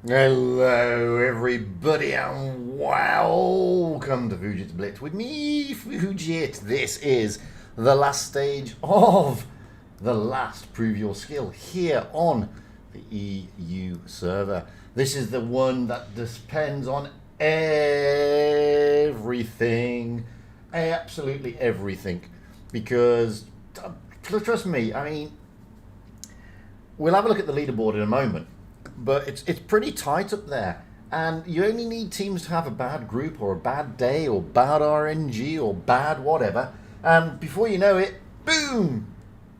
Hello everybody and welcome to Fujit's Blitz with me, Fujit. This is the last stage of the last Prove Your Skill here on the EU server. This is the one that depends on everything, absolutely everything, because trust me, I mean, we'll have a look at the leaderboard in a moment, but it's pretty tight up there, and you only need teams to have a bad group or a bad day or bad RNG or bad whatever, and before you know it, boom,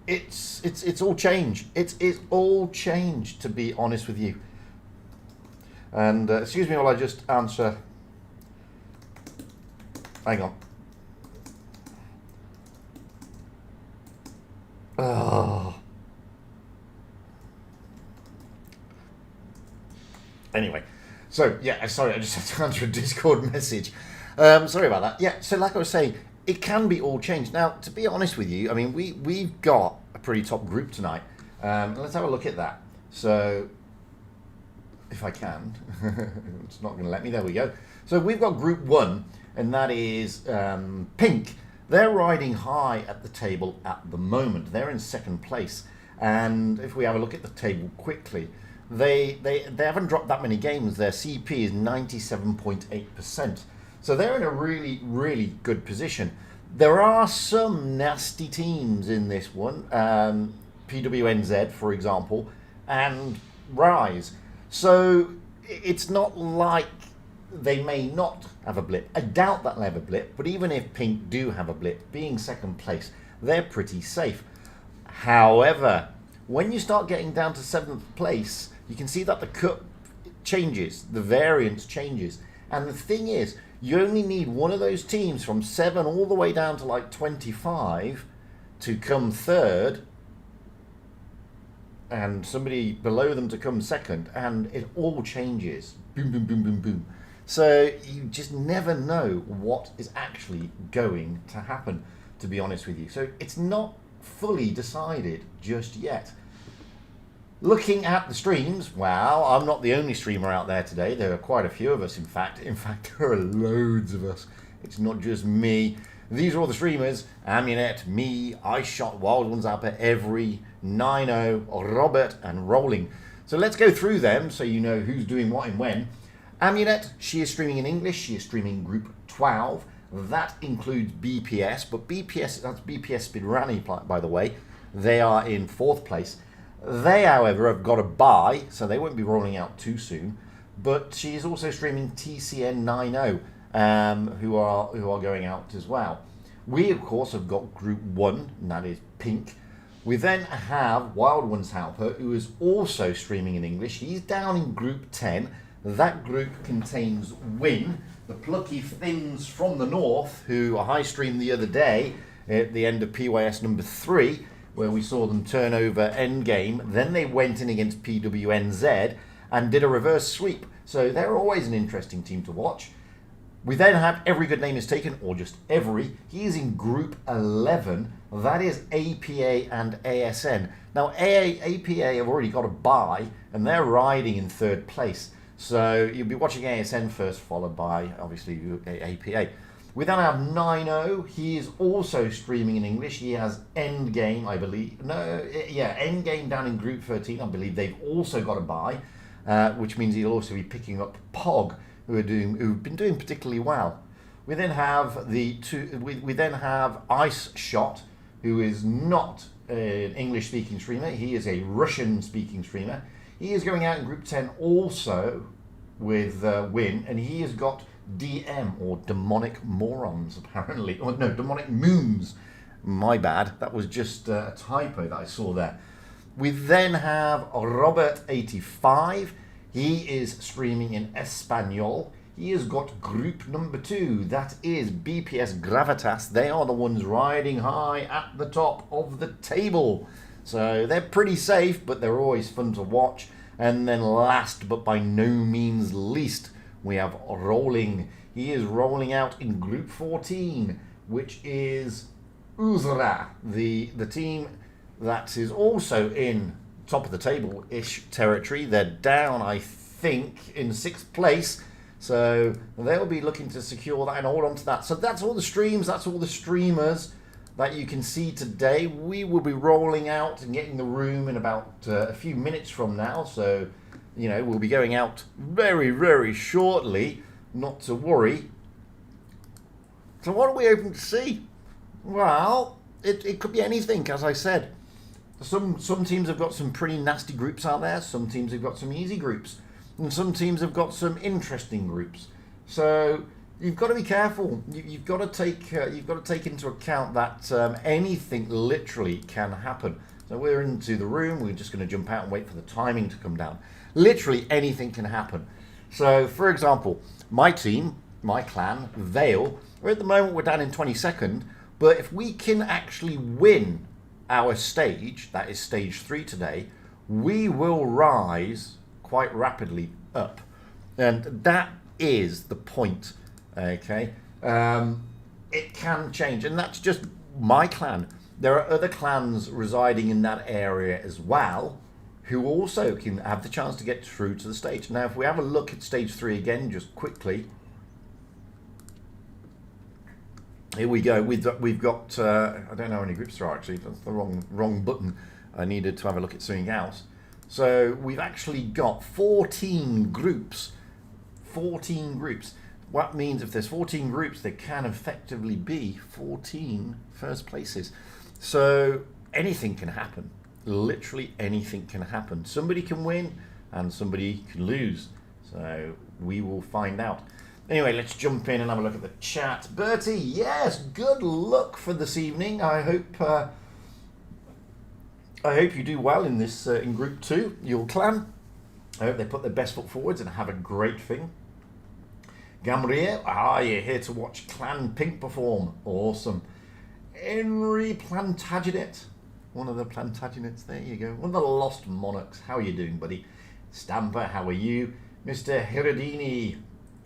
it's all changed. It's all changed, to be honest with you. And excuse me while I just answer. Hang on. Oh. Anyway, so yeah, sorry, I just had to answer a Discord message. Sorry about that. Yeah, so like I was saying, it can be all changed. Now, to be honest with you, I mean, we've got a pretty top group tonight. Let's have a look at that. So, if I can, it's not going to let me. There we go. So we've got Group 1, and that is Pink. They're riding high at the table at the moment. They're in second place. And if we have a look at the table quickly, they haven't dropped that many games. Their CP is 97.8%. So they're in a really, really good position. There are some nasty teams in this one, PWNZ, for example, and Rise. So it's not like they may not have a blip. I doubt that they'll have a blip, but even if Pink do have a blip, being second place, they're pretty safe. However, when you start getting down to 7th place, you can see that the cup changes, the variance changes. And the thing is, you only need one of those teams from 7 all the way down to like 25 to come third, and somebody below them to come second, and it all changes. Boom, boom, boom, boom, boom. So you just never know what is actually going to happen, to be honest with you. So it's not fully decided just yet. Looking at the streams, wow, I'm not the only streamer out there today. There are quite a few of us, in fact. In fact, there are loads of us. It's not just me. These are all the streamers. Amunet, me, I Shot, Wild Ones Up at Every, Nino, Robert, and Rolling. So let's go through them so you know who's doing what and when. Amunet, she is streaming in English. She is streaming Group 12. That includes BPS, but BPS, that's BPS Speedrunny, by the way. They are in 4th place. They, however, have got a bye, so they won't be rolling out too soon. But she is also streaming TCN 90, who are going out as well. We, of course, have got Group 1, and that is Pink. We then have Wild Ones Helper, who is also streaming in English. He's down in Group 10. That group contains Win, the plucky thins from the north, who I streamed the other day at the end of PYS number 3, where we saw them turn over endgame. Then they went in against PWNZ and did a reverse sweep. So they're always an interesting team to watch. We then have Every Good Name Is Taken, or just Every. He is in Group 11. That is APA and ASN. Now, APA have already got a bye, and they're riding in 3rd place. So you'll be watching ASN first, followed by, obviously, APA. We then have Nino. He is also streaming in English. He has Endgame, I believe. Endgame down in Group 13. I believe they've also got a bye, which means he'll also be picking up Pog, who've been doing particularly well. We then have we then have Ice Shot, who is not an English-speaking streamer. He is a Russian-speaking streamer. He is going out in Group 10 also with Win, and he has got DM, or Demonic Morons, apparently. Or no, Demonic Moons. My bad. That was just a typo that I saw there. We then have Robert85. He is streaming in Espanol. He has got Group number 2. That is BPS Gravitas. They are the ones riding high at the top of the table. So they're pretty safe, but they're always fun to watch. And then last, but by no means least, we have Rolling. He is rolling out in Group 14, which is Uzra, the team that is also in top of the table-ish territory. They're down, I think, in 6th place. So they'll be looking to secure that and hold on to that. So that's all the streams, that's all the streamers that you can see today. We will be rolling out and getting the room in about a few minutes from now. So, you know, we'll be going out very, very shortly. Not to worry. So what are we hoping to see? Well, it could be anything, as I said. Some teams have got some pretty nasty groups out there. Some teams have got some easy groups. And some teams have got some interesting groups. So you've got to be careful. You've got to take into account that anything literally can happen. So we're into the room. We're just going to jump out and wait for the timing to come down. Literally anything can happen. So, for example, my team, my clan, Vale, at the moment we're down in 22nd. But if we can actually win our stage, that is stage 3 today, we will rise quite rapidly up. And that is the point, okay? It can change, and that's just my clan. There are other clans residing in that area as well, who also can have the chance to get through to the stage. Now, if we have a look at stage 3 again, just quickly, here we go. We've got I don't know how many groups there are actually. That's the wrong button. I needed to have a look at something else. So we've actually got 14 groups. 14 groups. What means if there's 14 groups, there can effectively be 14 first places. So anything can happen. Literally anything can happen. Somebody can win and somebody can lose. So we will find out. Anyway, let's jump in and have a look at the chat. Bertie, yes, good luck for this evening. I hope you do well in this in Group 2, your clan. I hope they put their best foot forwards and have a great thing. Gamrier, you're here to watch Clan Pink perform. Awesome. Henry Plantagenet, one of the Plantagenets, there you go. One of the Lost Monarchs. How are you doing, buddy? Stamper, how are you? Mr. Hiradini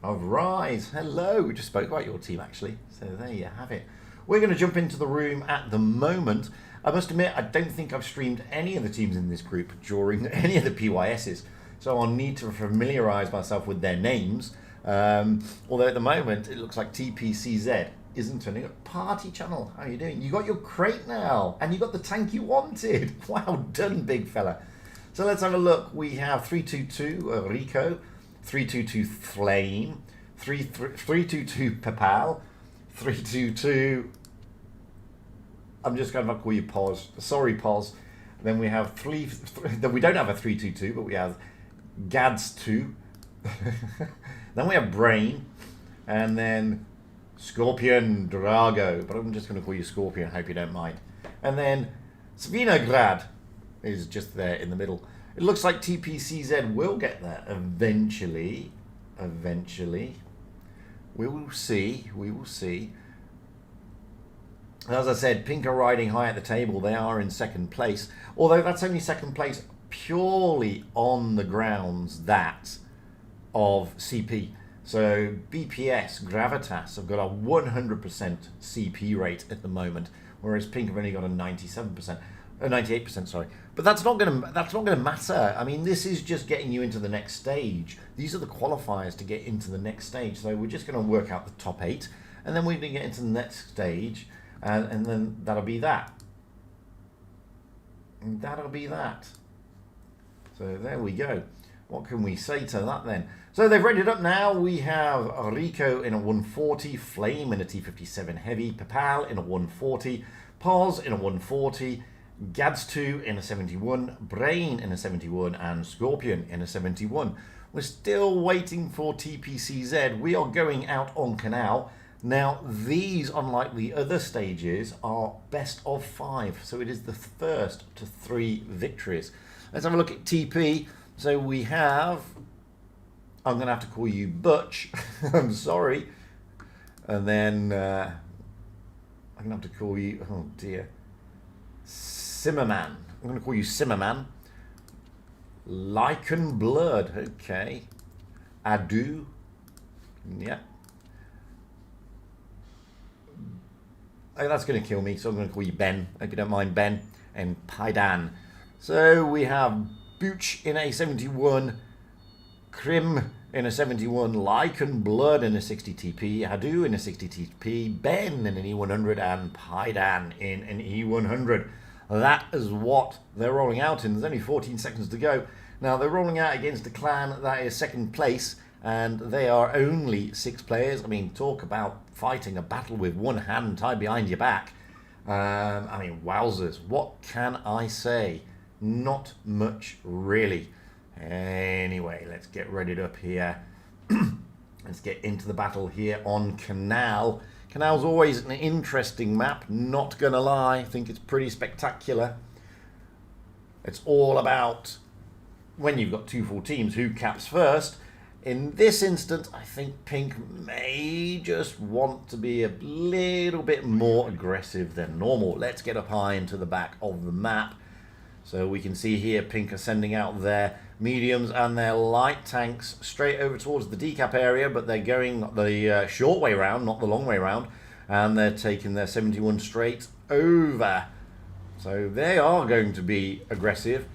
of Rise, hello. We just spoke about your team actually, so there you have it. We're going to jump into the room at the moment. I must admit, I don't think I've streamed any of the teams in this group during any of the PYSs, so I'll need to familiarise myself with their names. Although at the moment it looks like TPCZ isn't turning up. Party Channel, how are you doing? You got your crate now, and you got the tank you wanted. Well done, big fella. So let's have a look. We have 322 Rico, 322 Flame, 322 Papal, 322. I'm just going to call you Pos. Sorry, Pos. Then we have then we don't have a 322, but we have Gads 2. Then we have Brain, and then Scorpion Drago. But I'm just going to call you Scorpion. Hope you don't mind. And then Svinograd is just there in the middle. It looks like TPCZ will get there eventually. Eventually. We will see. We will see. As I said, Pink are riding high at the table. They are in 2nd place. Although that's only 2nd place purely on the grounds that of CP. So BPS, Gravitas have got a 100% CP rate at the moment, whereas Pink have only got a 98%, sorry. But that's not going to matter. I mean, this is just getting you into the next stage. These are the qualifiers to get into the next stage. So we're just going to work out the top 8, and then we're going to get into the next stage, and then that'll be that. And that'll be that. So there we go. What can we say to that then? So they've rated up now. We have Rico in a 140, Flame in a T57 Heavy, Papal in a 140, Pos in a 140, Gads2 in a 71, Brain in a 71, and Scorpion in a 71. We're still waiting for TPCZ. We are going out on Canal. Now, these, unlike the other stages, are best of 5. So it is the first to 3 victories. Let's have a look at TP. So we have, I'm going to have to call you Butch. I'm sorry. And then I'm going to have to call you, oh dear, Simmerman. I'm going to call you Simmerman. Lichen Blood. Okay. Adu. Yeah. Oh, that's going to kill me, so I'm going to call you Ben. Hope you don't mind, Ben. And Paidan. So we have Booch in a 71, Krim in a 71, Lycan Blood in a 60 TP, Hadu in a 60 TP, Ben in an E100, and Paidan in an E100. That is what they're rolling out in. There's only 14 seconds to go. Now, they're rolling out against a clan that is second place, and they are only 6 players. I mean, talk about fighting a battle with one hand tied behind your back. I mean, wowzers. What can I say? Not much, really. Anyway, let's get readied up here. Let's get into the battle here on Canal. Canal's always an interesting map, not gonna lie. I think it's pretty spectacular. It's all about, when you've got 2 full teams, who caps first. In this instance, I think Pink may just want to be a little bit more aggressive than normal. Let's get up high into the back of the map. So we can see here Pink are sending out their mediums and their light tanks straight over towards the decap area, but they're going the short way round, not the long way round, and they're taking their 71 straight over. So they are going to be aggressive.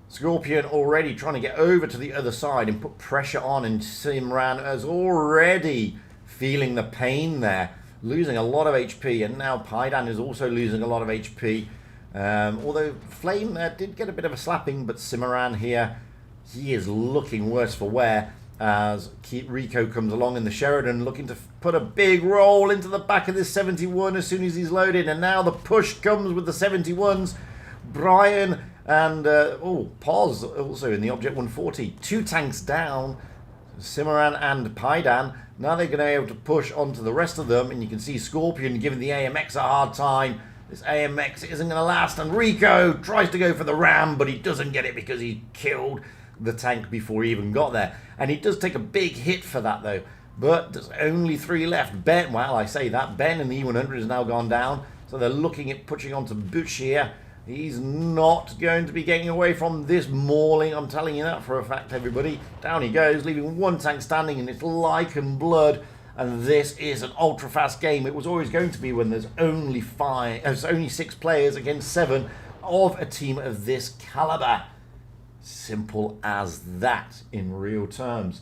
Scorpion already trying to get over to the other side and put pressure on, and Simran is already feeling the pain there, losing a lot of HP, and now Paidan is also losing a lot of HP. Although Flame did get a bit of a slapping, but Simran here, he is looking worse for wear as Rico comes along in the Sheridan looking to put a big roll into the back of this 71 as soon as he's loaded, and now the push comes with the 71s. Brian and Paz also in the Object 140. 2 tanks down, Simran and Paidan. Now they're going to be able to push onto the rest of them, and you can see Scorpion giving the AMX a hard time. This AMX isn't going to last, and Rico tries to go for the ram, but he doesn't get it because he killed the tank before he even got there. And he does take a big hit for that, though. But there's only 3 left. Ben, well, I say that. Ben in the E100 has now gone down, so they're looking at pushing onto Bush here. He's not going to be getting away from this mauling. I'm telling you that for a fact, everybody. Down he goes, leaving 1 tank standing, and it's Lycan Blood. And this is an ultra-fast game. It was always going to be when there's only 6 players against 7 of a team of this caliber. Simple as that in real terms.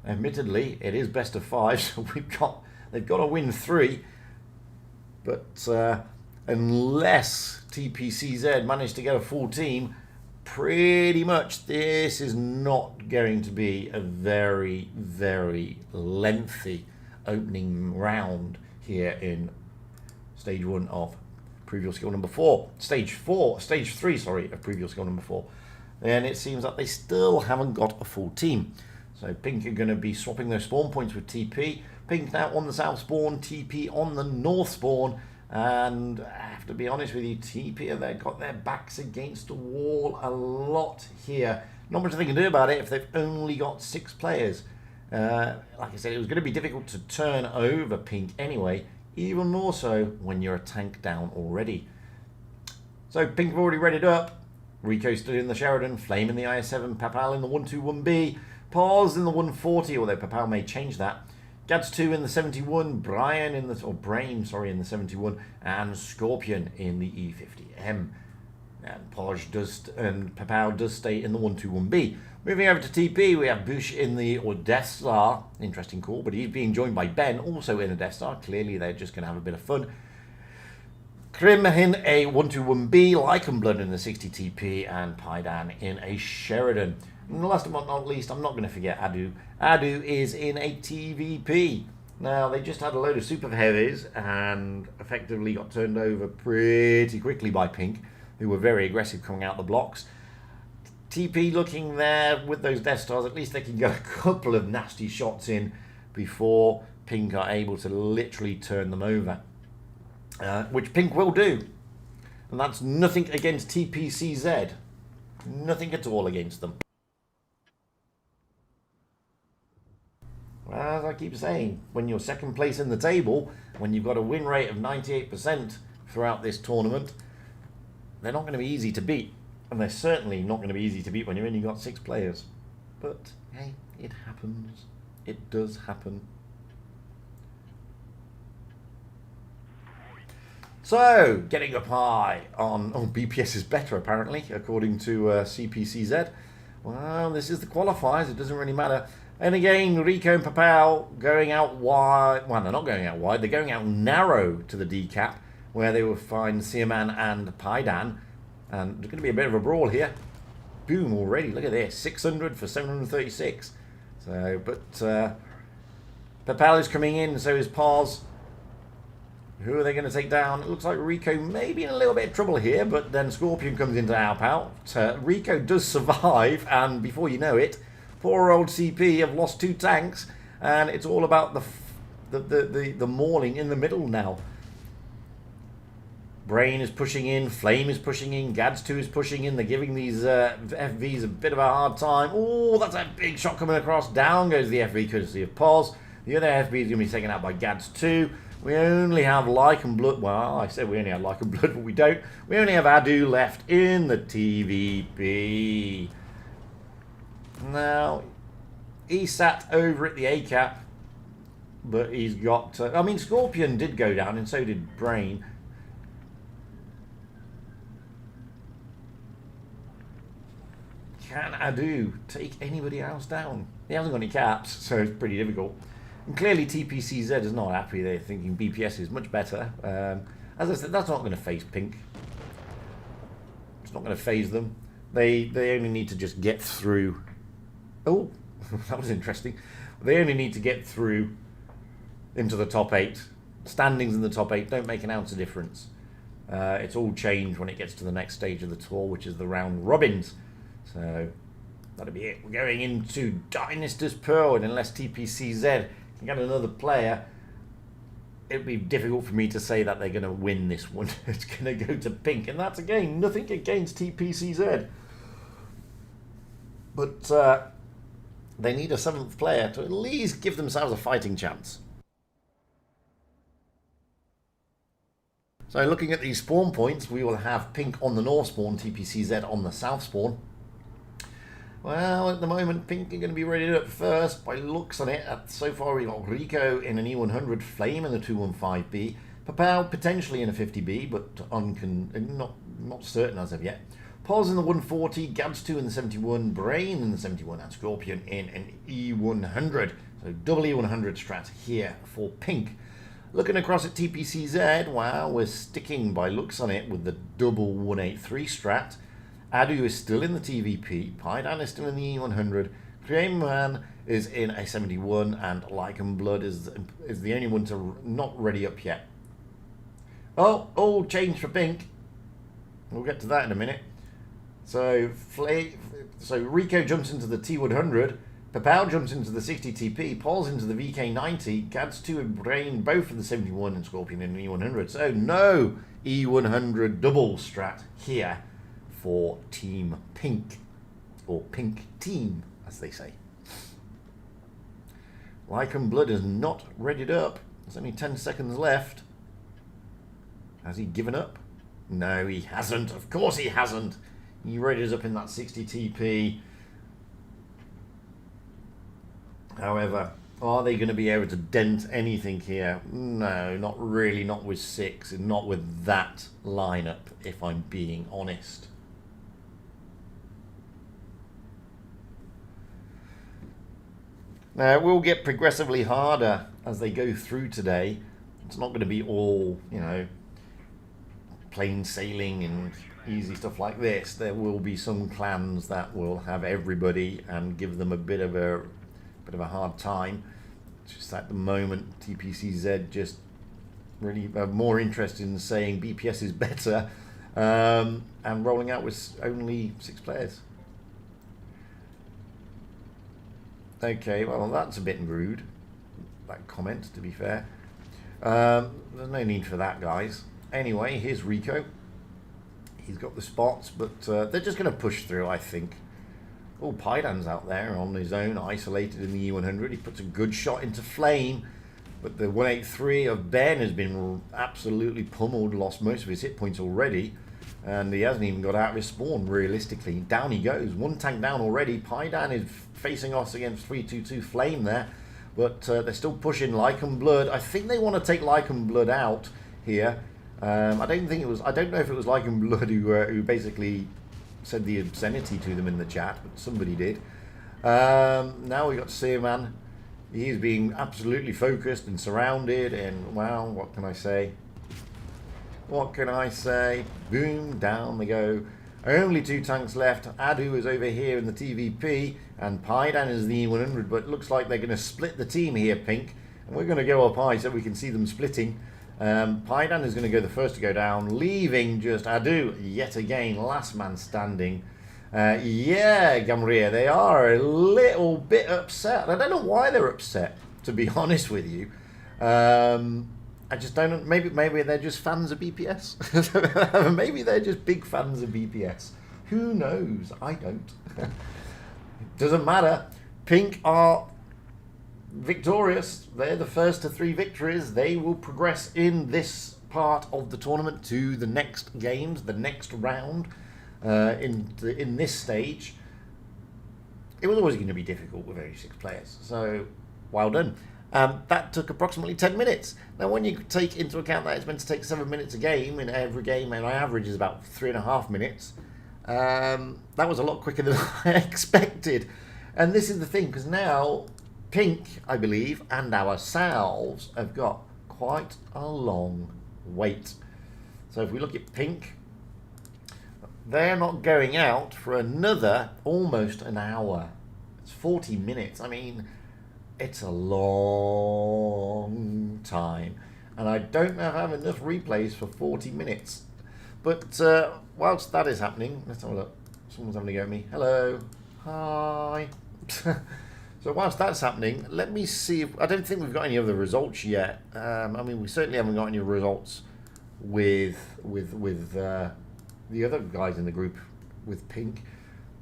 Admittedly, it is best of 5, so they've got to win 3. But unless TPCZ manage to get a full team, pretty much this is not going to be a very, very lengthy opening round here in stage 1 of previous skill number 4. Stage 3, sorry, of previous skill number 4. And it seems that they still haven't got a full team. So Pink are going to be swapping their spawn points with TP. Pink now on the south spawn, TP on the north spawn. And I have to be honest with you, TP have got their backs against the wall a lot here. Not much they can do about it if they've only got 6 players. Like I said, it was going to be difficult to turn over Pink anyway, even more so when you're a tank down already. So Pink have already readied up. Rico stood in the Sheridan, Flame in the IS-7, Papal in the 121B, Paz in the 140, although Papal may change that. Gads 2 in the 71, Brian in the, Brain, sorry, in the 71, and Scorpion in the E50M. And Papal does stay in the 121B. Moving over to TP, we have Bush in the Death Star. Interesting call, but he's being joined by Ben, also in a Death Star. Clearly, they're just going to have a bit of fun. Krim in a 121B, Lycan Blood in the 60 TP, and Paidan in a Sheridan. And last but not least, I'm not going to forget Adu. Adu is in a TVP. Now, they just had a load of super heavies and effectively got turned over pretty quickly by Pink, who were very aggressive coming out the blocks. TP looking there with those Death Stars, at least they can get a couple of nasty shots in before Pink are able to literally turn them over. Which Pink will do. And that's nothing against TPCZ. Nothing at all against them. As I keep saying, when you're second place in the table, when you've got a win rate of 98% throughout this tournament, they're not going to be easy to beat. And they're certainly not going to be easy to beat when you've only got 6 players. But, hey, it happens. It does happen. So, getting up high on... Oh, BPS is better, apparently, according to CPCZ. Well, this is the qualifiers. It doesn't really matter. And again, Rico and Papal going out wide. Well, they're not going out wide. They're going out narrow to the decap, where they will find Siaman and Paidan. And there's going to be a bit of a brawl here. Boom already. Look at this. 600 for 736. So, but Papal is coming in. So is Paz. Who are they going to take down? It looks like Rico may be in a little bit of trouble here, but then Scorpion comes in to help out. Rico does survive, and before you know it, poor old CP have lost 2 tanks, and it's all about the mauling in the middle now. Brain is pushing in, Flame is pushing in, Gads2 is pushing in. They're giving these FVs a bit of a hard time. Oh, that's a big shot coming across. Down goes the FV courtesy of Paz. The other FV is going to be taken out by Gads2. We only have Like and Blood. Well, I said we only had Like and Blood, but we don't. We only have Adu left in the TVP. Now, he sat over at the ACAP, but he's got... I mean, Scorpion did go down, and so did Brain. Can Adu take anybody else down? He hasn't got any caps, so it's pretty difficult. And clearly TPCZ is not happy. They're thinking BPS is much better. As I said, that's not going to phase Pink. It's not going to phase them. They only need to just get through. Oh, that was interesting. They only need to get through into the top 8. Standings in the top 8 don't make an ounce of difference. It's all changed when it gets to the next stage of the tour, which is the round robins. So that'll be it. We're going into Dynasty's Pearl, and unless TPCZ can get another player, it'd be difficult for me to say that they're going to win this one. It's going to go to Pink, and that's, again, nothing against TPCZ. But they need a 7th player to at least give themselves a fighting chance. So looking at these spawn points, we will have Pink on the north spawn, TPCZ on the south spawn. Well, at the moment, Pink are going to be rated up first by looks on it. So far, we've got Rico in an E100, Flame in the 215B, Papal potentially in a 50B, but not certain as of yet. Paz in the 140, Gads2 in the 71, Brain in the 71, and Scorpion in an E100. So double E100 strat here for Pink. Looking across at TPCZ, wow, we're sticking by looks on it with the double 183 strat. Adu is still in the TVP, Paidan is still in the E100, Creameman is in a 71, and Like and Blood is the only one to not ready up yet. Oh, change for Pink. We'll get to that in a minute. So Rico jumps into the T100, Papal jumps into the 60 TP, Paul's into the VK90, Gads2 and Brain both in the 71, and Scorpion in the E100. So no E100 double strat here for Team Pink, or Pink Team, as they say. Like and Blood is not readied up. There's only 10 seconds left. Has he given up? No, he hasn't. Of course he hasn't. He readies up in that 60 TP. However, are they going to be able to dent anything here? No, not really, not with 6, and not with that lineup, if I'm being honest. Now, it will get progressively harder as they go through today. It's not going to be all, plain sailing and easy stuff like this. There will be some clans that will have everybody and give them a bit of a hard time. It's just at the moment, TPCZ just really are more interested in saying BPS is better and rolling out with only 6 players. Okay, well, that's a bit rude, that comment, to be fair. There's no need for that, guys. Anyway, here's Rico. He's got the spots, but they're just going to push through, I think. Oh, Paidan's out there on his own, isolated in the E100. He puts a good shot into Flame, but the 183 of Ben has been absolutely pummeled, lost most of his hit points already, and he hasn't even got out of his spawn, realistically. Down he goes. 1 tank down already. Paidan is facing us against 322 Flame there, but they're still pushing Like and Blood. I think they want to take Like and Blood out here. I don't know if it was Like and Blood who basically said the obscenity to them in the chat, but somebody did. Now we got to see a man. He's being absolutely focused and surrounded, and well, what can I say? What can I say? Boom, down they go. Only 2 tanks left. Adu is over here in the TVP, and Paidan is the E100, but it looks like they're going to split the team here, Pink. And we're going to go up high so we can see them splitting. Paidan is going to go the first to go down, leaving just Adu yet again, last man standing. Yeah, Gamrier, they are a little bit upset. I don't know why they're upset, to be honest with you. I just don't. Maybe they're just fans of BPS. Maybe they're just big fans of BPS. Who knows? I don't. Doesn't matter. Pink are victorious. They're the first to 3 victories. They will progress in this part of the tournament to the next games, the next round. In this stage, it was always going to be difficult with only 6 players. So, well done. That took approximately 10 minutes. Now, when you take into account that it's meant to take 7 minutes a game, in every game, and my average is about 3.5 minutes, that was a lot quicker than I expected. And this is the thing, because now Pink, I believe, and ourselves have got quite a long wait. So if we look at Pink, they're not going out for another almost an hour. It's 40 minutes. I mean, it's a long time. And I don't know if I have enough replays for 40 minutes. But whilst that is happening, let's have a look. Someone's having a go at me. Hello. Hi. So whilst that's happening, let me see if... I don't think we've got any other results yet. I mean, we certainly haven't got any results with the other guys in the group with Pink.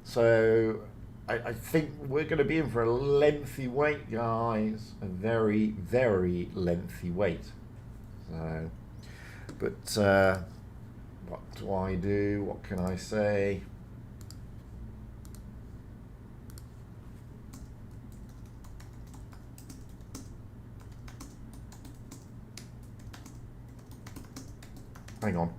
So I think we're going to be in for a lengthy wait, guys. A very, very lengthy wait. So, but what do I do? What can I say? Hang on.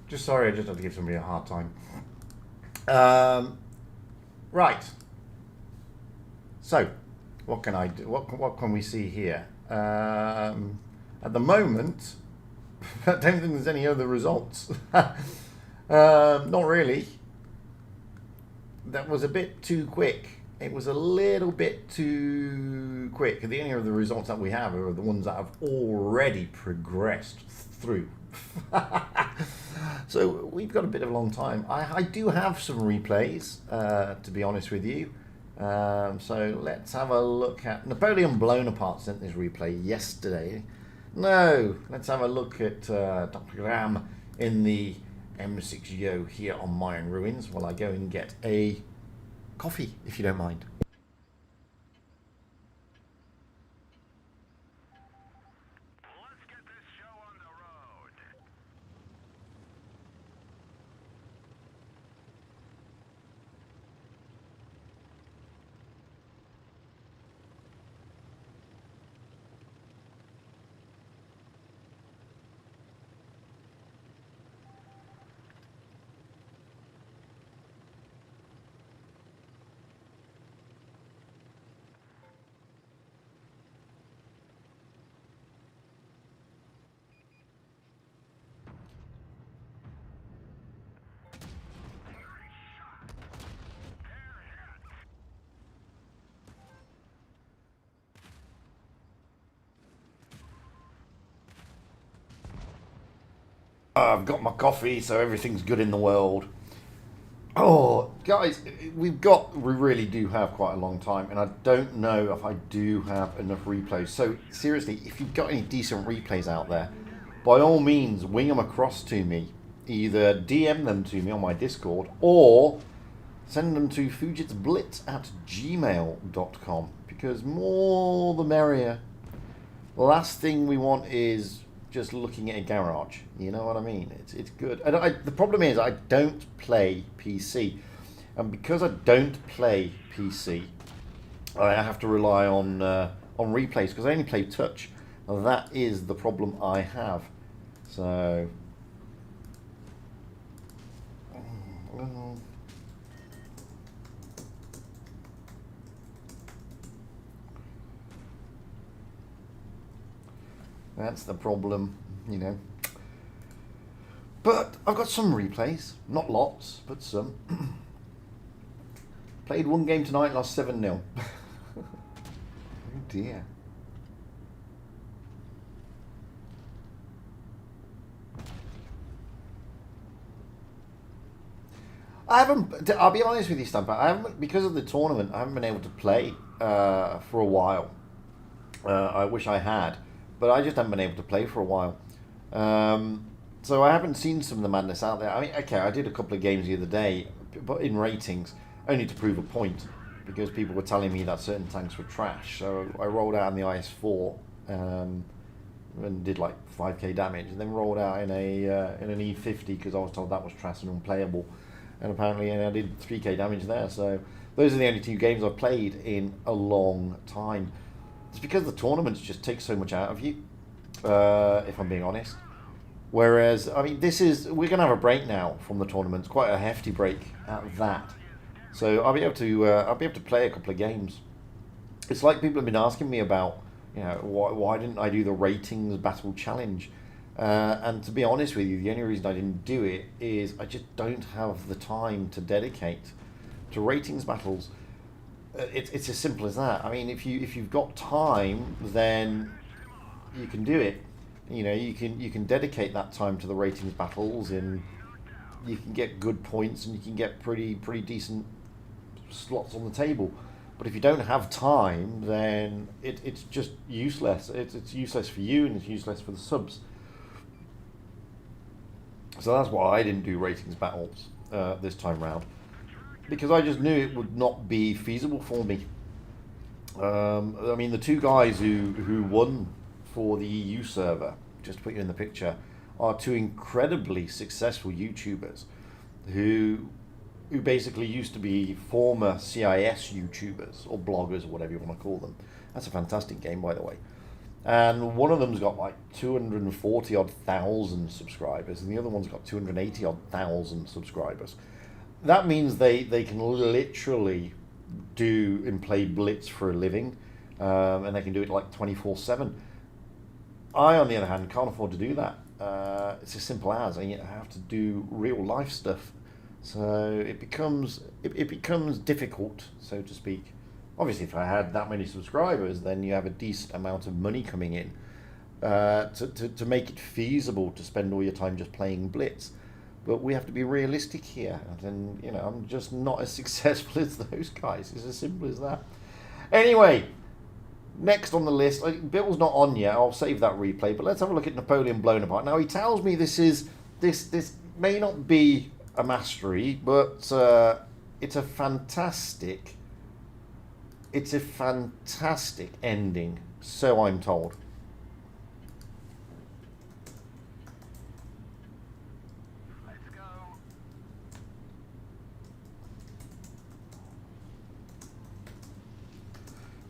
Just sorry, I just had to give somebody a hard time. Right. So, what can I do? What can we see here? At the moment, I don't think there's any other results. Not really. That was a bit too quick. It was a little bit too quick. The only other results that we have are the ones that have already progressed through. So we've got a bit of a long time. I do have some replays, to be honest with you. So let's have a look at... Napoleon Blown Apart sent this replay yesterday. No, let's have a look at Dr. Graham in the M6Yo here on Mayan Ruins while I go and get a coffee, if you don't mind. I've got my coffee, so everything's good in the world. Oh, guys, we really do have quite a long time, and I don't know if I do have enough replays. So, seriously, if you've got any decent replays out there, by all means, wing them across to me. Either DM them to me on my Discord, or send them to fujitsblitz@gmail.com, because more the merrier. The last thing we want is just looking at a garage. You know what I mean? It's good. And the problem is I don't play PC, and because I don't play PC, I have to rely on replays because I only play touch. And that is the problem I have. So. That's the problem, you know. But I've got some replays. Not lots, but some. Played one game tonight, lost 7-0. Oh dear. I'll be honest with you, Stamper, I haven't, because of the tournament, I haven't been able to play for a while. I wish I had, but I just haven't been able to play for a while. So I haven't seen some of the madness out there. I mean, okay, I did a couple of games the other day, but in ratings, only to prove a point, because people were telling me that certain tanks were trash. So I rolled out in the IS-4 and did like 5k damage, and then rolled out in an E50 because I was told that was trash and unplayable. And apparently I did 3k damage there. So those are the only 2 games I've played in a long time. It's because the tournaments just take so much out of you, if I'm being honest. Whereas, I mean, we're going to have a break now from the tournaments, quite a hefty break at that. So I'll be able to play a couple of games. It's like people have been asking me about, you know, why didn't I do the ratings battle challenge? And to be honest with you, the only reason I didn't do it is I just don't have the time to dedicate to ratings battles. It's as simple as that. I mean, if you've got time, then you can do it. You know, you can dedicate that time to the ratings battles, and you can get good points, and you can get pretty decent slots on the table. But if you don't have time, then it's just useless. It's useless for you, and it's useless for the subs. So that's why I didn't do ratings battles this time round, because I just knew it would not be feasible for me. I mean, the 2 guys who won for the EU server, just to put you in the picture, are 2 incredibly successful YouTubers who basically used to be former CIS YouTubers or bloggers or whatever you want to call them. That's a fantastic game, by the way. And one of them's got like 240 odd thousand subscribers, and the other one's got 280 odd thousand subscribers. That means they can literally do and play Blitz for a living, and they can do it like 24/7. I, on the other hand, can't afford to do that. It's as simple as I have to do real life stuff, so it becomes difficult, so to speak. Obviously, if I had that many subscribers, then you have a decent amount of money coming in to make it feasible to spend all your time just playing Blitz. But we have to be realistic here, and you know, I'm just not as successful as those guys. It's as simple as that. Anyway, next on the list, Bill's not on yet. I'll save that replay, but let's have a look at Napoleon Blown Apart. Now he tells me this may not be a mastery, but it's a fantastic ending, so I'm told.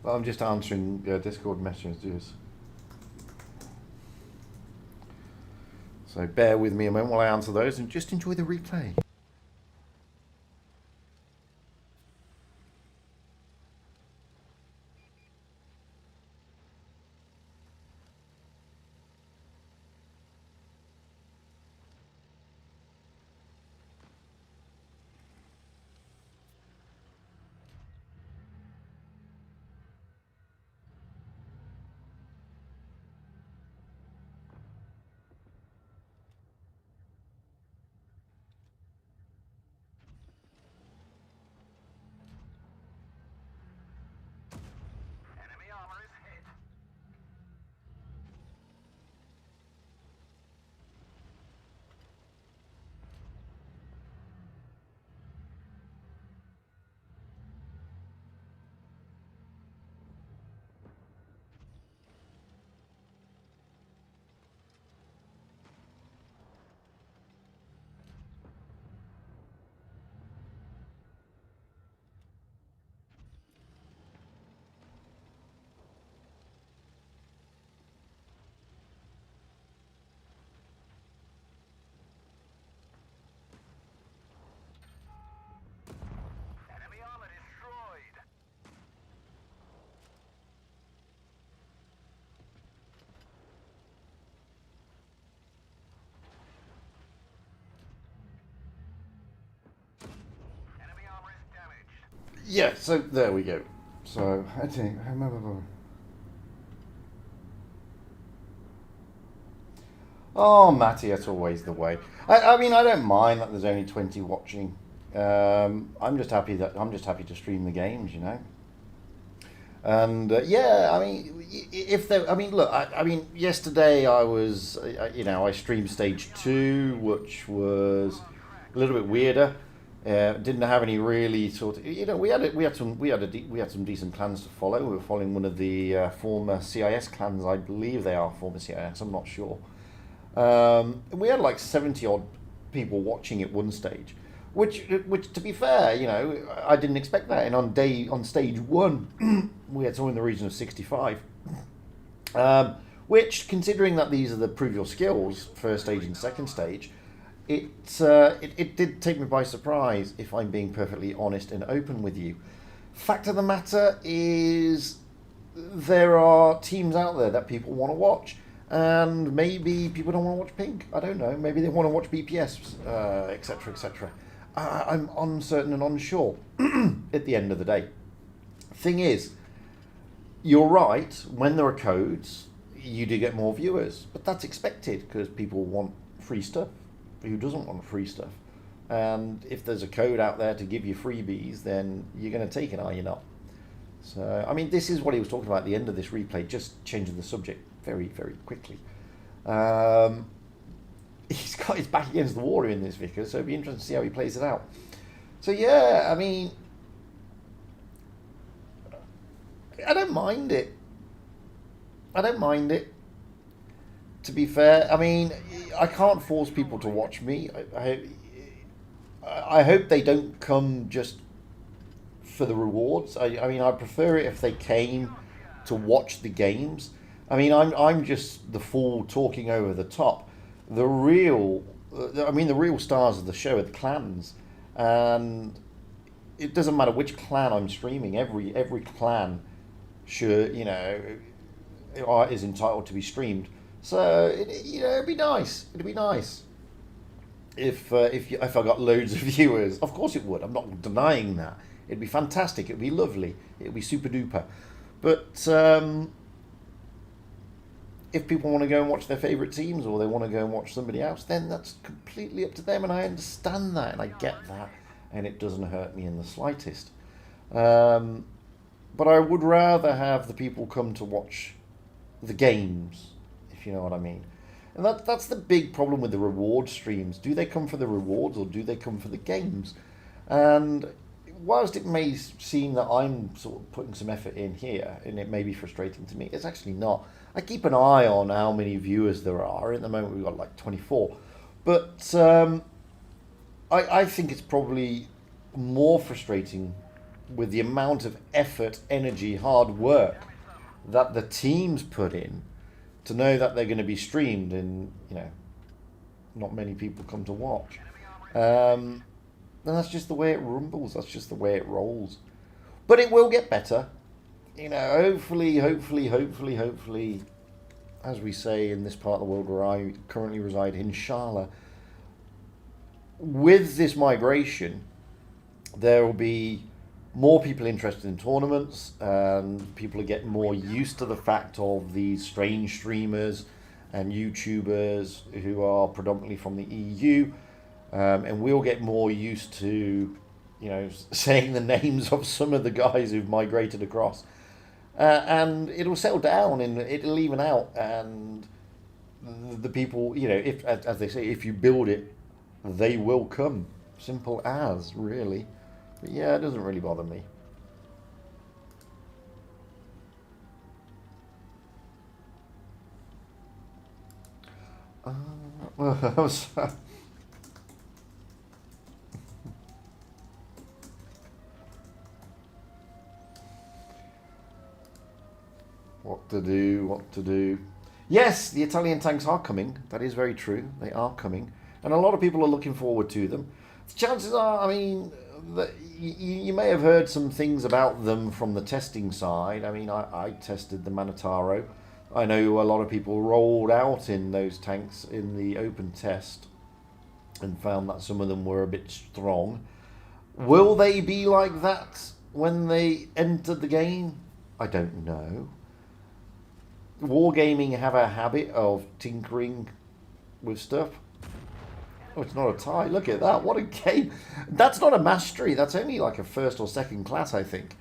Well, I'm just answering Discord messages. So bear with me a moment while I answer those and just enjoy the replay. Yeah, so there we go. So I think oh, Matty, that's always the way. I mean, I don't mind that there's only 20 watching. I'm just happy to stream the games, you know. And yeah, I mean, if there, I mean, look, I mean, yesterday I was, I streamed stage two, which was a little bit weirder. Didn't have any really sort of, we had some decent clans to follow. We were following one of the former CIS clans, I believe they are former CIS. I'm not sure. We had like 70 odd people watching at one stage, which to be fair, I didn't expect that. And on stage one, we had somewhere in the region of 65. Which, considering that these are the prove your skills first stage and second stage, it did take me by surprise, if I'm being perfectly honest and open with you. Fact of the matter is, there are teams out there that people want to watch, and maybe people don't want to watch Pink. I don't know. Maybe they want to watch BPS, etc., etc. I'm uncertain and unsure at the end of the day. Thing is, you're right, when there are codes, you do get more viewers, but that's expected because people want free stuff. Who doesn't want free stuff? And if there's a code out there to give you freebies, then you're going to take it, are you not? So, I mean, this is what he was talking about at the end of this replay, just changing the subject very, very quickly. He's got his back against the wall in this, Vickers, so it'll be interesting to see how he plays it out. So, yeah, I mean, I don't mind it. I don't mind it. To be fair, I mean, I can't force people to watch me. I hope they don't come just for the rewards. I mean, I prefer it if they came to watch the games. I mean, I'm just the fool talking over the top. The real stars of the show are the clans, and it doesn't matter which clan I'm streaming. Every clan should, is entitled to be streamed. So it'd be nice. It'd be nice if I got loads of viewers. Of course it would. I'm not denying that. It'd be fantastic. It'd be lovely. It'd be super duper. But if people want to go and watch their favourite teams, or they want to go and watch somebody else, then that's completely up to them, and I understand that, and I get that, and it doesn't hurt me in the slightest. But I would rather have the people come to watch the games, if you know what I mean. And that's the big problem with the reward streams. Do they come for the rewards, or do they come for the games? And whilst it may seem that I'm sort of putting some effort in here, and it may be frustrating to me, it's actually not. I keep an eye on how many viewers there are. At the moment we've got like 24. But I think it's probably more frustrating with the amount of effort, energy, hard work that the teams put in to know that they're going to be streamed, and not many people come to watch. And that's just the way it rumbles. That's just the way it rolls. But it will get better. Hopefully, as we say in this part of the world where I currently reside, inshallah, with this migration, there will be more people interested in tournaments, and people are getting more used to the fact of these strange streamers and YouTubers who are predominantly from the EU, and we'll get more used to, saying the names of some of the guys who've migrated across, and it'll settle down and it'll even out, and the people, if, as they say, if you build it, they will come. Simple as, really. But yeah, it doesn't really bother me. What to do. Yes, the Italian tanks are coming. That is very true. They are coming. And a lot of people are looking forward to them. The chances are, I mean, that you may have heard some things about them from the testing side. I mean, I tested the Manitaro. I know a lot of people rolled out in those tanks in the open test and found that some of them were a bit strong. Will they be like that when they entered the game? I don't know. Wargaming have a habit of tinkering with stuff. Oh, it's not a tie. Look at that. What a game. That's not a mastery. That's only like a first or second class, I think.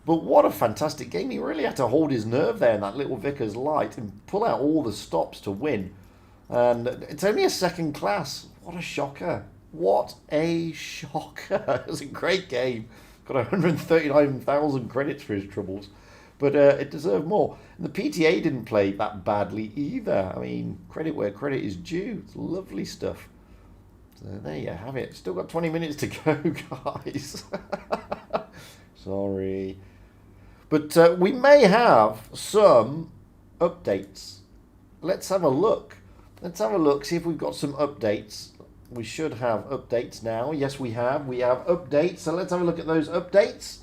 But what a fantastic game. He really had to hold his nerve there in that little Vickers Light and pull out all the stops to win. And it's only a second class. What a shocker. What a shocker. It was a great game. Got 139,000 credits for his troubles. But it deserved more. And the PTA didn't play that badly either. I mean, credit where credit is due. It's lovely stuff. So there you have it. Still got 20 minutes to go, guys. Sorry. But we may have some updates. Let's have a look. Let's have a look, see if we've got some updates. We should have updates now. Yes, we have. We have updates. So let's have a look at those updates.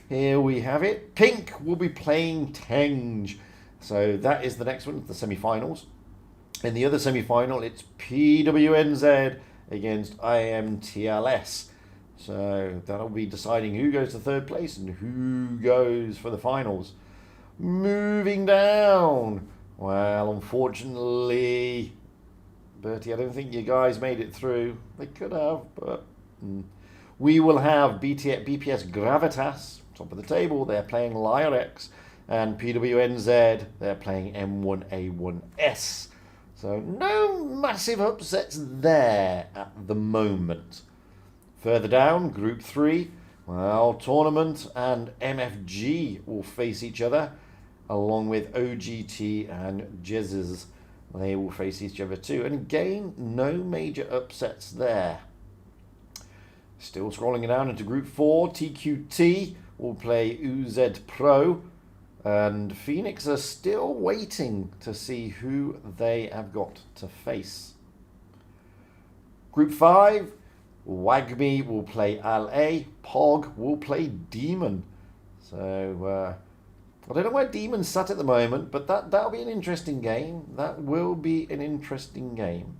Here we have it. Pink will be playing Tenge. So that is the next one, the semi-finals. In the other semi-final, it's PWNZ against IMTLS. So that'll be deciding who goes to third place and who goes for the finals. Moving down. Well, unfortunately, Bertie, I don't think you guys made it through. They could have, but we will have BPS Gravitas, top of the table. They're playing Lyrex, and PWNZ, they're playing M1A1S. So no massive upsets there at the moment. Further down, Group 3, well, Tournament and MFG will face each other, along with OGT and Jizzes. They will face each other too. And again, no major upsets there. Still scrolling down into Group 4, TQT will play UZ Pro. And Phoenix are still waiting to see who they have got to face. Group 5, Wagme will play LA. Pog will play Demon. So, I don't know where Demon's sat at the moment, but that'll be an interesting game. That will be an interesting game.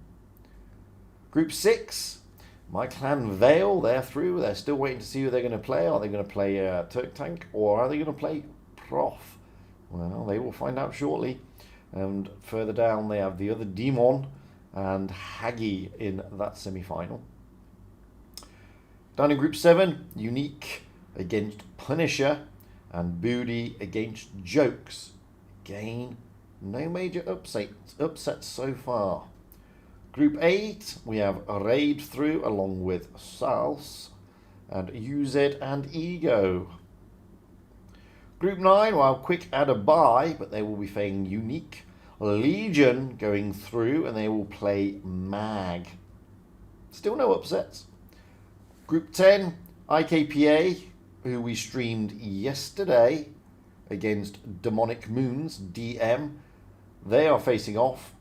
Group 6, My Clan Vale, they're through. They're still waiting to see who they're going to play. Are they going to play Turk Tank or are they going to play Prof? Well, they will find out shortly. And further down, they have the other Demon and Haggy in that semi-final. Down in Group 7, Unique against Punisher. And Booty against Jokes. Again, no major upsets so far. Group 8, we have Raid through along with Sals and UZ and Ego. Group 9, well, Quick had a bye, but they will be playing Unique. Legion going through and they will play Mag. Still no upsets. Group 10, IKPA, who we streamed yesterday against Demonic Moons, DM. They are facing off.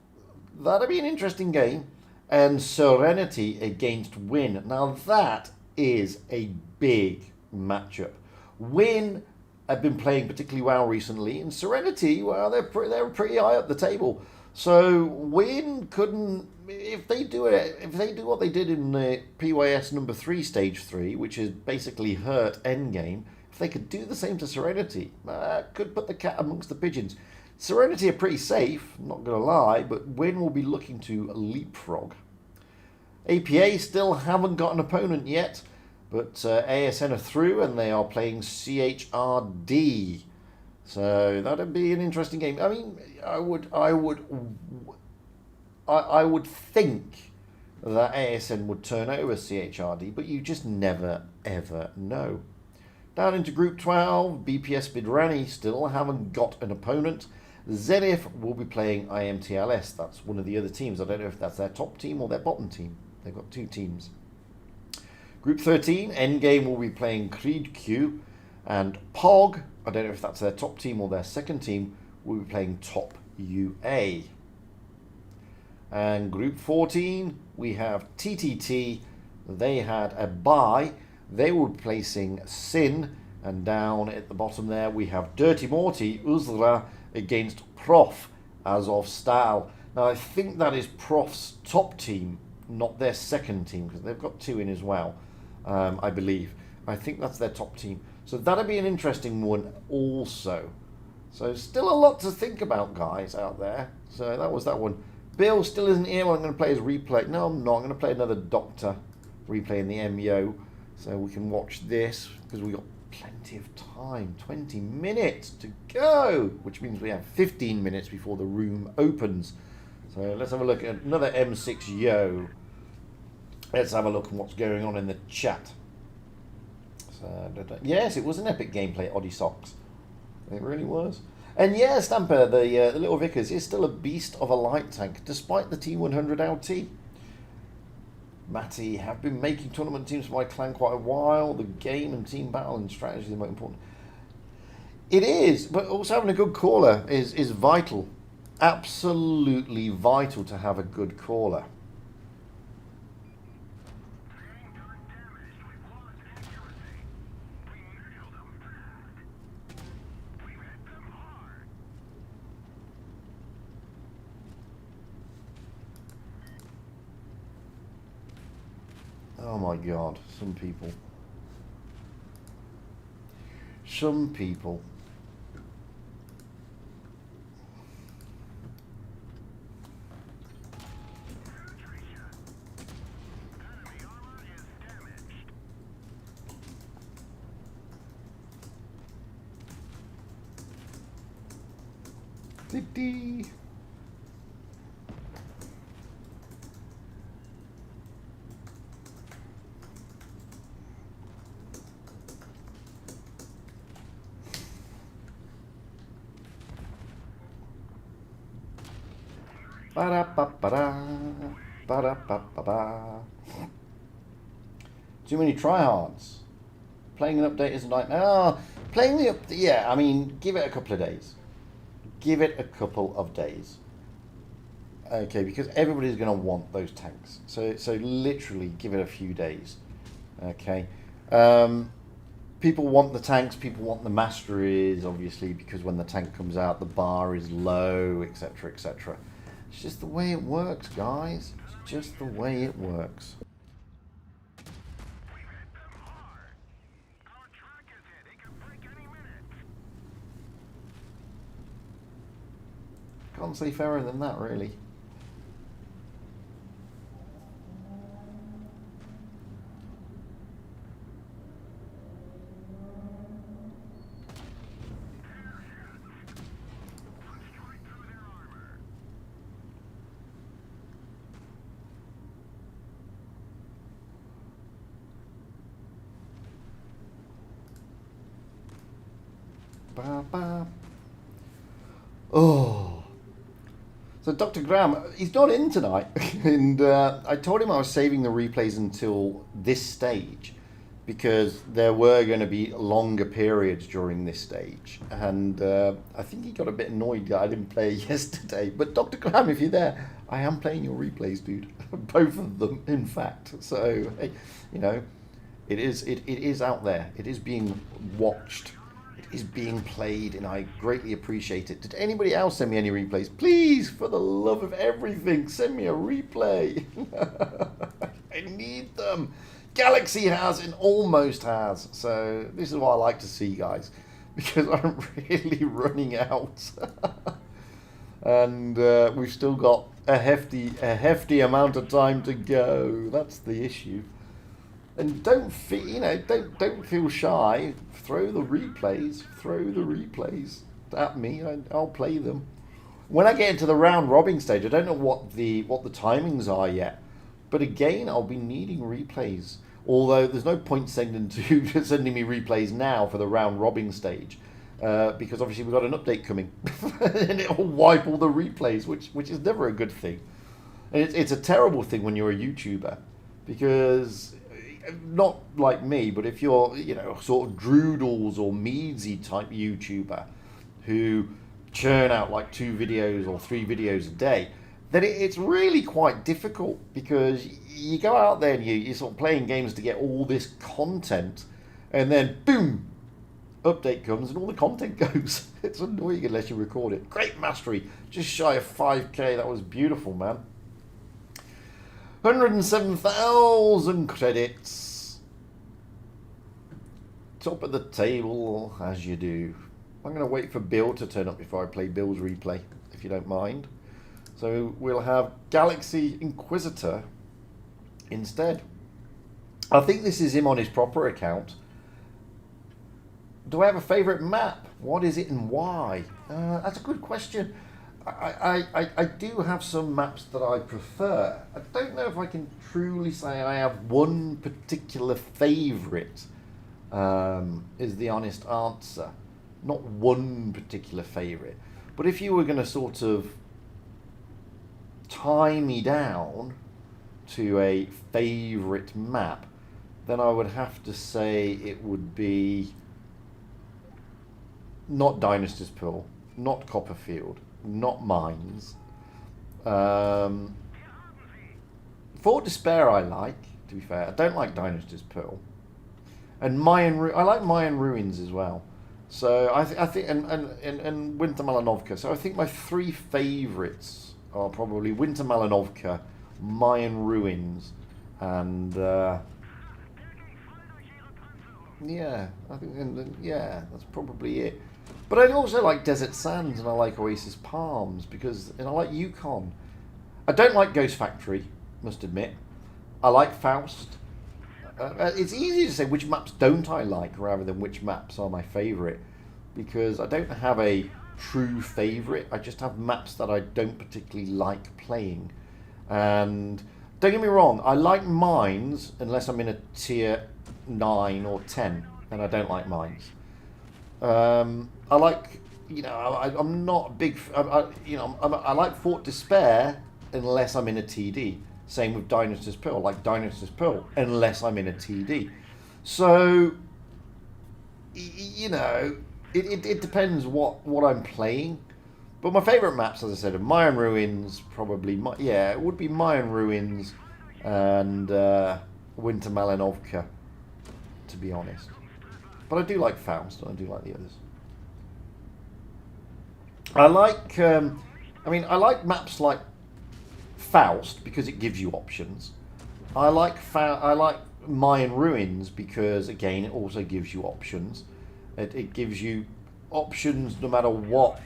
That'll be an interesting game. And Serenity against Win. Now that is a big matchup. Win have been playing particularly well recently, and Serenity, well, they're pretty high up the table. So Win couldn't, if they do what they did in the PYS number 3 stage 3, which is basically hurt endgame, if they could do the same to Serenity, could put the cat amongst the pigeons. Serenity are pretty safe, not gonna lie, but Win will be looking to leapfrog. APA still haven't got an opponent yet, but ASN are through and they are playing CHRD. So that'd be an interesting game. I mean, I would think that ASN would turn over CHRD, but you just never ever know. Down into Group 12, BPS Bidrani still haven't got an opponent. Zenith will be playing IMTLS. That's one of the other teams. I don't know if that's their top team or their bottom team. They've got two teams. Group 13, Endgame will be playing Creed Q, and Pog, I don't know if that's their top team or their second team, will be playing Top UA. And Group 14, we have TTT. They had a bye. They were placing Sin, and down at the bottom there we have Dirty Morty, Uzra against Prof, as of style. Now I think that is Prof's top team, not their second team, because they've got two in as well, I believe. I think that's their top team. So that'll be an interesting one also. So still a lot to think about, guys, out there. So that was that one. Bill still isn't here. Well, I'm going to play his replay. No, I'm not. I'm going to play another Doctor replay in the MYO. So we can watch this because we've got plenty of time. 20 minutes to go, which means we have 15 minutes before the room opens. So let's have a look at another M6 Yo. Let's have a look at what's going on in the chat. So, yes, it was an epic gameplay, Oddie Socks. It really was. And yeah, Stamper, the Little Vickers is still a beast of a light tank, despite the T100 LT. Matty, have been making tournament teams for my clan quite a while. The game and team battle and strategy are the most important. It is, but also having a good caller is vital. Absolutely vital to have a good caller. Oh my God, some people. Some people. Dee-dee. Ba-da-ba-ba-da, ba-da-ba-ba-ba. Too many tryhards. Playing an update is a nightmare. Oh, playing the update, yeah, I mean, give it a couple of days. Give it a couple of days. Okay, because everybody's going to want those tanks. So literally give it a few days. Okay. People want the tanks, people want the masteries, obviously, because when the tank comes out, the bar is low, etc., etc. It's just the way it works, guys. It's just the way it works. Can't say fairer than that, really. Ba-ba. Oh. So Dr. Graham, he's not in tonight. And I told him I was saving the replays until this stage because there were going to be longer periods during this stage. And I think he got a bit annoyed that I didn't play yesterday. But Dr. Graham, if you're there, I am playing your replays, dude. Both of them, in fact. So, hey, you know, it is out there. It is being watched. Is being played, and I greatly appreciate it. Did anybody else send me any replays? Please, for the love of everything, send me a replay. I need them. Galaxy has and almost has. So this is what I like to see, guys, because I'm really running out. And we've still got a hefty amount of time to go. That's the issue. And don't feel shy. Throw the replays at me. I'll play them. When I get into the round robin stage, I don't know what the timings are yet. But again, I'll be needing replays. Although there's no point sending me replays now for the round robin stage, because obviously we've got an update coming, and it'll wipe all the replays, which is never a good thing. And it's a terrible thing when you're a YouTuber, because. Not like me, but if you're, sort of Droodles or Meadsy type YouTuber who churn out like 2 videos or 3 videos a day, then it's really quite difficult because you go out there and you're sort of playing games to get all this content, and then boom, update comes and all the content goes. It's annoying unless you record it. Great mastery, just shy of 5k. That was beautiful, man. 107,000 credits. top of the table, as you do. I'm going to wait for Bill to turn up before I play Bill's replay, if you don't mind. So we'll have Galaxy Inquisitor instead. I think this is him on his proper account. Do I have a favourite map? What is it and why? That's a good question. I do have some maps that I prefer. I don't know if I can truly say I have one particular favourite, is the honest answer. Not one particular favourite. But if you were going to sort of tie me down to a favourite map, then I would have to say it would be not Dynasty's Pearl, not Copperfield, not Mines. Fort Despair I like, to be fair. I don't like Dynasty's Pearl. And I like Mayan Ruins as well. So I think and Winter Malanovka. So I think my three favourites are probably Winter Malanovka, Mayan Ruins, and yeah, I think that's probably it. But I also like Desert Sands and I like Oasis Palms and I like Yukon. I don't like Ghost Factory, must admit. I like Faust. It's easy to say which maps don't I like rather than which maps are my favourite, because I don't have a true favourite. I just have maps that I don't particularly like playing. And don't get me wrong, I like Mines unless I'm in a tier 9 or 10, and I don't like Mines. I like, I'm not a big, I like Fort Despair unless I'm in a TD. Same with Dynasty's Pearl, like Dynasty's Pearl, unless I'm in a TD. So, it depends what I'm playing. But my favourite maps, as I said, are Mayan Ruins, probably. It would be Mayan Ruins and Winter Malanovka, to be honest. But I do like Faust, and I do like the others. I like maps like Faust because it gives you options. I like Mayan Ruins because, again, it also gives you options. It gives you options no matter what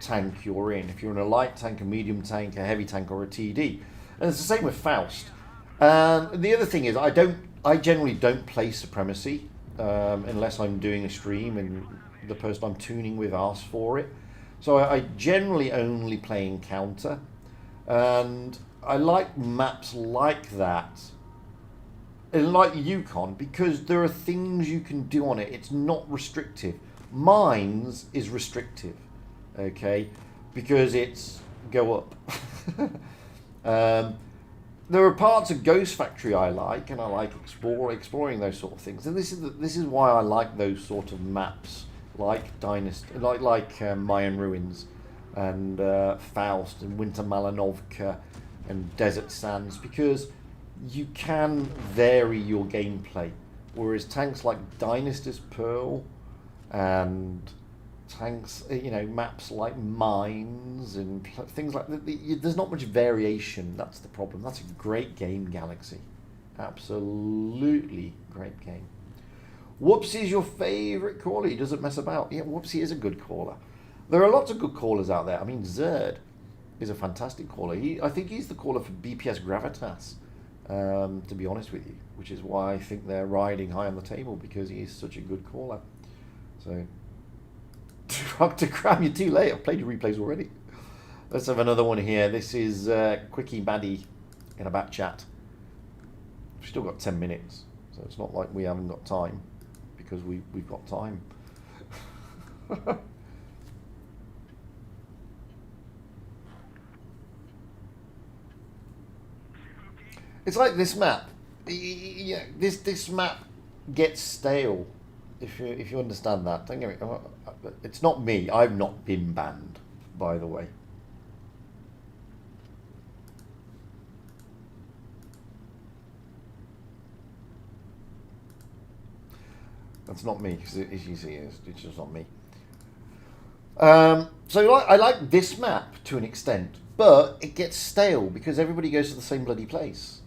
tank you're in. If you're in a light tank, a medium tank, a heavy tank, or a TD. And it's the same with Faust. The other thing is, I generally don't play Supremacy unless I'm doing a stream and the person I'm tuning with asks for it. So I generally only play Encounter. And I like maps like that, and like Yukon, because there are things you can do on it. It's not restrictive. Mines is restrictive, okay, because it's go up. There are parts of Ghost Factory I like, and I like exploring those sort of things. And this is why I like those sort of maps, like Dynasty, like Mayan Ruins, and Faust, and Winter Malanovka, and Desert Sands, because you can vary your gameplay. Whereas tanks like Dynasty's Pearl and tanks, maps like Mines and things like that, there's not much variation. That's the problem. That's a great game, Galaxy. Absolutely great game. Whoopsie is your favourite caller. He doesn't mess about. Yeah, Whoopsie is a good caller. There are lots of good callers out there. I mean, Zerd is a fantastic caller. I think he's the caller for BPS Gravitas, to be honest with you, which is why I think they're riding high on the table, because he is such a good caller. So, Dr. Cram, you're too late. I've played your replays already. Let's have another one here. This is Quickie Maddie in a back chat. We've still got 10 minutes, so it's not like we haven't got time, because we've got time. It's like this map. This map gets stale, if you understand that. Don't get me. It's not me. I've not been banned, by the way. That's not me, because as you see, it's just not me. So I like this map to an extent, but it gets stale because everybody goes to the same bloody place.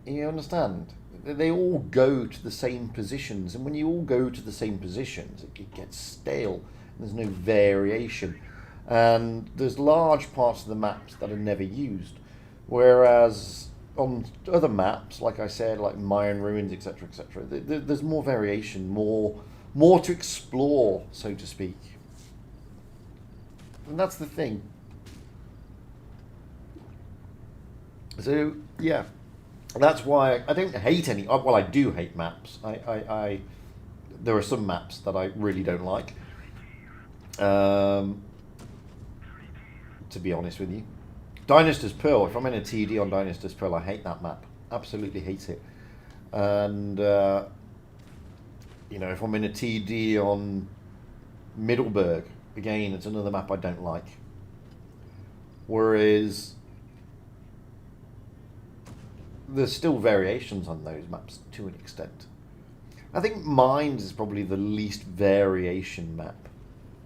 You understand? they all go to the same positions, and when you all go to the same positions, it gets stale. There's no variation, and there's large parts of the maps that are never used, whereas on other maps, like I said, like Mayan ruins, etc., etc., there's more variation, more to explore, so to speak. And that's the thing. So yeah, that's why I don't hate any. Well, I do hate maps. There are some maps that I really don't like. To be honest with you, Dynasta's Pearl. If I'm in a TD on Dynasta's Pearl, I hate that map. Absolutely hate it. And if I'm in a TD on Middleburg, again, it's another map I don't like. Whereas there's still variations on those maps to an extent. I think Mines is probably the least variation map.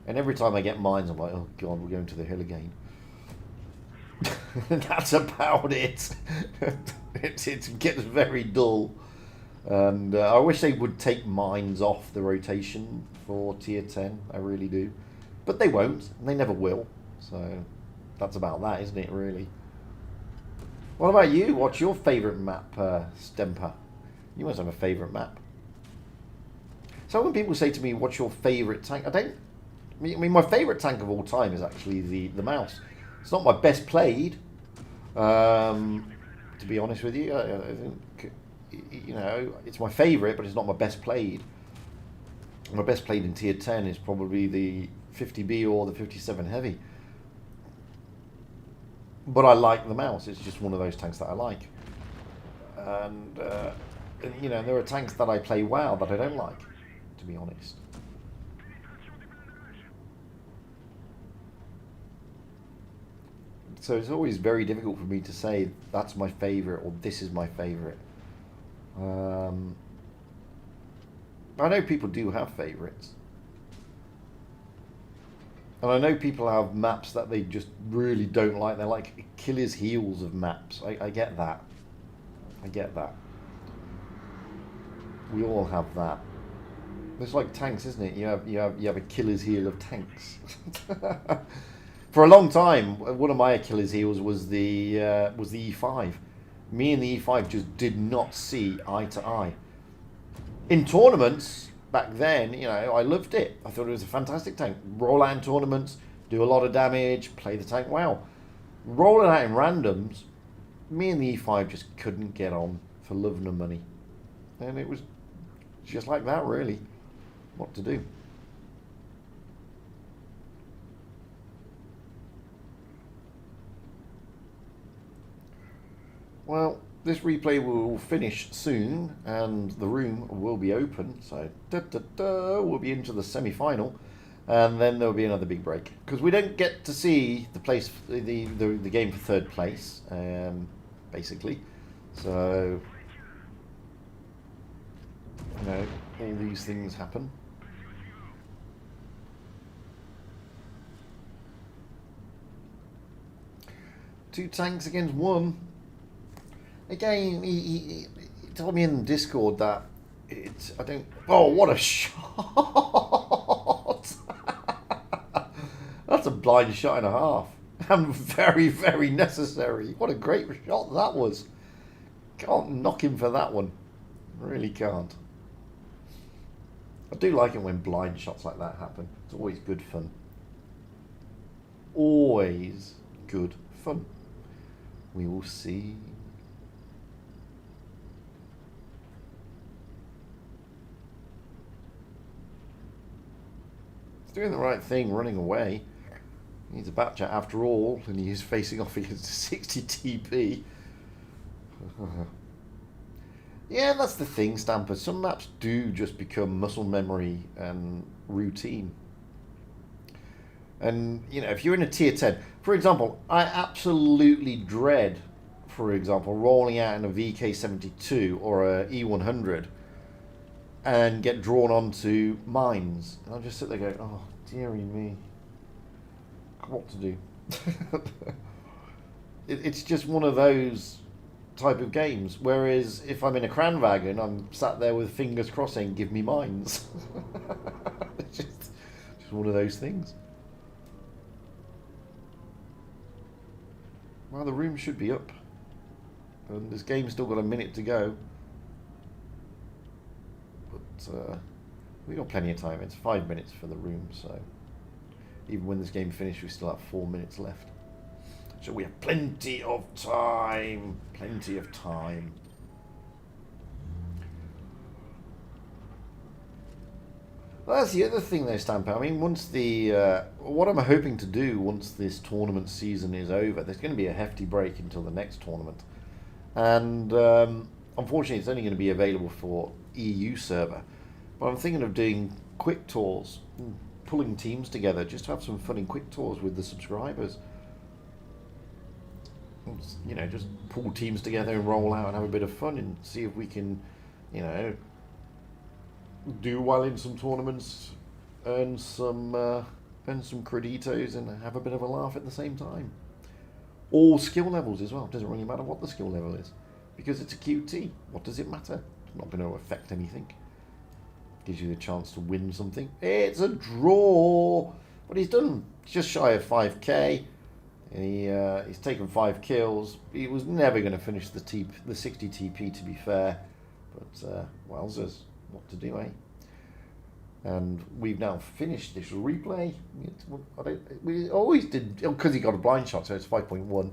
And every time I get Mines, I'm like, oh god, we're going to the hill again. That's about it. It gets very dull. And I wish they would take Mines off the rotation for tier 10. I really do. But they won't, and they never will. So that's about that, isn't it, really? What about you? What's your favourite map, Stemper? You must have a favourite map. So when people say to me, what's your favourite tank? I mean, my favourite tank of all time is actually the Mouse. It's not my best played, to be honest with you. I think, it's my favourite, but it's not my best played. My best played in tier 10 is probably the 50B or the 57 Heavy. But I like the Mouse. It's just one of those tanks that I like. And there are tanks that I play well that I don't like, to be honest. So it's always very difficult for me to say that's my favourite or this is my favourite. I know people do have favourites. And I know people have maps that they just really don't like. They're like Achilles' heels of maps. I get that. I get that. We all have that. It's like tanks, isn't it? You have Achilles' heel of tanks. For a long time, one of my Achilles' heels was the E5. Me and the E5 just did not see eye to eye. In tournaments back then, I loved it. I thought it was a fantastic tank. Roll out in tournaments, do a lot of damage, play the tank well. Rolling out in randoms, me and the E5 just couldn't get on for love nor money. And it was just like that, really. What to do? Well, this replay will finish soon, and the room will be open. So, we'll be into the semi-final, and then there will be another big break because we don't get to see the game for third place, basically. So, all these things happen. Two tanks against one. Again, he told me in Discord that I don't. Oh, what a shot! That's a blind shot and a half, and very, very necessary. What a great shot that was! Can't knock him for that one. Really can't. I do like it when blind shots like that happen. It's always good fun. Always good fun. We will see. Doing the right thing, running away. He's a Batchat after all, and he is facing off against a 60 TP. Yeah, that's the thing, Stamper. Some maps do just become muscle memory and routine. And, if you're in a tier 10, for example, I absolutely dread, for example, rolling out in a VK72 or a E100 and get drawn onto Mines. And I'll just sit there going, oh, dearie me. What to do? It's just one of those type of games. Whereas if I'm in a Kranwagen, I'm sat there with fingers crossed saying, give me mines. It's just one of those things. Well, the room should be up. And this game's still got a minute to go. But we got plenty of time. It's 5 minutes for the room, so even when this game finished, we still have 4 minutes left. So we have plenty of time. Plenty of time. Well, that's the other thing though, Stamper. I mean, once the... what I'm hoping to do once this tournament season is over, there's going to be a hefty break until the next tournament. And unfortunately, it's only going to be available for EU server. But I'm thinking of doing quick tours, pulling teams together, just to have some fun in quick tours with the subscribers. You know, just pull teams together and roll out and have a bit of fun and see if we can, you know, do well in some tournaments, earn some creditos and have a bit of a laugh at the same time. All skill levels as well. It doesn't really matter what the skill level is, because it's a QT. What does it matter? It's not going to affect anything. Gives you the chance to win something. It's a draw. But he's done just shy of 5k. He's taken 5 kills. He was never going to finish the 60 TP, to be fair. But wowzers, what to do, eh? And we've now finished this replay. We always did, because he got a blind shot, so it's 5.1.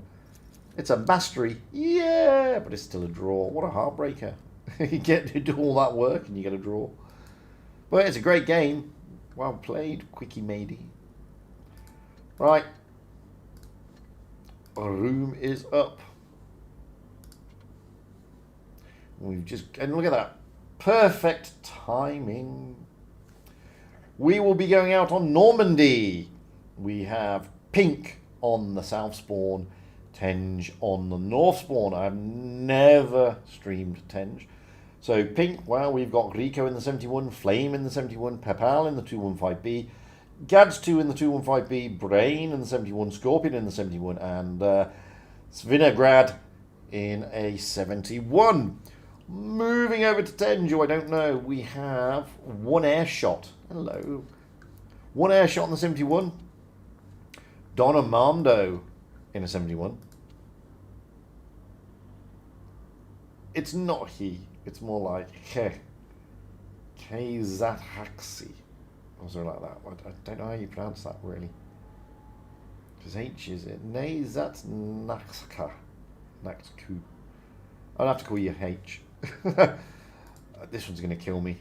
It's a mastery, yeah, but it's still a draw. What a heartbreaker. You get to do all that work and you get a draw. But it's a great game. Well played, quickie matey. Right. Our room is up. We've just, and look at that. Perfect timing. We will be going out on Normandy. We have Pink on the south spawn, Tenge on the north spawn. I've never streamed Tenge. So Pink, well, we've got Rico in the 71, Flame in the 71, Pepal in the 215B, Gads2 in the 215B, Brain in the 71, Scorpion in the 71, and Svinograd in a 71. Moving over to Tenge, I don't know, we have one air shot. Hello. One air shot in the 71. Don Armando in a 71. It's not he. It's more like Kazathaxi. Or something like that. I don't know how you pronounce that, really. Because H is it? Nazatnaxka. Naxku. I'll have to call you H. This one's going to kill me.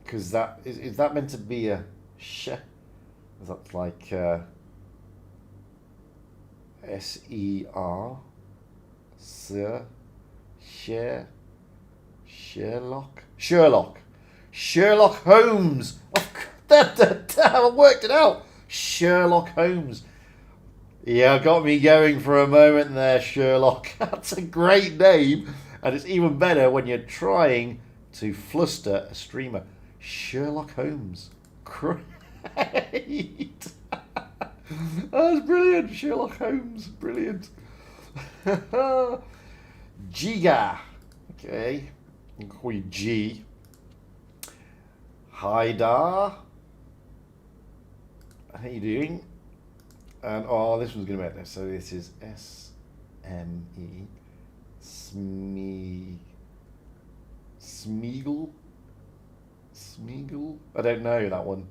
Because that... Is that meant to be a sh? Is that like... S-E-R? Sir? Share? Sherlock? Sherlock Holmes! I worked it out! Sherlock Holmes. Yeah, got me going for a moment there, Sherlock. That's a great name. And it's even better when you're trying to fluster a streamer. Sherlock Holmes. Great. That's brilliant. Sherlock Holmes. Brilliant. Giga. Okay. I'll call you G. Haidar. How you doing? And oh, this one's going to be better. So this is S-M-E. Smeagol? I don't know that one.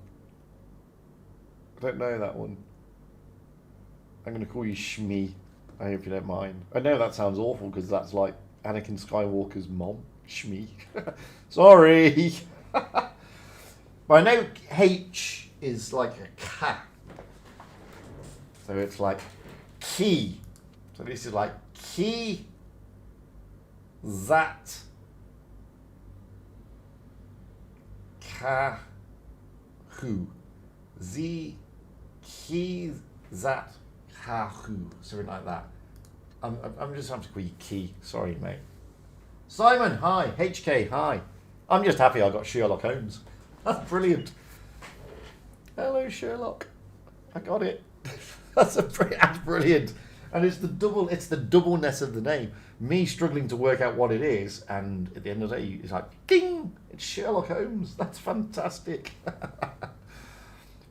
I'm going to call you Shmi. I hope you don't mind. I know that sounds awful because that's like Anakin Skywalker's mom. Shmi. Sorry. But I know H is like a K. So it's like key. So this is like key. Zat. Kahu. Z. Key. Zat. Kahu. Something like that. I'm just having to call you Key. Sorry, mate. Simon, hi. HK, hi. I'm just happy I got Sherlock Holmes. That's brilliant. Hello, Sherlock. I got it. That's brilliant. And it's the doubleness of the name. Me struggling to work out what it is, and at the end of the day, it's like, ding! It's Sherlock Holmes. That's fantastic.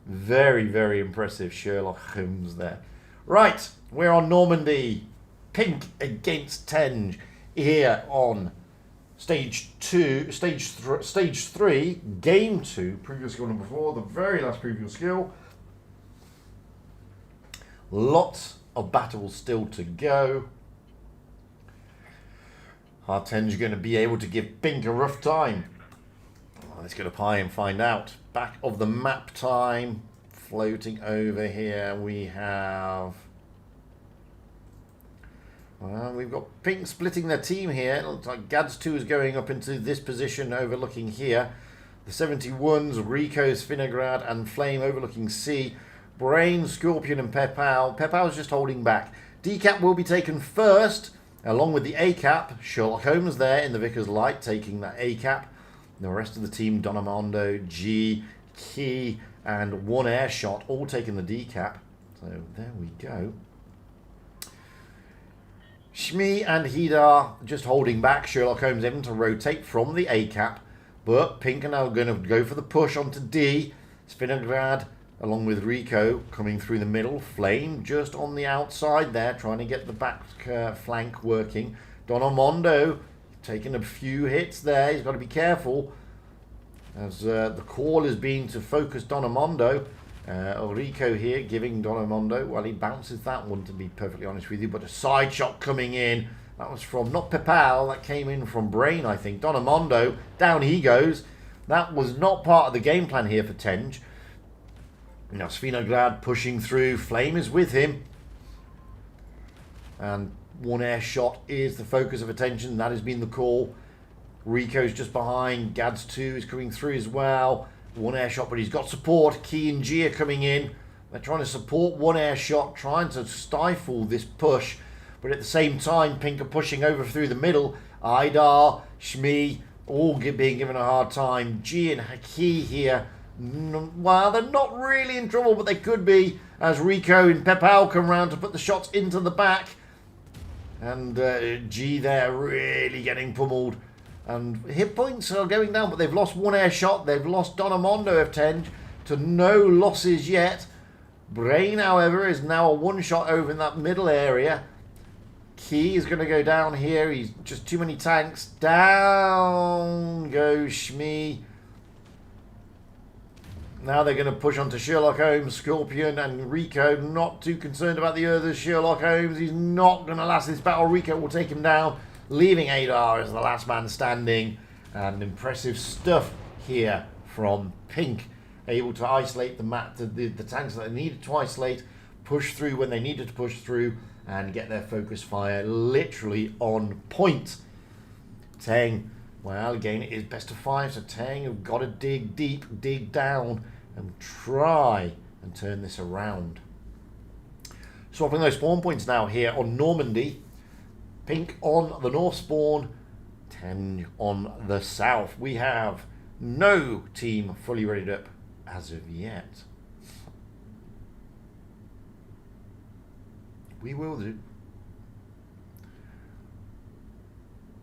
Very, very impressive Sherlock Holmes there. Right, we're on Normandy. Pink against Tenge here on stage 3, game 2, previous skill number 4, the very last previous skill. Lots of battles still to go. Are Tenge going to be able to give Pink a rough time? Well, let's go to Pi and find out. Back of the map time. Floating over here we have... Well, we've got Pink splitting their team here. It looks like Gads 2 is going up into this position overlooking here. The 71s, Rico's Finnegrad and Flame overlooking C. Brain, Scorpion and Pepau. Pepau's just holding back. D-Cap will be taken first, along with the A-Cap. Sherlock Holmes there in the Vickers Light taking that A-Cap. The rest of the team, Don Armando, G, Key and One Air Shot all taking the D-Cap. So there we go. Shmi and Hidar just holding back. Sherlock Holmes able to rotate from the A-Cap. But Pink are now going to go for the push onto D. Spinograd along with Rico coming through the middle. Flame just on the outside there, trying to get the back flank working. Don Armando taking a few hits there. He's got to be careful as the call is being to focus Don Armando. Rico here giving Don Armando, well, he bounces that one, to be perfectly honest with you, but a side shot coming in. That was from, not Pepal, that came in from Brain, I think. Don Armando, down he goes. That was not part of the game plan here for Tenge. Now Svinograd pushing through. Flame is with him. And One Air Shot is the focus of attention. That has been the call. Rico's just behind. Gads 2 is coming through as well. One Air Shot, but he's got support. Key and G are coming in. They're trying to support One Air Shot, trying to stifle this push. But at the same time, Pink are pushing over through the middle. Idar, Shmi, all being given a hard time. G and Haki here. Well, they're not really in trouble, but they could be, as Rico and Pepal come round to put the shots into the back. And G there really getting pummeled. And hit points are going down, but they've lost One Air Shot. They've lost Don Armando of Tenge to no losses yet. Brain, however, is now a one shot over in that middle area. Key is going to go down here. He's just too many tanks. Down goes Shmi. Now they're going to push onto Sherlock Holmes, Scorpion and Rico. Not too concerned about the others. Sherlock Holmes, he's not going to last this battle. Rico will take him down, leaving Adar as the last man standing. And impressive stuff here from Pink. Able to isolate the map, the tanks that they needed to isolate, push through when they needed to push through, and get their focus fire literally on point. Teng, well, again, it is best of 5, so Teng have got to dig deep, dig down, and try and turn this around. Swapping those spawn points now here on Normandy. Pink on the north spawn, Teng on the south. We have no team fully readied up as of yet. We will do.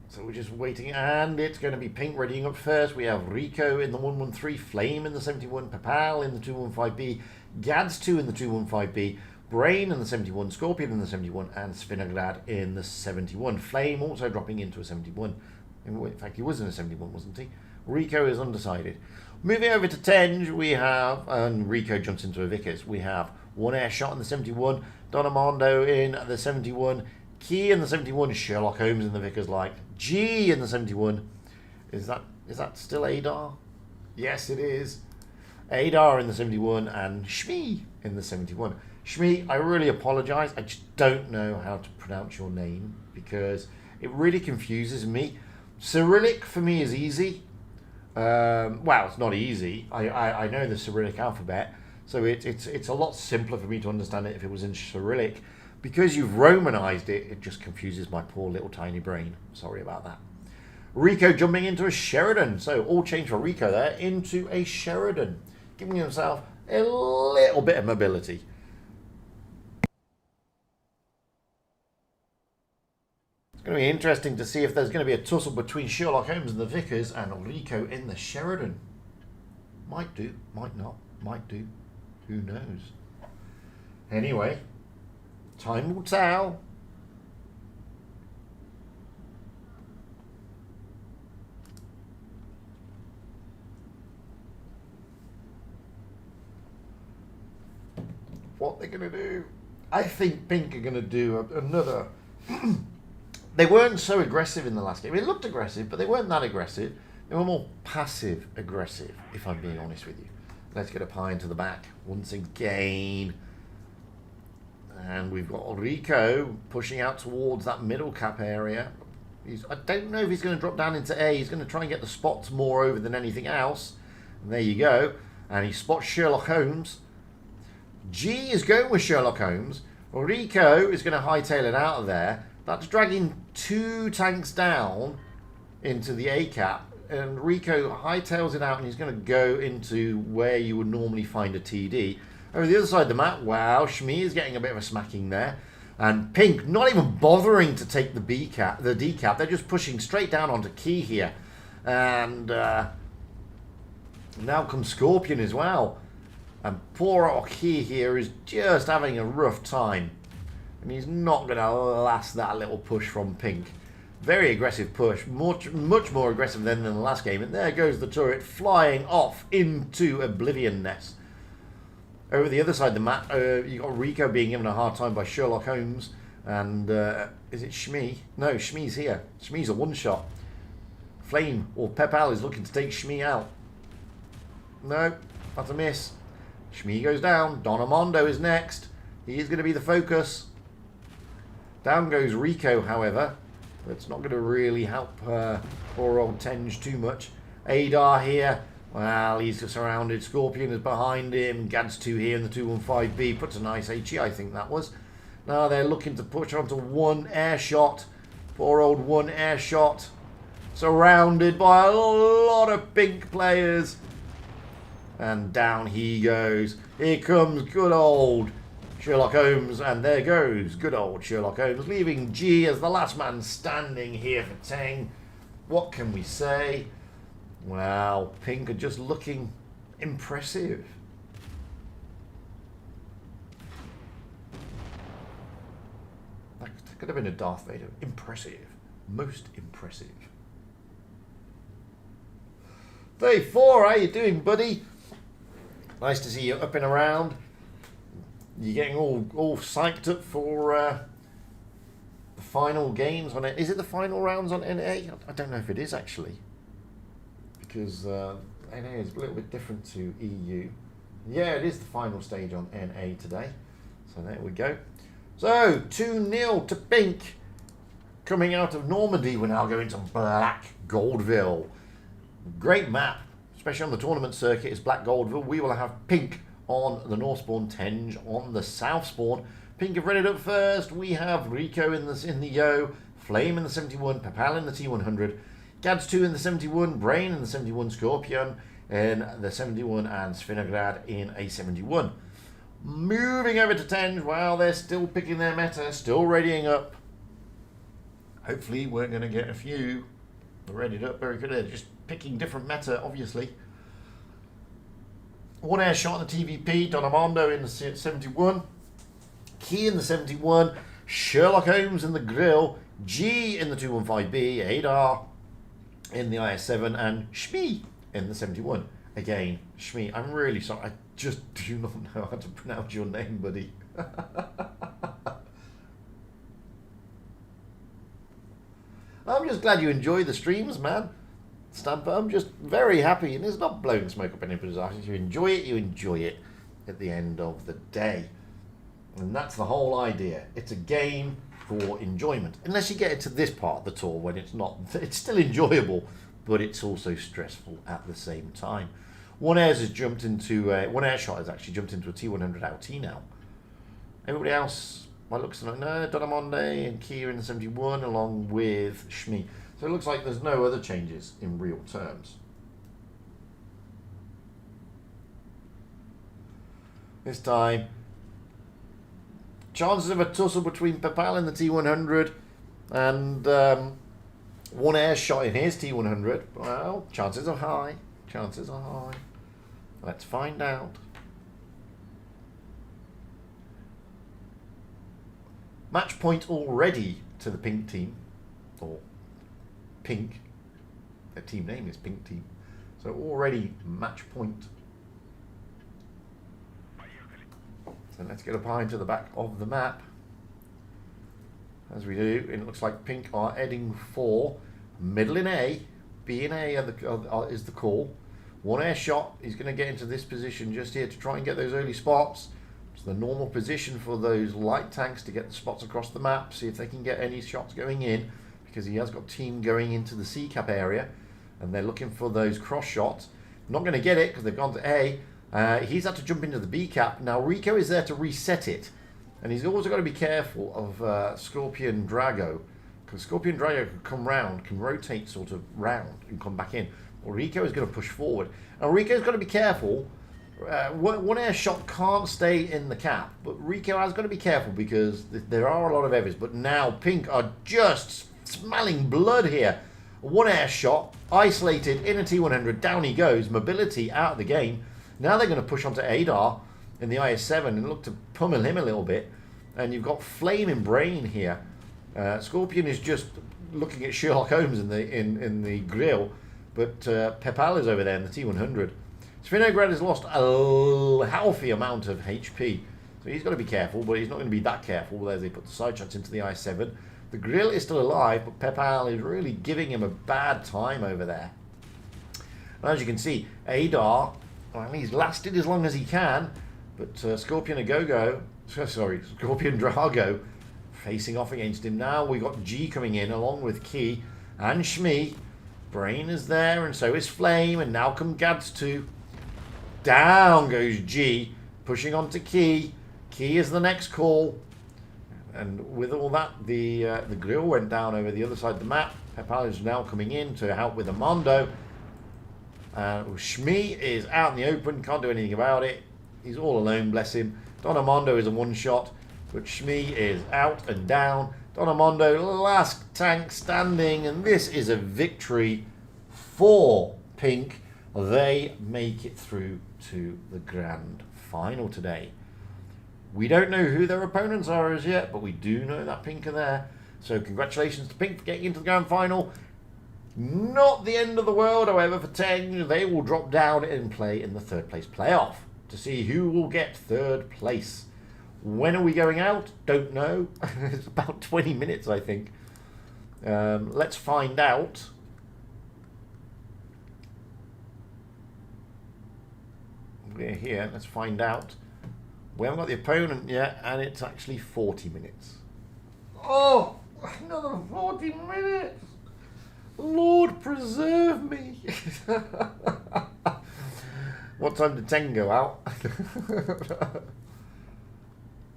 So we're just waiting, and it's going to be Pink readying up first. We have Rico in the 113, Flame in the 71, Papal in the 215B, Gads 2 in the 215B, Brain in the 71, Scorpion in the 71, and Spinograd in the 71. Flame also dropping into a 71. In fact, he was in a 71, wasn't he? Rico is undecided. Moving over to Tenge, we have, and Rico jumps into a Vickers. We have One Air Shot in the 71, Don Armando in the 71, Key in the 71, Sherlock Holmes in the Vickers Light, G in the 71. Is that still Adar? Yes, it is. Adar in the 71 and Shmi in the 71. Shmi, I really apologise. I just don't know how to pronounce your name because it really confuses me. Cyrillic for me is easy. Well, it's not easy. I know the Cyrillic alphabet, so it's a lot simpler for me to understand it if it was in Cyrillic. Because you've Romanized it, it just confuses my poor little tiny brain. Sorry about that. Rico jumping into a Sheridan. So all change for Rico there into a Sheridan, giving himself a little bit of mobility. going to be interesting to see if there's going to be a tussle between Sherlock Holmes and the Vickers and Rico in the Sheridan. Might do, might not, might do. Who knows? Anyway, time will tell. What they're going to do. I think Pink are going to do another... They weren't so aggressive in the last game. It looked aggressive, but they weren't that aggressive. They were more passive-aggressive, if I'm being honest with you. Let's get a pie into the back once again. And we've got Rico pushing out towards that middle cap area. I don't know if he's going to drop down into A. He's going to try and get the spots more over than anything else. And there you go. And he spots Sherlock Holmes. G is going with Sherlock Holmes. Rico is going to hightail it out of there. That's dragging 2 tanks down into the A cap. And Rico hightails it out and he's going to go into where you would normally find a TD. Over the other side of the map, wow, Shmi is getting a bit of a smacking there. And Pink not even bothering to take the B cap, the D cap. They're just pushing straight down onto Key here. And now comes Scorpion as well. And poor old Key here is just having a rough time. And he's not going to last that little push from Pink. Very aggressive push, much more aggressive than in the last game. And there goes the turret flying off into Oblivion Nest. Over the other side of the map, you've got Rico being given a hard time by Sherlock Holmes. And is it Shmi? No, Shmi's here. Shmi's a one-shot. Flame or Pepal is looking to take Shmi out. No, that's a miss. Shmi goes down. Don Armando is next. He is going to be the focus. Down goes Rico, however. It's not going to really help poor old Tenge too much. Adar here. Well, he's surrounded. Scorpion is behind him. Gads 2 here in the 215B. Puts a nice HE, I think that was. Now they're looking to push onto one air shot. Poor old one air shot. Surrounded by a lot of Pink players. And down he goes. Here comes good old Sherlock Holmes. And there goes good old Sherlock Holmes. Leaving G as the last man standing here for Teng. What can we say? Wow, Pink are just looking impressive. That could have been a Darth Vader. Impressive. Most impressive. Day 4, how you doing, buddy? Nice to see you up and around. You're getting all psyched up for the final games on it. Is it the final rounds on NA? I don't know if it is actually. Because NA is a little bit different to EU. Yeah, it is the final stage on NA today. So there we go. So, 2-0 to Pink. Coming out of Normandy, we're now going to Black Goldville. Great map, especially on the tournament circuit, is Black Goldville. We will have Pink on the North Spawn, Tenge on the South Spawn. Pink have read it up first. We have Rico in the Yo, Flame in the 71, Papal in the T100, Gads 2 in the 71, Brain in the 71, Scorpion in the 71, and Svinograd in a 71. Moving over to Tenge, while they're still picking their meta, still readying up. Hopefully we're going to get a few readied up very good. They're just picking different meta, obviously. One air shot in the TVP, Don Armando in the 71, Key in the 71, Sherlock Holmes in the Grill, G in the 215B, Adar in the IS-7, and Shmi in the 71. Again, Shmi, I'm really sorry, I just do not know how to pronounce your name, buddy. I'm just glad you enjoy the streams, man. Stamper, I'm just very happy, and it's not blowing smoke up anybody's ass. If you enjoy it at the end of the day. And that's the whole idea. It's a game for enjoyment. Unless you get into this part of the tour when it's not, it's still enjoyable, but it's also stressful at the same time. One air has jumped into one air shot has actually jumped into a T100 LT now. Everybody else, by looks like no, Donamonde and Kia in the 71 along with Shmi. So it looks like there's no other changes in real terms. This time, chances of a tussle between Papal and the T100 And one air shot in his T100. Well, chances are high. Chances are high. Let's find out. Match point already to the pink team. Or pink. Their team name is Pink Team. So already match point. So let's get up high into the back of the map. As we do, it looks like Pink are heading for middle in A. B in A is the call. One air shot. He's going to get into this position just here to try and get those early spots. It's the normal position for those light tanks to get the spots across the map. See if they can get any shots going in, because he has got team going into the C cap area, and they're looking for those cross shots. Not going to get it because they've gone to A. He's had to jump into the B cap. Now Rico is there to reset it. And he's also got to be careful of Scorpion Drago, because Scorpion Drago can come round, can rotate sort of round and come back in. Well, Rico is going to push forward. Now Rico's got to be careful. One air shot can't stay in the cap, but Rico has got to be careful because there are a lot of heavies. But now Pink are just smelling blood here. One air shot, isolated in a T100, down he goes, mobility out of the game. Now they're going to push onto Adar in the IS-7 and look to pummel him a little bit. And you've got Flame in Brain here. Scorpion is just looking at Sherlock Holmes in the grill, but Pepal is over there in the T100. Svinograd has lost a healthy amount of HP, so he's got to be careful, but he's not going to be that careful as they put the side shots into the IS-7. The grill is still alive, but Pepal is really giving him a bad time over there. And as you can see, Adar, well, he's lasted as long as he can, but Scorpion Drago facing off against him. Now we got G coming in along with Key and Shmi. Brain is there, and so is Flame, and now come Gads 2. Down goes G, pushing on to Key. Key is the next call. And with all that, the grill went down over the other side of the map. Pepal is now coming in to help with Armando. Shmi is out in the open, can't do anything about it. He's all alone, bless him. Don Armando is a one-shot, but Shmi is out and down. Don Armando, last tank standing, and this is a victory for Pink. They make it through to the grand final today. We don't know who their opponents are as yet, but we do know that Pink are there. So congratulations to Pink for getting into the grand final. Not the end of the world, however, for Teng. They will drop down and play in the third place playoff to see who will get third place. When are we going out? Don't know. It's about 20 minutes, I think. Let's find out. We're here. Let's find out. We haven't got the opponent yet, and it's actually 40 minutes. Oh, another 40 minutes. Lord preserve me. What time did Teng go out?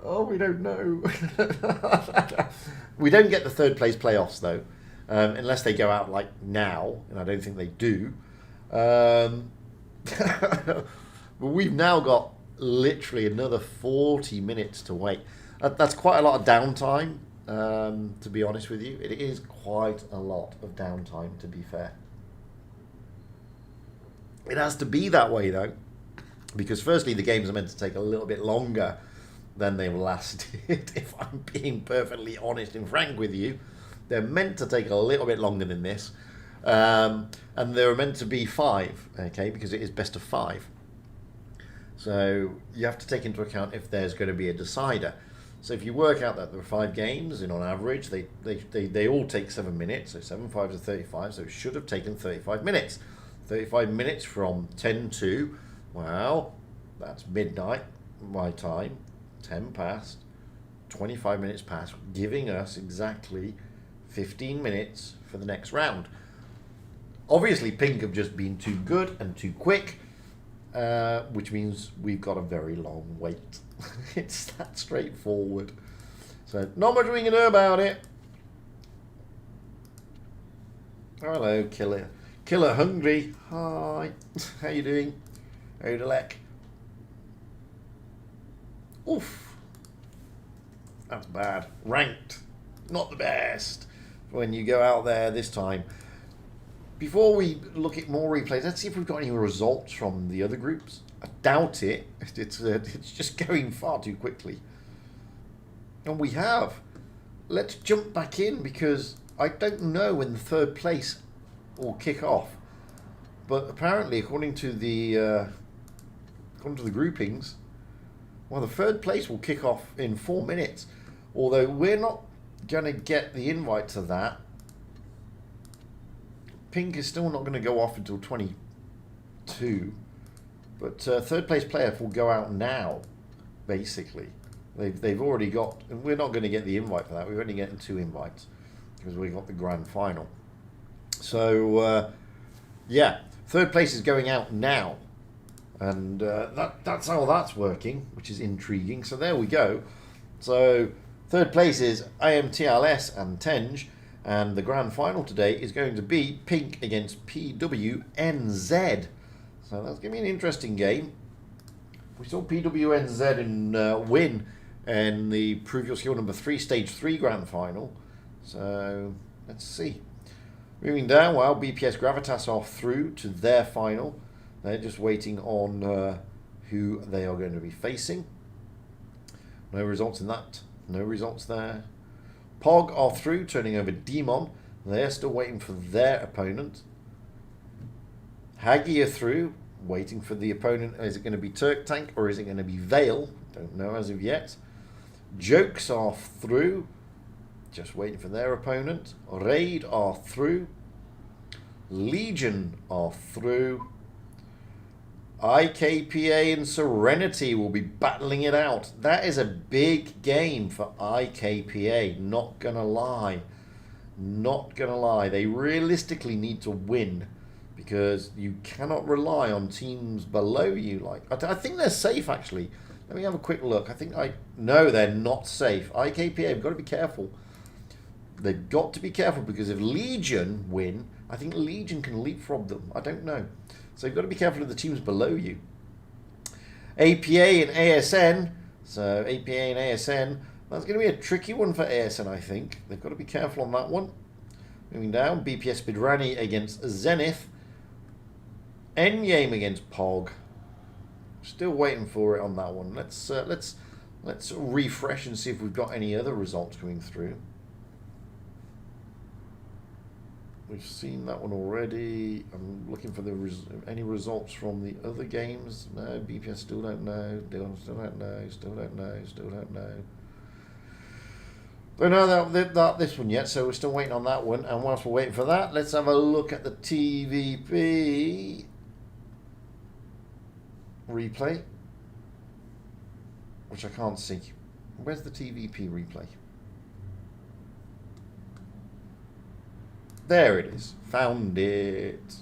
Oh, we don't know. We don't get the third place playoffs, though, unless they go out like now, and I don't think they do. But we've now got literally another 40 minutes to wait. That's quite a lot of downtime, to be honest with you. It is quite a lot of downtime, to be fair. It has to be that way, though, because firstly, the games are meant to take a little bit longer than they've lasted, if I'm being perfectly honest and frank with you. They're meant to take a little bit longer than this, and they're meant to be 5, okay, because it is best of 5. So you have to take into account if there's going to be a decider. So if you work out that there are 5 games, and on average they all take 7 minutes, so 7 5 is 35, so it should have taken 35 minutes. 35 minutes from 10 to, well, that's midnight, my time, 10 past, 25 minutes past, giving us exactly 15 minutes for the next round. Obviously, Pink have just been too good and too quick, which means we've got a very long wait. It's that straightforward. So, not much we can do about it. Hello, Killer. Killer Hungry. Hi. How you doing? Odalek. Oof. That's bad. Ranked. Not the best. when you go out there this time. Before we look at more replays, let's see if we've got any results from the other groups. I doubt it. It's just going far too quickly. And we have. Let's jump back in because I don't know when the third place will kick off. But apparently, according to the groupings, well, the third place will kick off in 4 minutes. Although we're not going to get the invite to that. Pink is still not going to go off until 22. But third place player will go out now, basically. They've already got, and we're not going to get the invite for that. We're only getting 2 invites because we got the grand final. So, yeah, third place is going out now. And that's how that's working, which is intriguing. So there we go. So third place is IMTLS and Tenj. And the grand final today is going to be Pink against PWNZ. So that's going to be an interesting game. We saw PWNZ win in the Prove Your Skill number 3, stage 3 grand final. So let's see. Moving down, well, BPS Gravitas are through to their final. They're just waiting on who they are going to be facing. No results in that. No results there. POG are through, turning over Demon. They're still waiting for their opponent. Haggy are through, waiting for the opponent. Is it going to be Turk Tank or is it going to be Vale? Don't know as of yet. Jokes are through, just waiting for their opponent. Raid are through. Legion are through. IKPA and Serenity will be battling it out. That is a big game for IKPA, not gonna lie. Not gonna lie. They realistically need to win because you cannot rely on teams below you. I think they're safe, actually. Let me have a quick look. No, they're not safe. IKPA have got to be careful. They've got to be careful because if Legion win, I think Legion can leapfrog them. I don't know. So you've got to be careful of the teams below you. APA and ASN. So APA and ASN. That's going to be a tricky one for ASN, I think. They've got to be careful on that one. Moving down, BPS Bidrani against Zenith. Enyame against POG. Still waiting for it on that one. Let's refresh and see if we've got any other results coming through. We've seen that one already. I'm looking for any results from the other games. No, BPS still don't know. Still don't know. Still don't know. Still don't know. Don't know this one yet, so we're still waiting on that one. And whilst we're waiting for that, let's have a look at the TVP replay, which I can't see. Where's the TVP replay? There it is. Found it.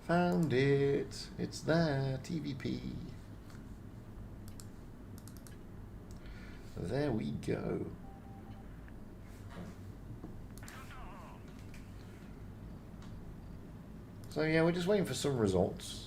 Found it. It's there. TVP. There we go. So yeah, we're just waiting for some results.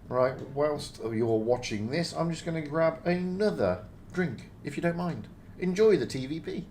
Right, whilst you're watching this, I'm just going to grab another drink, if you don't mind. Enjoy the TVP.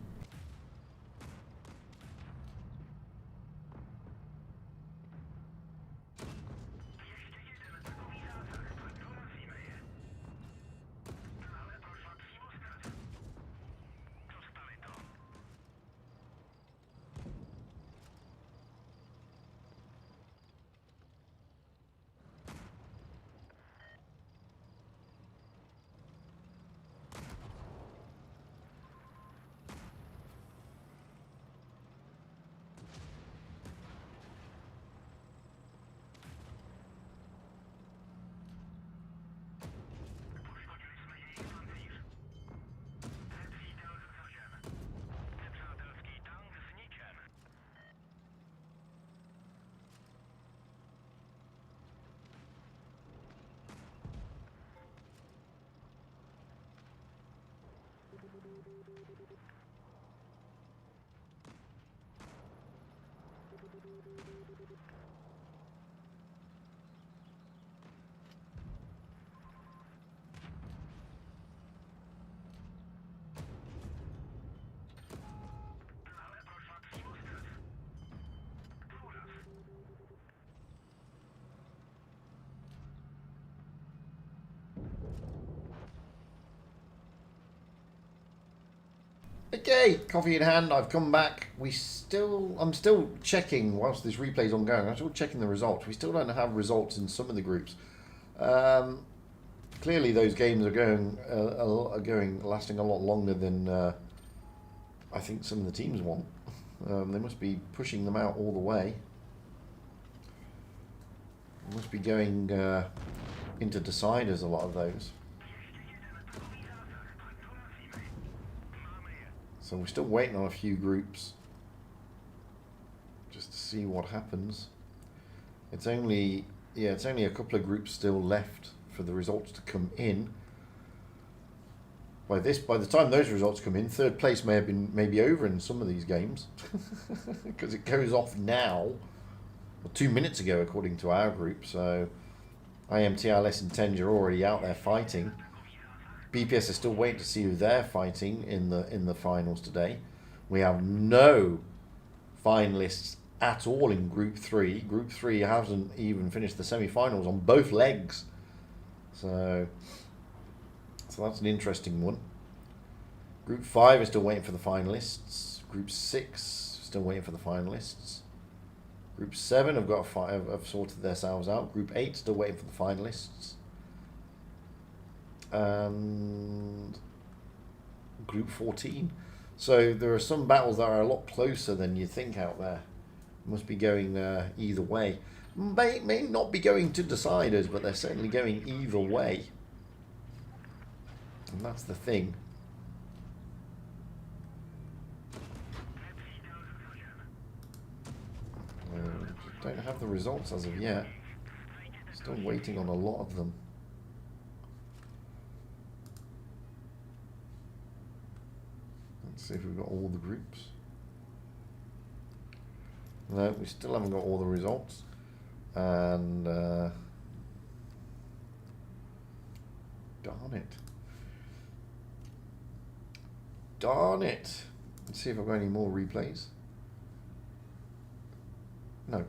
Okay, coffee in hand. I've come back. I'm still checking whilst this replay is ongoing. I'm still checking the results. We still don't have results in some of the groups. Clearly, those games are lasting a lot longer than I think some of the teams want. They must be pushing them out all the way. They must be going into deciders, a lot of those. So we're still waiting on a few groups just to see what happens. It's only a couple of groups still left for the results to come in. By the time those results come in, third place may have been maybe over in some of these games because it goes off now, or 2 minutes ago according to our group. So IMTLS and Tenja are already out there fighting. BPS are still waiting to see who they're fighting in the finals today. We have no finalists at all in Group 3. Group 3 hasn't even finished the semi-finals on both legs. So that's an interesting one. Group 5 is still waiting for the finalists. Group 6 still waiting for the finalists. Group 7 have sorted themselves out. Group 8 still waiting for the finalists. And Group 14. So there are some battles that are a lot closer than you think out there. Must be going either way. May not be going to deciders, but they're certainly going either way. And that's the thing. Don't have the results as of yet. Still waiting on a lot of them. Let's see if we've got all the groups. No, we still haven't got all the results. And darn it. Darn it. Let's see if I've got any more replays. No.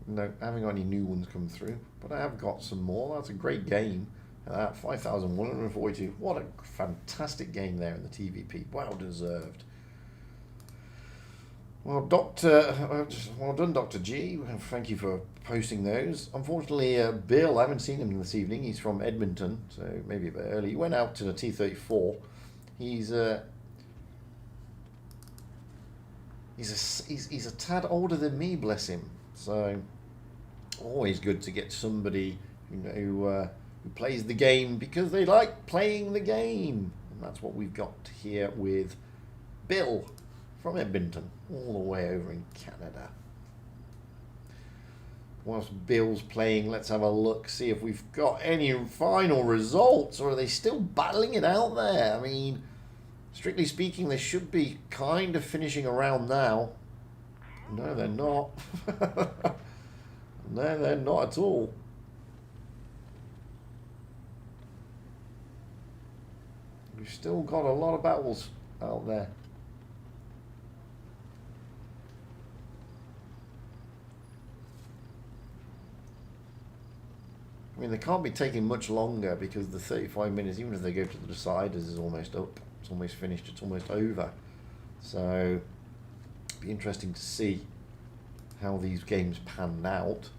No, I haven't got any new ones come through, but I have got some more. That's a great game. 5,142. What a fantastic game there in the TVP. Well deserved. Well, well done, Dr. G. Thank you for posting those. Unfortunately, Bill, I haven't seen him this evening. He's from Edmonton, so maybe a bit early. He went out to the T34. He's a tad older than me, bless him. So always good to get somebody who plays the game because they like playing the game, and that's what we've got here with Bill from Edmonton, all the way over in Canada. Whilst Bill's playing, let's have a look, see if we've got any final results, or are they still battling it out there? I mean, strictly speaking, they should be kind of finishing around now. No, they're not. No, they're not at all. We've still got a lot of battles out there. I mean, they can't be taking much longer because the 35 minutes, even if they go to the deciders, is almost up. It's almost finished. It's almost over. So, it'll be interesting to see how these games pan out.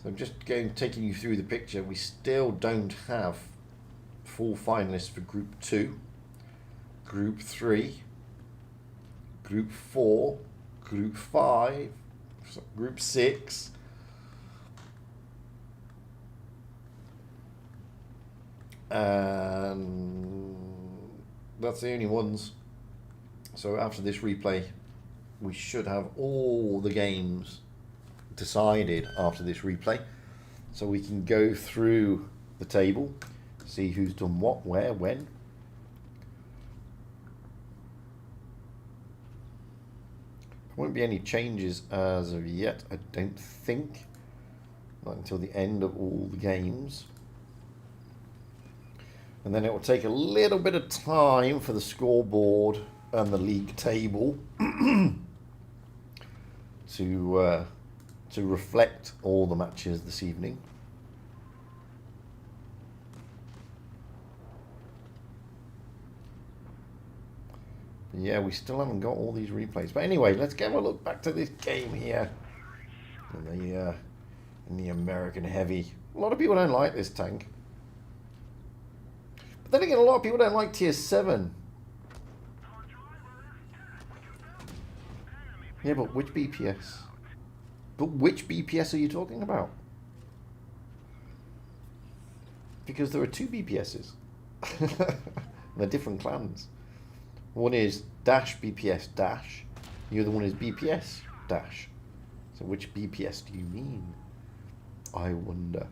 So, just taking you through the picture, we still don't have full finalists for Group 2, Group 3, Group 4, Group 5, Group 6, and that's the only ones. So after this replay, we should have all the games decided after this replay. So we can go through the table, see who's done what, where, when. There won't be any changes as of yet, I don't think. Not until the end of all the games. And then it will take a little bit of time for the scoreboard and the league table to reflect all the matches this evening. But yeah, we still haven't got all these replays. But anyway, let's get a look back to this game here. In the American Heavy. A lot of people don't like this tank. But then again, a lot of people don't like Tier 7. Yeah, but which BPS? But which BPS are you talking about? Because there are two BPSs. They're different clans. One is Dash BPS Dash. The other one is BPS Dash. So which BPS do you mean? I wonder.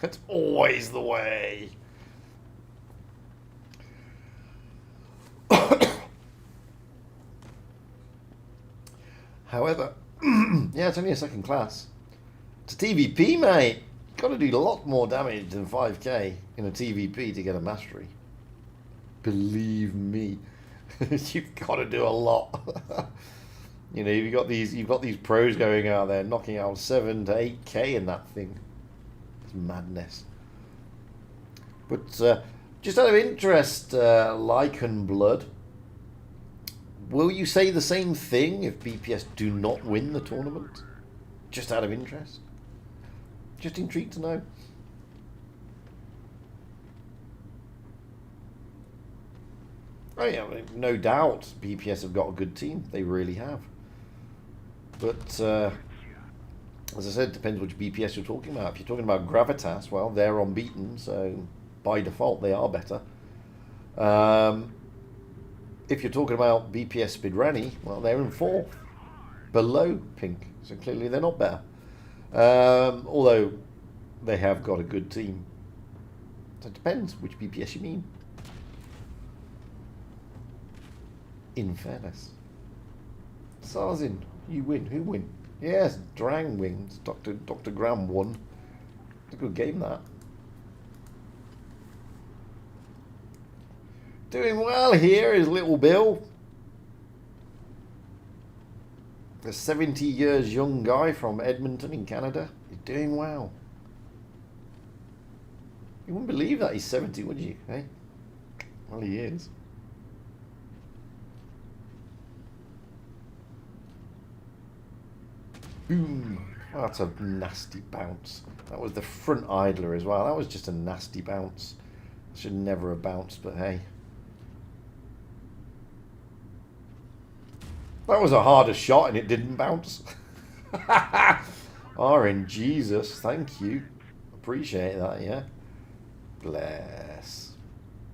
That's always the way. However, yeah, it's only a second class. It's a TVP, mate. You've got to do a lot more damage than 5k in a TVP to get a mastery. Believe me, you've got to do a lot. You know, you've got these pros going out there knocking out 7 to 8k in that thing. It's madness. But just out of interest, Lycan Blood, will you say the same thing if BPS do not win the tournament? Just out of interest? Just intrigued to know. Oh yeah, no doubt BPS have got a good team. They really have. But, as I said, it depends which BPS you're talking about. If you're talking about Gravitas, well, they're unbeaten, so by default they are better. If you're talking about BPS Spidrani, well, they're in 4th, below Pink, so clearly they're not better. Although they have got a good team. So it depends which BPS you mean. In fairness. Sarzin, you win. Who win? Yes, Drang wins. Dr. Graham won. It's a good game, that. Doing well here is Little Bill. A 70 years young guy from Edmonton in Canada. He's doing well. You wouldn't believe that he's 70, would you? Hey? Well, he is. Boom. Oh, that's a nasty bounce. That was the front idler as well. That was just a nasty bounce. Should never have bounced, but hey. That was a harder shot and it didn't bounce. RNGesus, thank you. Appreciate that, yeah. Bless.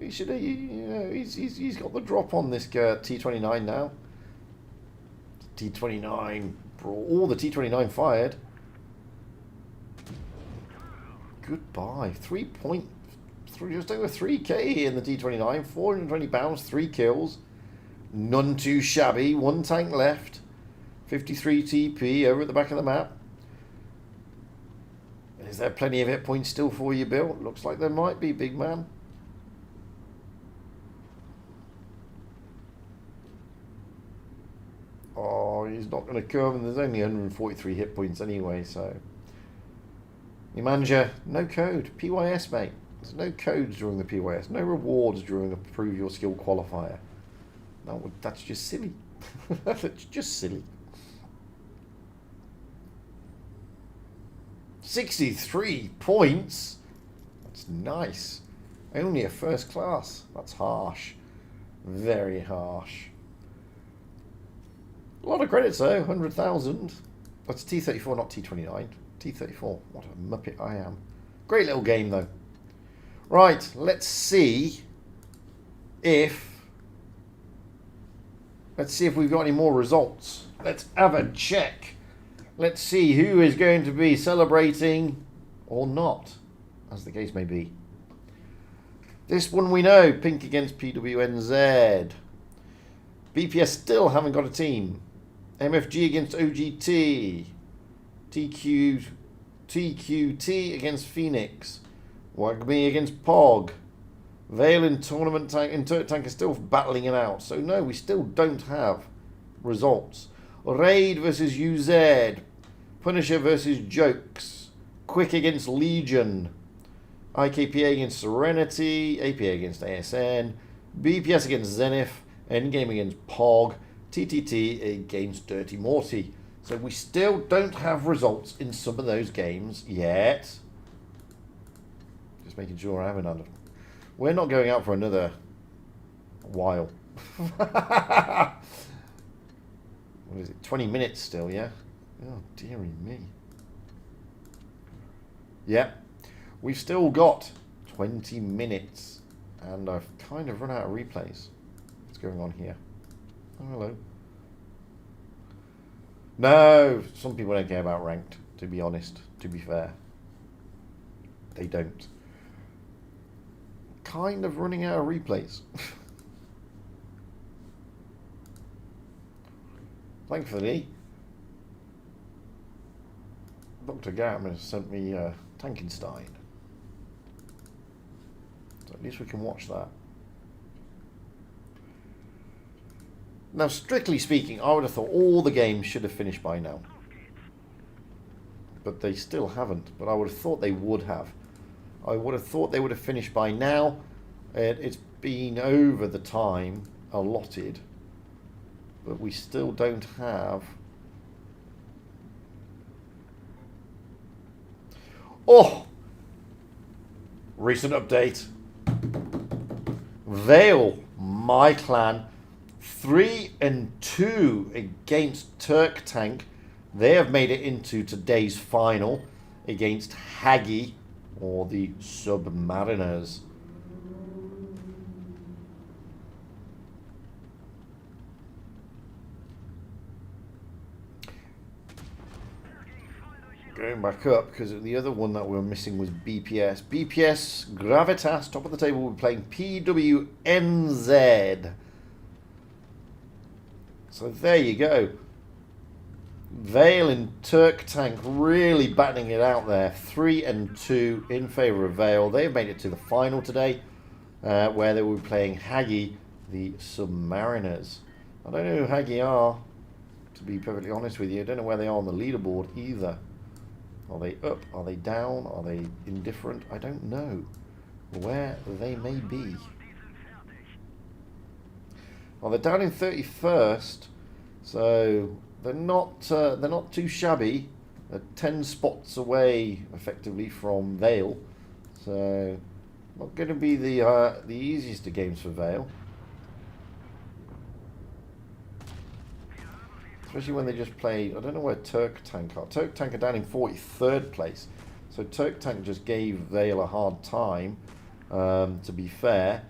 He should, he's got the drop on this T29 now. T29, all the T29 fired. Goodbye. 3.3, just over 3k in the T29, 420 pounds, 3 kills. None too shabby. 1 tank left. 53 TP over at the back of the map. Is there plenty of hit points still for you, Bill? Looks like there might be, big man. Oh, he's not going to come. There's only 143 hit points anyway, so. Your manager, no code. PYS, mate. There's no codes during the PYS. No rewards during the Prove Your Skill qualifier. No, that's just silly. That's just silly. 63 points. That's nice. Only a first class. That's harsh. Very harsh. A lot of credits though. 100,000. That's T34, not T29. T34. What a muppet I am. Great little game though. Right, let's see if we've got any more results. Let's have a check. Let's see who is going to be celebrating or not, as the case may be. This one we know, Pink against PWNZ. BPS still haven't got a team. MFG against OGT. TQT against Phoenix. WOTB against POG. Vale in Tournament Tank and Turk Tank are still battling it out. So no, we still don't have results. Raid versus UZ. Punisher versus Jokes. Quick against Legion. IKPA against Serenity. APA against ASN. BPS against Zenith. Endgame against POG. TTT against Dirty Morty. So we still don't have results in some of those games yet. Just making sure I haven't had. We're not going out for another while. What is it? 20 minutes still, yeah? Oh, dearie me. Yeah. We've still got 20 minutes. And I've kind of run out of replays. What's going on here? Oh, hello. No, some people don't care about ranked, to be honest, to be fair. They don't. Kind of running out of replays. Thankfully, Dr. Gatman has sent me Tankenstein. So at least we can watch that. Now, strictly speaking, I would have thought all the games should have finished by now. But they still haven't. But I would have thought they would have. I would have thought they would have finished by now. It's been over the time allotted. But we still don't have... Oh! Recent update. Vale, my clan... 3-2 against Turk Tank. They have made it into today's final against Haggy, or the Submariners. Going back up, because the other one that we were missing was BPS. BPS, Gravitas, top of the table, we're playing PWNZ. So there you go. Vale and Turk Tank really battling it out there. 3-2 in favour of Vale. They've made it to the final today, where they will be playing Haggy, the Submariners. I don't know who Haggy are, to be perfectly honest with you. I don't know where they are on the leaderboard either. Are they up? Are they down? Are they indifferent? I don't know where they may be. Well, they're down in 31st, so they're not too shabby. They're 10 spots away, effectively, from Vale. So, not going to be the easiest of games for Vale. Especially when they just played... I don't know where Turk Tank are. Turk Tank are down in 43rd place. So Turk Tank just gave Vale a hard time, to be fair.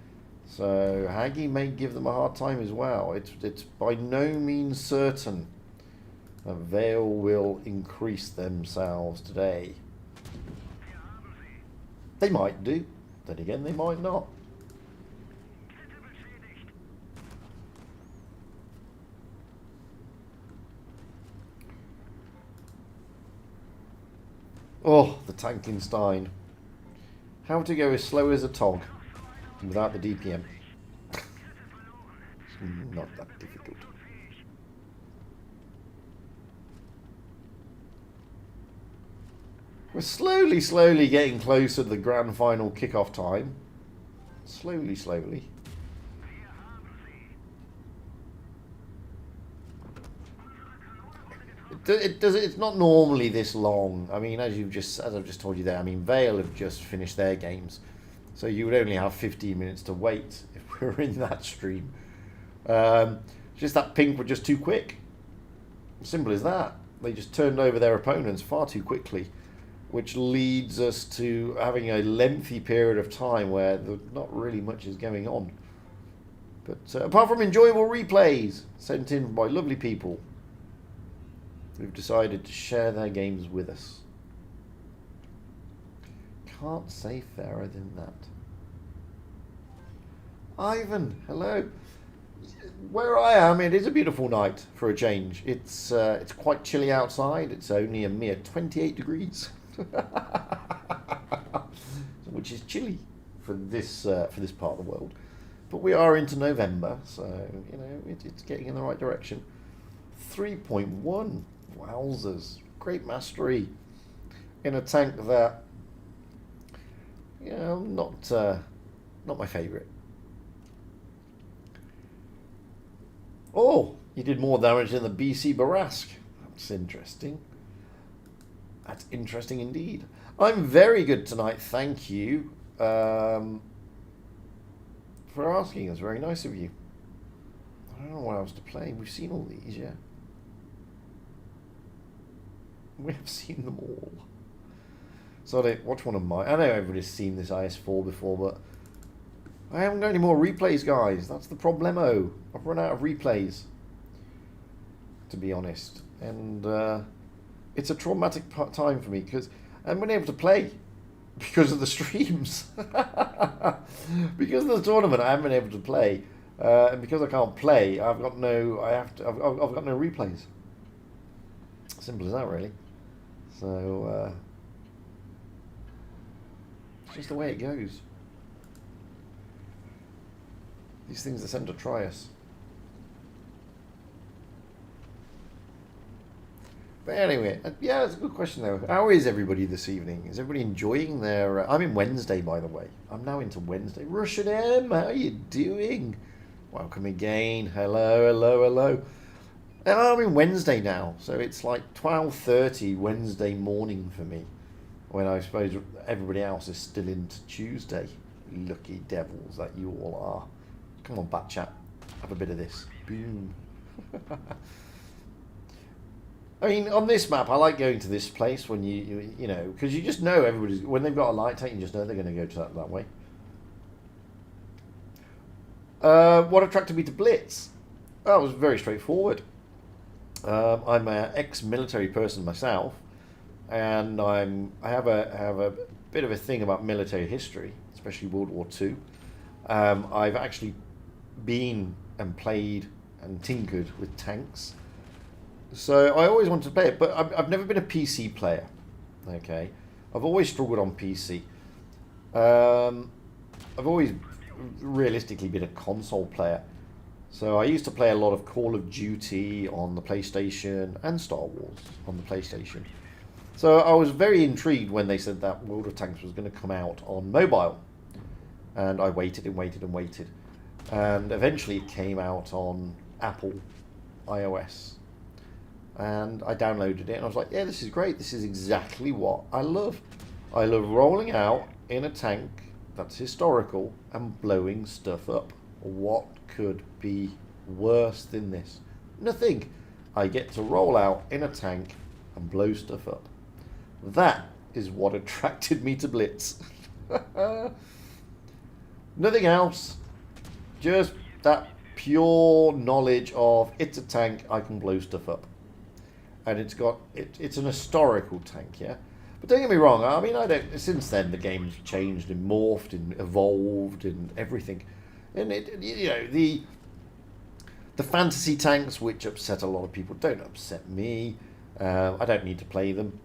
So Haggy may give them a hard time as well. It's by no means certain that Vale will increase themselves today. They might do. Then again, they might not. Oh, the Tankenstein. How to go as slow as a tog without the DPM. It's not that difficult. We're slowly getting closer to the grand final kickoff time. Slowly. It's not normally this long. I mean, as I've just told you there, I mean, Vale have just finished their games, so you would only have 15 minutes to wait if we were in that stream. Just that Pink were just too quick. Simple as that. They just turned over their opponents far too quickly, which leads us to having a lengthy period of time where not really much is going on. But apart from enjoyable replays sent in by lovely people. who've decided to share their games with us. Can't say fairer than that. Ivan, hello. Where I am, it is a beautiful night for a change. It's quite chilly outside. It's only a mere 28 degrees, which is chilly for this part of the world. But we are into November, so you know it's getting in the right direction. 3.1, wowzers! Great mastery in a tank that, you know, not my favourite. Oh, you did more damage than the BC Barask. That's interesting. That's interesting indeed. I'm very good tonight, thank you for asking. That's very nice of you. I don't know what else to play. We've seen all these, yeah. We have seen them all. So watch one of mine. I know everybody's seen this IS-4 before, but I haven't got any more replays, guys. That's the problemo. I've run out of replays, to be honest. And it's a traumatic time for me because I haven't been able to play because of the streams. Because of the tournament, I haven't been able to play. And because I can't play, I've got no replays. Simple as that, really. So it's just the way it goes. These things are sent to try us. But anyway, yeah, it's a good question though. How is everybody this evening? Is everybody enjoying their... I'm in Wednesday, by the way. I'm now into Wednesday. Russian M, how are you doing? Welcome again. Hello, hello, hello. And I'm in Wednesday now, so it's like 12:30 Wednesday morning for me, when I suppose everybody else is still into Tuesday. Lucky devils that you all are. Come on, Bat Chat. Have a bit of this. Boom. I mean, on this map, I like going to this place when you know, because you just know everybody's... When they've got a light tank, you just know they're going to go to that way. What attracted me to Blitz? Well, it was very straightforward. I'm an ex-military person myself, and I have a bit of a thing about military history, especially World War II. I've actually been and played and tinkered with tanks, so I always wanted to play it. But I've never been a PC player. Okay, I've always struggled on PC. I've always realistically been a console player. So I used to play a lot of Call of Duty on the PlayStation and Star Wars on the PlayStation. So I was very intrigued when they said that World of Tanks was going to come out on mobile. And I waited and waited and waited. And eventually it came out on Apple iOS. And I downloaded it and I was like, yeah, this is great. This is exactly what I love. I love rolling out in a tank that's historical and blowing stuff up. What could be worse than this? Nothing. I get to roll out in a tank and blow stuff up. That is what attracted me to Blitz. Nothing else. Just that pure knowledge of it's a tank, I can blow stuff up. And it's an historical tank, yeah? But don't get me wrong, I mean, since then the game's changed and morphed and evolved and everything. And the fantasy tanks, which upset a lot of people, don't upset me. I don't need to play them.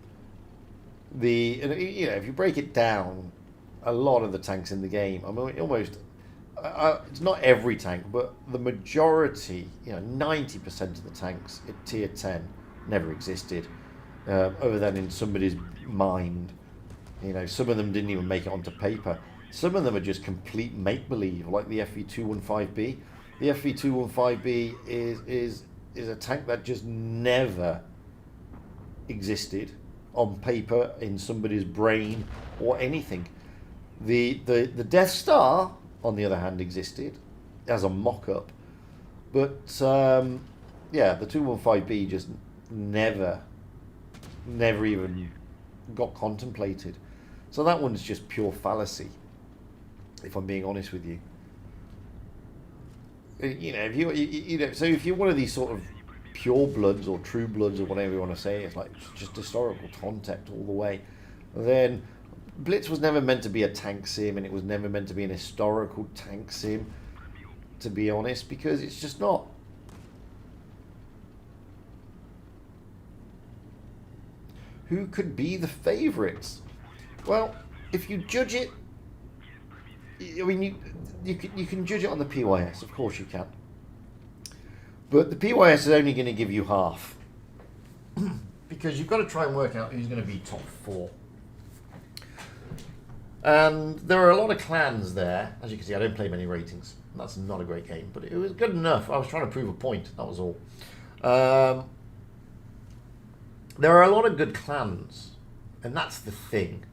If you break it down, a lot of the tanks in the game, I mean, almost, it's not every tank, but the majority, 90% of the tanks at tier 10 never existed, other than in somebody's mind. Some of them didn't even make it onto paper. Some of them are just complete make-believe, like the FV215B. The FV215B is a tank that just never existed on paper, in somebody's brain, or anything. The Death Star, on the other hand, existed as a mock-up. But, the 215B just never even got contemplated. So that one's just pure fallacy, if I'm being honest with you. If you're one of these sort of pure bloods or true bloods or whatever you want to say, it's like just historical content all the way, then Blitz was never meant to be a tank sim, and it was never meant to be an historical tank sim, to be honest, because it's just not. Who could be the favourites? Well, if you judge it, I mean, you can judge it on the PYS, of course you can. But the PYS is only going to give you half. Because you've got to try and work out who's going to be top 4. And there are a lot of clans there. As you can see, I don't play many ratings. That's not a great game, but it was good enough. I was trying to prove a point, that was all. There are a lot of good clans, and that's the thing.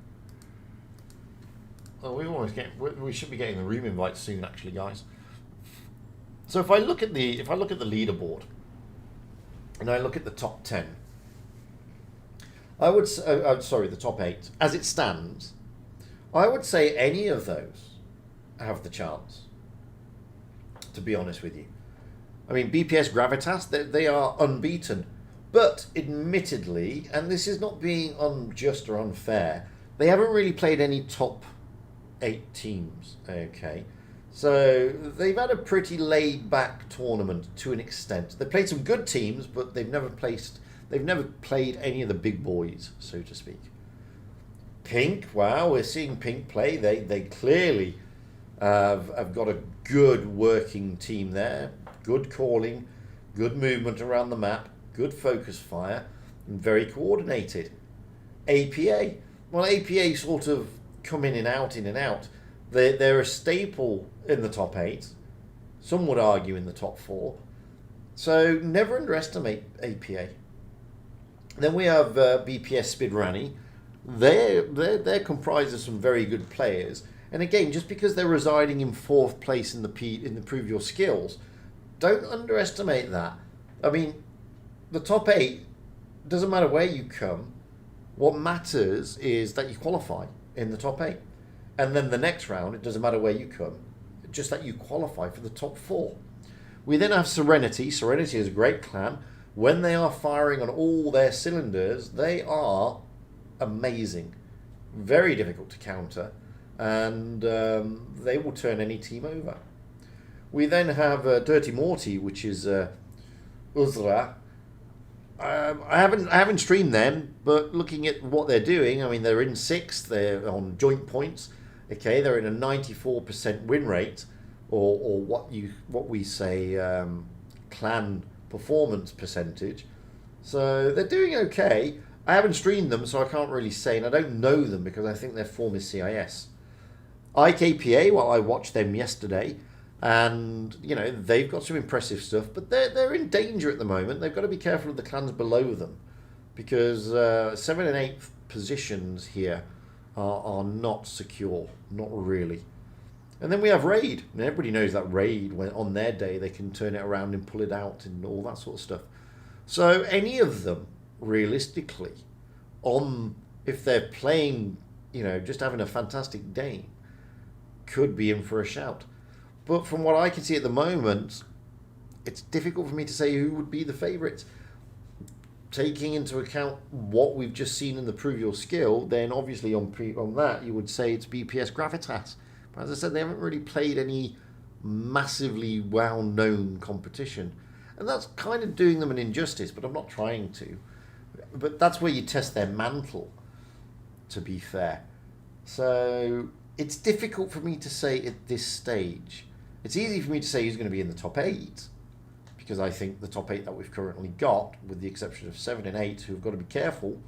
Oh, we should be getting the room invites soon, actually, guys. So if I look at the leaderboard, and I look at the top 10, I would sorry, the top 8 as it stands. I would say any of those have the chance, to be honest with you. I mean, BPS Gravitas, they are unbeaten. But admittedly, and this is not being unjust or unfair, they haven't really played any top 8 teams, okay? So they've had a pretty laid-back tournament to an extent. They played some good teams, but they've never played any of the big boys, so to speak. Pink, wow, we're seeing Pink play. They clearly have got a good working team there. Good calling, good movement around the map, good focus fire, and very coordinated. APA, well, APA sort of come in and out, They're a staple in the top 8. Some would argue in the top 4. So never underestimate APA. Then we have BPS Spidrani. They're comprised of some very good players. And again, just because they're residing in 4th place in the Prove Your Skills, don't underestimate that. I mean, the top 8, doesn't matter where you come. What matters is that you qualify in the top 8. And then the next round, it doesn't matter where you come, just that you qualify for the top 4. We then have Serenity. Serenity is a great clan. When they are firing on all their cylinders, they are amazing. Very difficult to counter. And they will turn any team over. We then have Dirty Morty, which is Uzra. I haven't streamed them, but looking at what they're doing, I mean, they're in 6th. They're on joint points. Okay, they're in a 94% win rate, or what we say clan performance percentage. So they're doing okay. I haven't streamed them, so I can't really say, and I don't know them because I think their form is CIS. IKPA, well, I watched them yesterday, and they've got some impressive stuff, but they're in danger at the moment. They've got to be careful of the clans below them, because 7th and 8th positions here are not secure, not really. And then we have Raid, and everybody knows that Raid, when on their day, they can turn it around and pull it out and all that sort of stuff. So any of them, realistically, if they're playing, just having a fantastic day, could be in for a shout. But from what I can see at the moment, it's difficult for me to say who would be the favourites. Taking into account what we've just seen in the Prove Your Skill, then obviously on that you would say it's BPS Gravitas. But as I said, they haven't really played any massively well-known competition. And that's kind of doing them an injustice, but I'm not trying to. But that's where you test their mantle, to be fair. So it's difficult for me to say at this stage. It's easy for me to say who's going to be in the top 8, because I think the top 8 that we've currently got, with the exception of 7 and 8, who've got to be careful,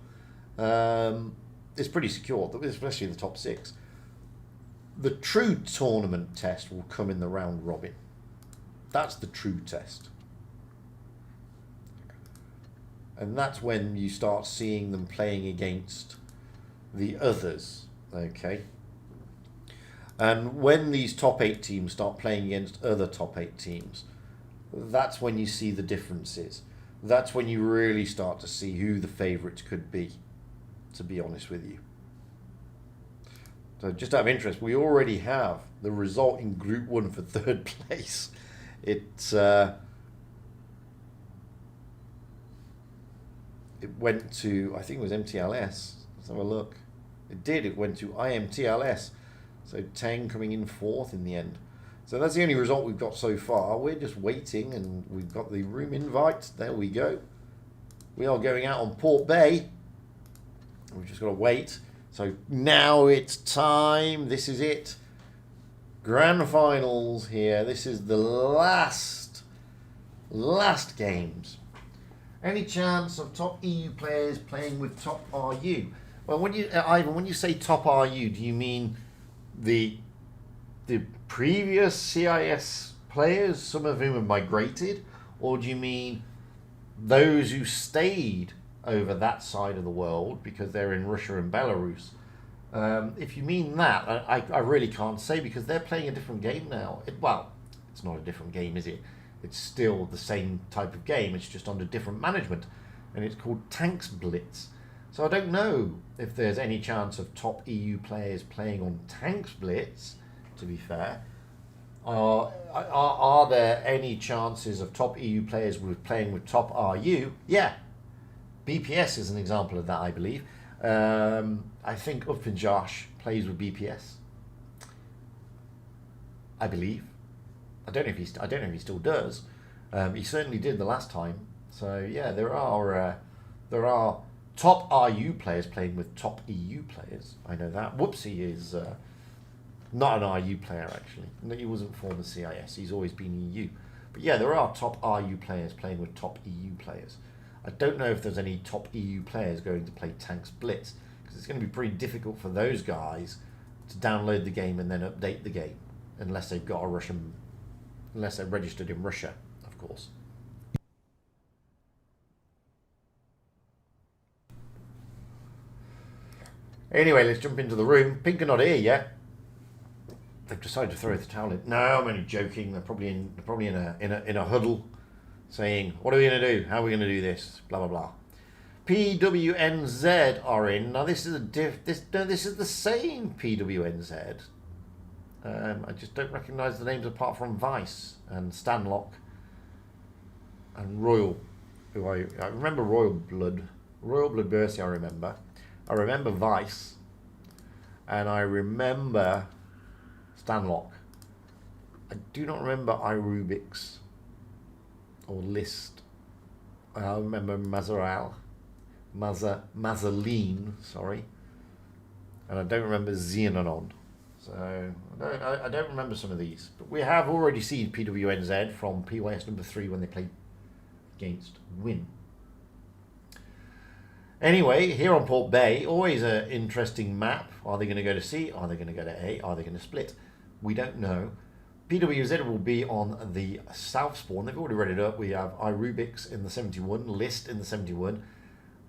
is pretty secure, especially the top 6. The true tournament test will come in the round robin. That's the true test. And that's when you start seeing them playing against the others, okay? And when these top 8 teams start playing against other top 8 teams, that's when you see the differences. That's when you really start to see who the favourites could be, to be honest with you. So just out of interest, we already have the result in Group 1 for 3rd place. It's it went to, I think it was MTLS. Let's have a look. It did. It went to IMTLS. So Tang coming in 4th in the end. So that's the only result we've got so far. We're just waiting, and we've got the room invite. There we go. We are going out on Port Bay. We've just got to wait. So now it's time. This is it. Grand finals here. This is the last games. Any chance of top EU players playing with top RU? Well, Ivan, when you say top RU, do you mean the previous CIS players, some of whom have migrated, or do you mean those who stayed over that side of the world because they're in Russia and Belarus? If you mean that, I really can't say, because they're playing a different game now. Well, it's not a different game, is it? It's still the same type of game. It's just under different management, and it's called Tanks Blitz. So I don't know if there's any chance of top EU players playing on Tanks Blitz, to be fair. Are there any chances of top EU players playing with top RU? Yeah. BPS is an example of that, I believe. I think Josh plays with BPS. I believe. I don't know if he still does. He certainly did the last time. So yeah, there are top RU players playing with top EU players. I know that. Whoopsie is not an RU player, actually. No, he wasn't former CIS. He's always been EU. But yeah, there are top RU players playing with top EU players. I don't know if there's any top EU players going to play Tanks Blitz, because it's going to be pretty difficult for those guys to download the game and then update the game, unless they've got unless they're registered in Russia, of course. Anyway, let's jump into the room. Pink are not here yet. They've decided to throw the towel in. No, I'm only joking. They're probably in a huddle, saying, "What are we going to do? How are we going to do this? Blah blah blah." PWNZ are in. Now this is this is the same PWNZ. I just don't recognise the names apart from Vice and Stanlock and Royal. Who I remember Royal Blood Mercy. I remember Vice, and I remember Stanlock. I do not remember iRubix or List. I remember Mazaline, sorry, and I don't remember Xenon. So I don't remember some of these, but we have already seen PWNZ from PYS number 3 when they played against Win. Anyway, here on Port Bay, always an interesting map. Are they going to go to C? Are they going to go to A? Are they going to split? We don't know. PWZ will be on the south spawn. They've already read it up. We have iRubix in the 71, List in the 71,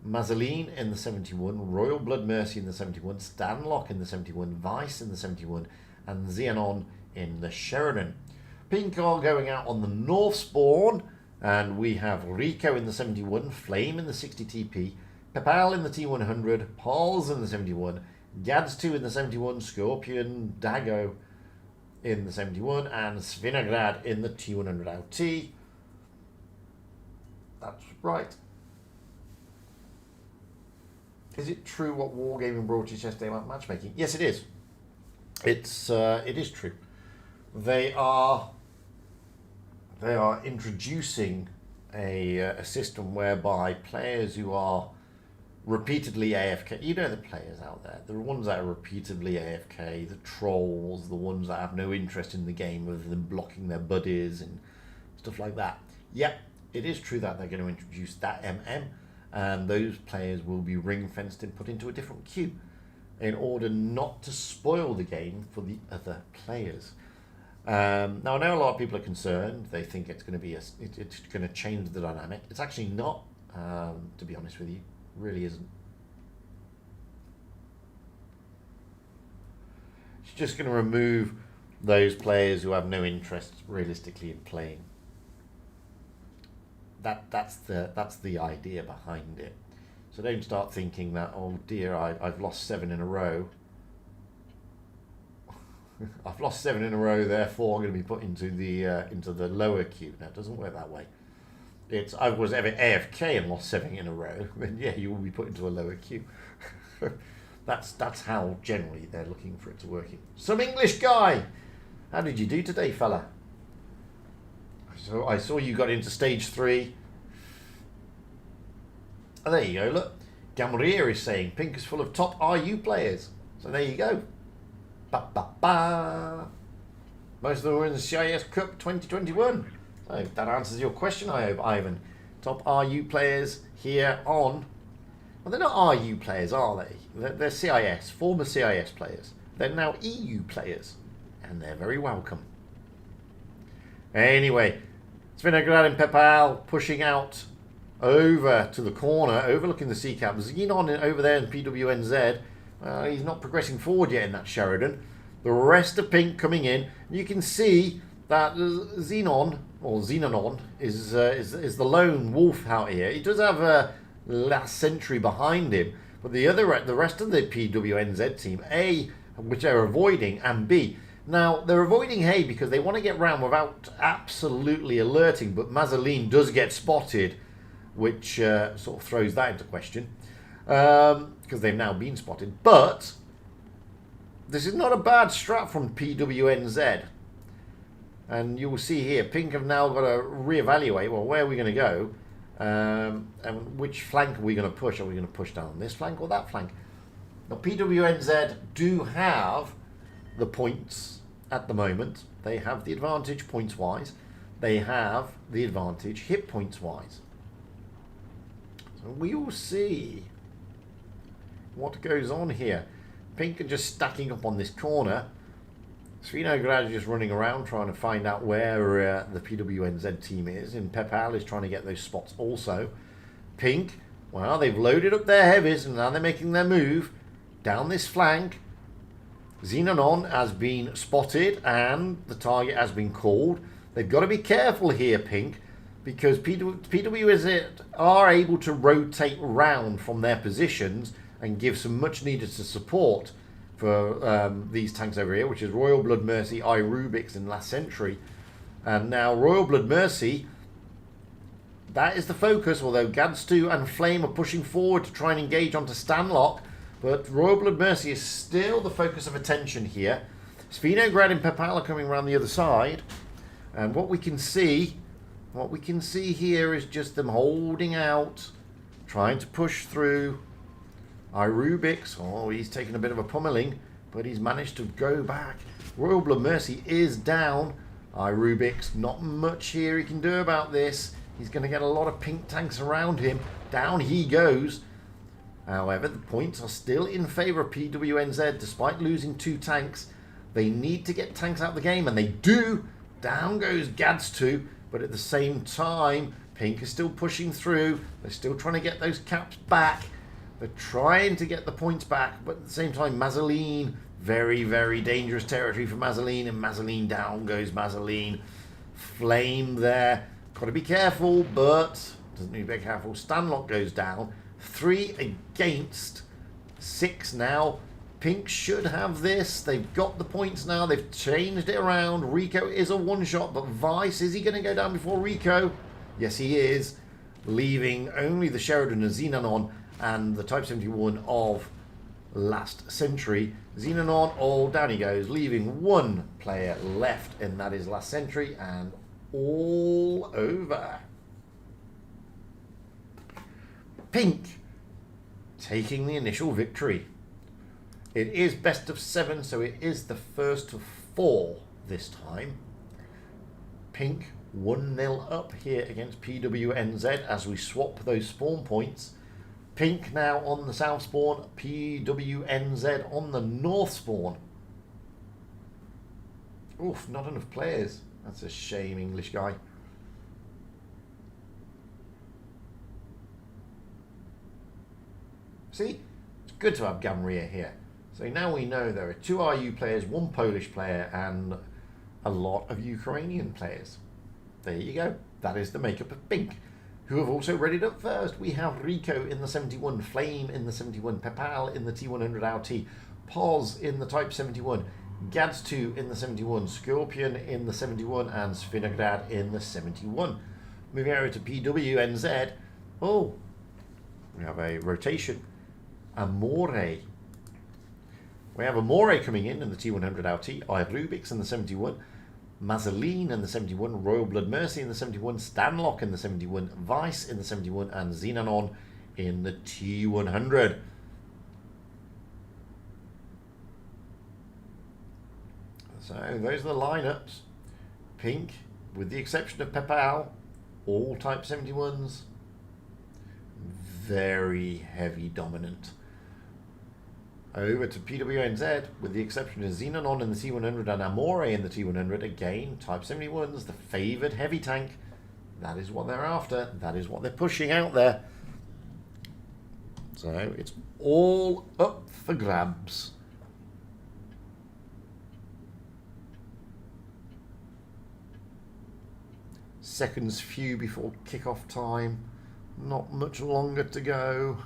Mazaline in the 71, Royal Blood Mercy in the 71, Stanlock in the 71, Vice in the 71, and Xenon in the Sheridan. Pink are going out on the north spawn, and we have Rico in the 71, Flame in the 60 TP, Pepal in the T100, Pauls in the 71, Gads2 in the 71, Scorpion, Dago in the 71, and Svinograd in the T100 LT. That's right. Is it true what Wargaming brought us yesterday about matchmaking? Yes, it is. It is true. They are introducing a system whereby players who are repeatedly AFK, you know the players out there, the ones that are repeatedly AFK, the trolls, the ones that have no interest in the game other than blocking their buddies and stuff like that. Yep, it is true that they're going to introduce that and those players will be ring-fenced and put into a different queue in order not to spoil the game for the other players. Now I know a lot of people are concerned. They think it's going to it's going to change the dynamic. It's actually not, to be honest with you. It really isn't. It's just going to remove those players who have no interest realistically in playing. That's the idea behind it. So don't start thinking that, oh dear, I've lost 7 in a row. I've lost 7 in a row, therefore I'm going to be put into the lower queue. Now it doesn't work that way. I was ever AFK and lost 7 in a row, then yeah, you will be put into a lower queue. That's how generally they're looking for it to work. Some English guy. How did you do today, fella? So I saw you got into stage 3. Oh, there you go. Look, Gamrier is saying pink is full of top RU players. So there you go. Ba ba ba. Most of them were in the CIS Cup 2021. So that answers your question, I hope, Ivan. Top RU players here on... Well, they're not RU players, are they? They're CIS, former CIS players. They're now EU players. And they're very welcome. Anyway, Svinograd and Pepal pushing out over to the corner, overlooking the sea cap. Xenon over there in PWNZ. He's not progressing forward yet in that Sheridan. The rest of pink coming in. You can see that Xenon, or Xenon, is the lone wolf out here. He does have a last century behind him, but the rest of the PWNZ team, A, which they're avoiding, and B. Now, they're avoiding Hay because they want to get round without absolutely alerting, but Mazzoline does get spotted, which sort of throws that into question, because they've now been spotted. But this is not a bad strat from PWNZ. And you will see here, pink have now got to reevaluate, well, where are we going to go? And which flank are we going to push? Are we going to push down this flank or that flank? Now, PWNZ do have the points at the moment. They have the advantage points-wise. They have the advantage hit points-wise. So we will see what goes on here. Pink are just stacking up on this corner. Svinograd is just running around trying to find out where the PWNZ team is. And Pepal is trying to get those spots also. Pink, well, they've loaded up their heavies and now they're making their move down this flank. Xenon has been spotted and the target has been called. They've got to be careful here, Pink, because PWNZ are able to rotate round from their positions and give some much needed support for these tanks over here, which is Royal Blood Mercy, Rubix, and Last Century. And now Royal Blood Mercy, that is the focus, although Gads2 and Flame are pushing forward to try and engage onto Stanlock. But Royal Blood Mercy is still the focus of attention here. Svinograd and Pepal are coming around the other side. And what we can see here is just them holding out, trying to push through. Rubix, oh, he's taken a bit of a pummeling, but he's managed to go back. Royal Blood Mercy is down. Rubix, not much here he can do about this. He's going to get a lot of pink tanks around him. Down he goes. However, the points are still in favour of PWNZ, despite losing 2 tanks. They need to get tanks out of the game, and they do. Down goes Gads2, but at the same time, pink is still pushing through. They're still trying to get those caps back. They're trying to get the points back, but at the same time, Mazzoline, very, very dangerous territory for Mazzoline, and Mazzoline down goes Mazzoline. Flame there. Got to be careful, but doesn't need to be careful. Stanlock goes down. 3 against 6 now. Pink should have this. They've got the points now. They've changed it around. Rico is a one-shot, but Vice, is he going to go down before Rico? Yes, he is. Leaving only the Sheridan and Xenon and the Type 71 of Last Century. Xenon, oh, down he goes, leaving 1 player left, and that is Last Century, and all over. Pink taking the initial victory. It is best of 7, so it is the first of 4 this time. Pink 1-0 up here against PWNZ as we swap those spawn points. Pink now on the south spawn, PWNZ on the north spawn. Oof, not enough players. That's a shame, English guy. See, it's good to have Gamrier here. So now we know there are 2 RU players, 1 Polish player, and a lot of Ukrainian players. There you go. That is the makeup of Pink, who have also readied up first. We have Rico in the 71, Flame in the 71, Pepal in the T100 LT, Poz in the Type 71, Gads2 in the 71, Scorpion in the 71, and Svinograd in the 71. Moving over to PWNZ. Oh, we have a rotation. Amore. We have Amore coming in the T100 LT. Rubix in the 71. Mazzoline in the 71. Royal Blood Mercy in the 71. Stanlock in the 71. Vice in the 71. And Xenon in the T100. So those are the lineups. Pink, with the exception of Pepal, all Type 71s. Very heavy dominant. Over to PWNZ, with the exception of Xenon in the T100 and Amore in the T100. Again, Type 71s, the favoured heavy tank. That is what they're after. That is what they're pushing out there. So it's all up for grabs. Seconds few before kickoff time. Not much longer to go.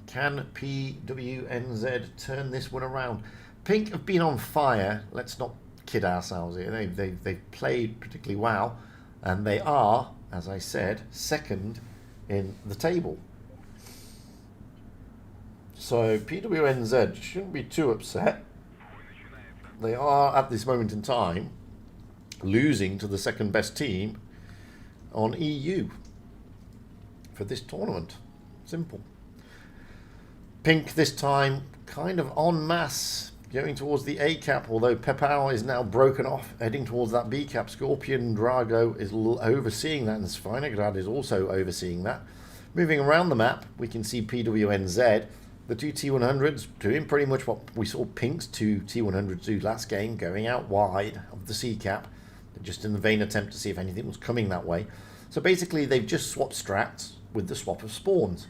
Can PWNZ turn this one around? Pink have been on fire. Let's not kid ourselves here. They've played particularly well. And they are, as I said, second in the table. So PWNZ shouldn't be too upset. They are, at this moment in time, losing to the second best team on EU for this tournament. Simple. Pink this time kind of en masse going towards the A cap, although Pepal is now broken off, heading towards that B cap. Scorpion Drago is overseeing that, and Svinograd is also overseeing that. Moving around the map, we can see PWNZ, the two T100s doing pretty much what we saw Pink's two T100s do last game, going out wide of the C cap, just in the vain attempt to see if anything was coming that way. So basically they've just swapped strats with the swap of spawns.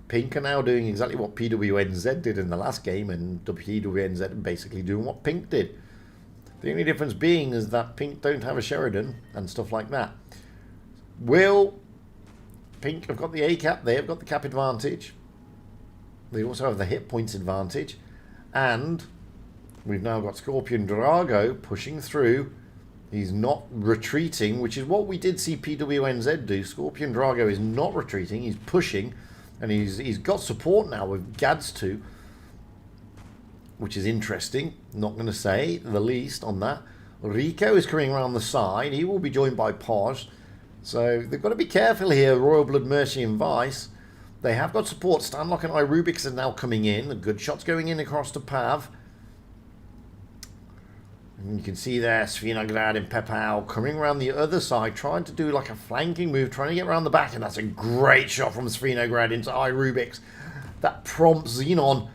Pink are now doing exactly what PWNZ did in the last game, and PWNZ are basically doing what Pink did. The only difference being is that Pink don't have a Sheridan and stuff like that. Will Pink have got the A cap, they have got the cap advantage. They also have the hit points advantage. And we've now got Scorpion Drago pushing through. He's not retreating, which is what we did see PWNZ do. Scorpion Drago is not retreating, he's pushing. And he's got support now with Gads2, which is interesting. Not going to say the least on that. Rico is coming around the side. He will be joined by Poj. So they've got to be careful here, Royal Blood Mercy and Vice. They have got support. Stanlock and Rubix are now coming in. The good shots going in across to Pav. And you can see there Svinograd and Pepal coming around the other side, trying to do like a flanking move, trying to get around the back. And that's a great shot from Svinograd into Rubix. That prompts Xenon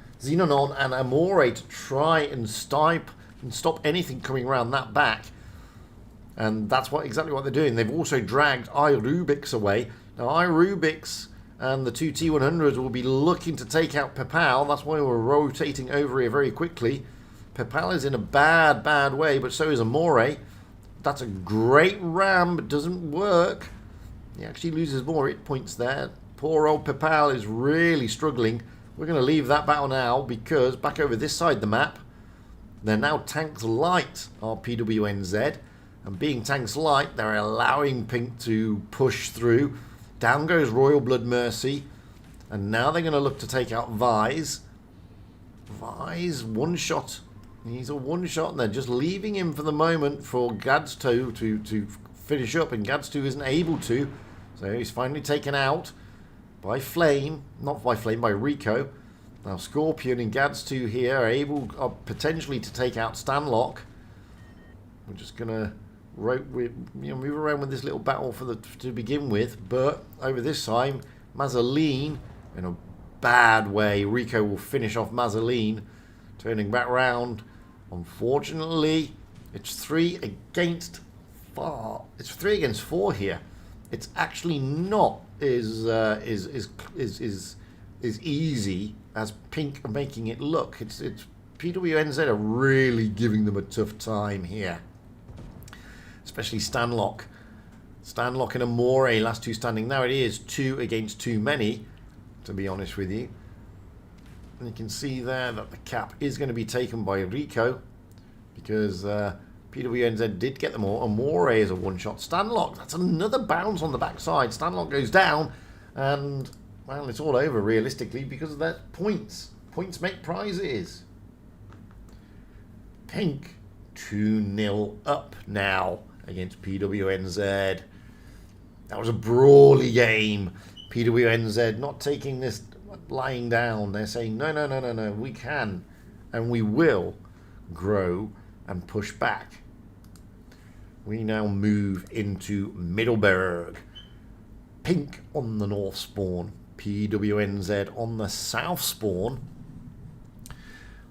and Amore to try and stop anything coming around that back. And that's exactly what they're doing. They've also dragged Rubix away. Now Rubix and the two T100s will be looking to take out Pepal. That's why we're rotating over here very quickly. Pepal is in a bad way, but so is Amore. That's a great ram, but doesn't work. He actually loses more hit points there. Poor old Pepal is really struggling. We're going to leave that battle now, because back over this side of the map, they're now tanks light, our PWNZ. And being tanks light, they're allowing Pink to push through. Down goes Royal Blood Mercy. And now they're going to look to take out Vise. Vise, one shot. He's a one shot, and they're just leaving him for the moment for Gads2 to finish up. And Gads2 isn't able to. So he's finally taken out by Flame. Not by Flame, by Rico. Now Scorpion and Gads2 here are potentially to take out Stanlock. We're just going to move around with this little battle to begin with, but over this time, Mazzoline in a bad way. Rico will finish off Mazzoline, turning back round. Unfortunately, it's 3 against 4. It's 3 against 4 here. It's actually not as easy as Pink are making it look. It's PWNZ are really giving them a tough time here. Especially Stanlock. Stanlock and Amore, last two standing. Now it is 2 against too many, to be honest with you. And you can see there that the cap is going to be taken by Rico, because PWNZ did get them all. Amore is a one-shot. Stanlock, that's another bounce on the backside. Stanlock goes down, and, well, it's all over realistically because of that points. Points make prizes. Pink 2-0 up now against PWNZ. That was a brawly game. PWNZ not taking this lying down. They're saying, no, we can and we will grow and push back. We now move into Middleburg. Pink on the north spawn. PWNZ on the south spawn.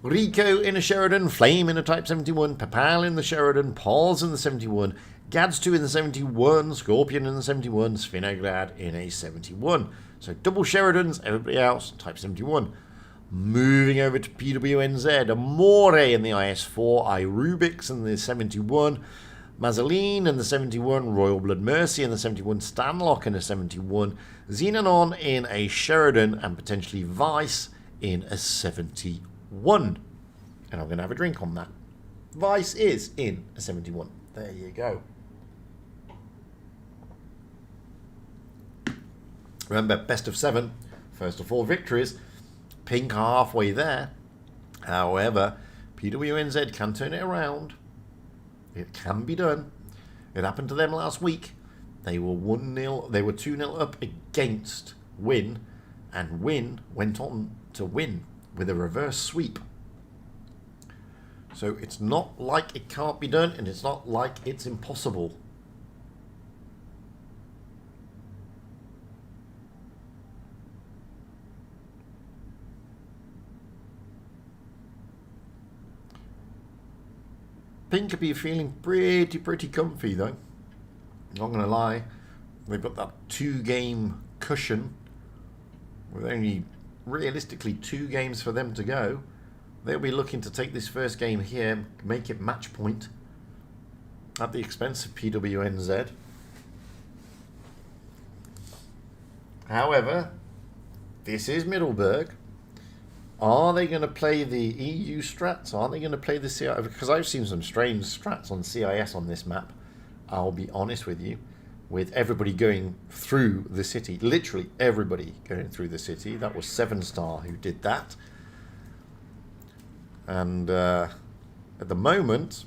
Rico in a Sheridan, Flame in a Type 71, Papal in the Sheridan, Paul's in the 71, Gads2 in the 71, Scorpion in the 71, Svinograd in a 71. So double Sheridans, everybody else, Type 71. Moving over to PWNZ, Amore in the IS4, Irubix in the 71, Mazzoline in the 71, Royal Blood Mercy in the 71, Stanlock in a 71, Xenon in a Sheridan, and potentially Vice in a 71. And I'm going to have a drink on that. Vice is in a 71. There you go. Remember, best of 7, first of 4 victories. Pink halfway there. However, PWNZ can turn it around. It can be done. It happened to them last week. They were 1-0. They were 2-0 up against Win, and Win went on to win with a reverse sweep. So it's not like it can't be done, and it's not like it's impossible. Pink could be feeling pretty comfy though. Not going to lie. They've got that 2-game cushion with only realistically 2 games for them to go. They'll be looking to take this first game here, make it match point at the expense of PWNZ. However, this is Middleburg. Are they going to play the EU strats? Are they going to play the CIS? Because I've seen some strange strats on CIS on this map. I'll be honest with you. With everybody going through the city. Literally everybody going through the city. That was 7-star who did that. And at the moment,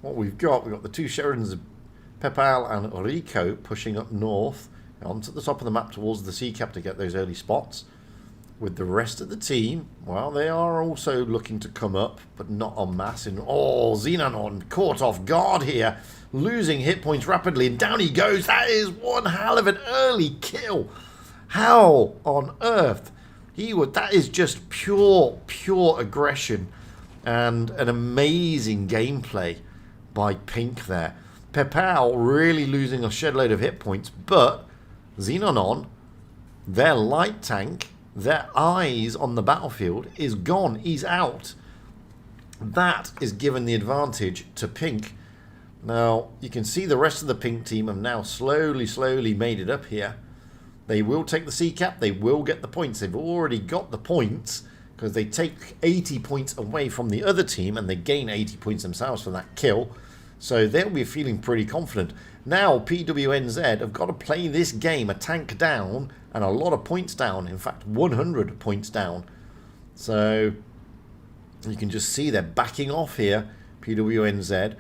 what we've got the 2 Sheridans, Pepal and Rico, pushing up north onto the top of the map towards the sea cap to get those early spots. With the rest of the team, well, they are also looking to come up, but not en masse. And Xenon caught off guard here, losing hit points rapidly, and down he goes. That is one hell of an early kill. How on earth? That is just pure aggression and an amazing gameplay by Pink there. Pepal really losing a shed load of hit points, but Xenon, their light tank, their eyes on the battlefield, is gone. He's out. That is given the advantage to Pink. Now, you can see the rest of the Pink team have now slowly made it up here. They will take the C cap. They will get the points. They've already got the points because they take 80 points away from the other team and they gain 80 points themselves for that kill. So they'll be feeling pretty confident. Now PWNZ have got to play this game a tank down and a lot of points down. In fact, 100 points down. So you can just see they're backing off here. PWNZ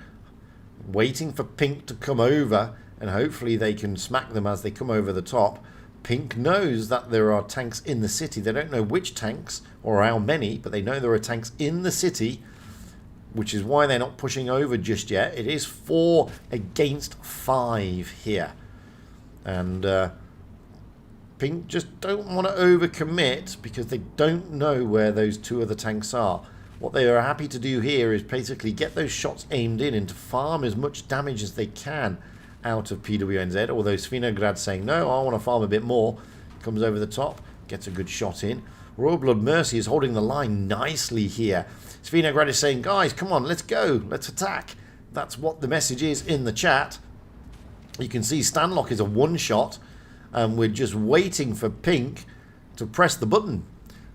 waiting for Pink to come over, and hopefully they can smack them as they come over the top. Pink knows that there are tanks in the city. They don't know which tanks or how many, but they know there are tanks in the city, which is why they're not pushing over just yet. It is 4 against 5 here. And Pink just don't want to overcommit because they don't know where those 2 other tanks are. What they are happy to do here is basically get those shots aimed in and to farm as much damage as they can out of PWNZ. Although Svinograd's saying, no, I want to farm a bit more. Comes over the top, gets a good shot in. Royal Blood Mercy is holding the line nicely here. Svinograd is saying, guys, come on, let's go, let's attack. That's what the message is in the chat. You can see Stanlock is a one-shot, and we're just waiting for Pink to press the button.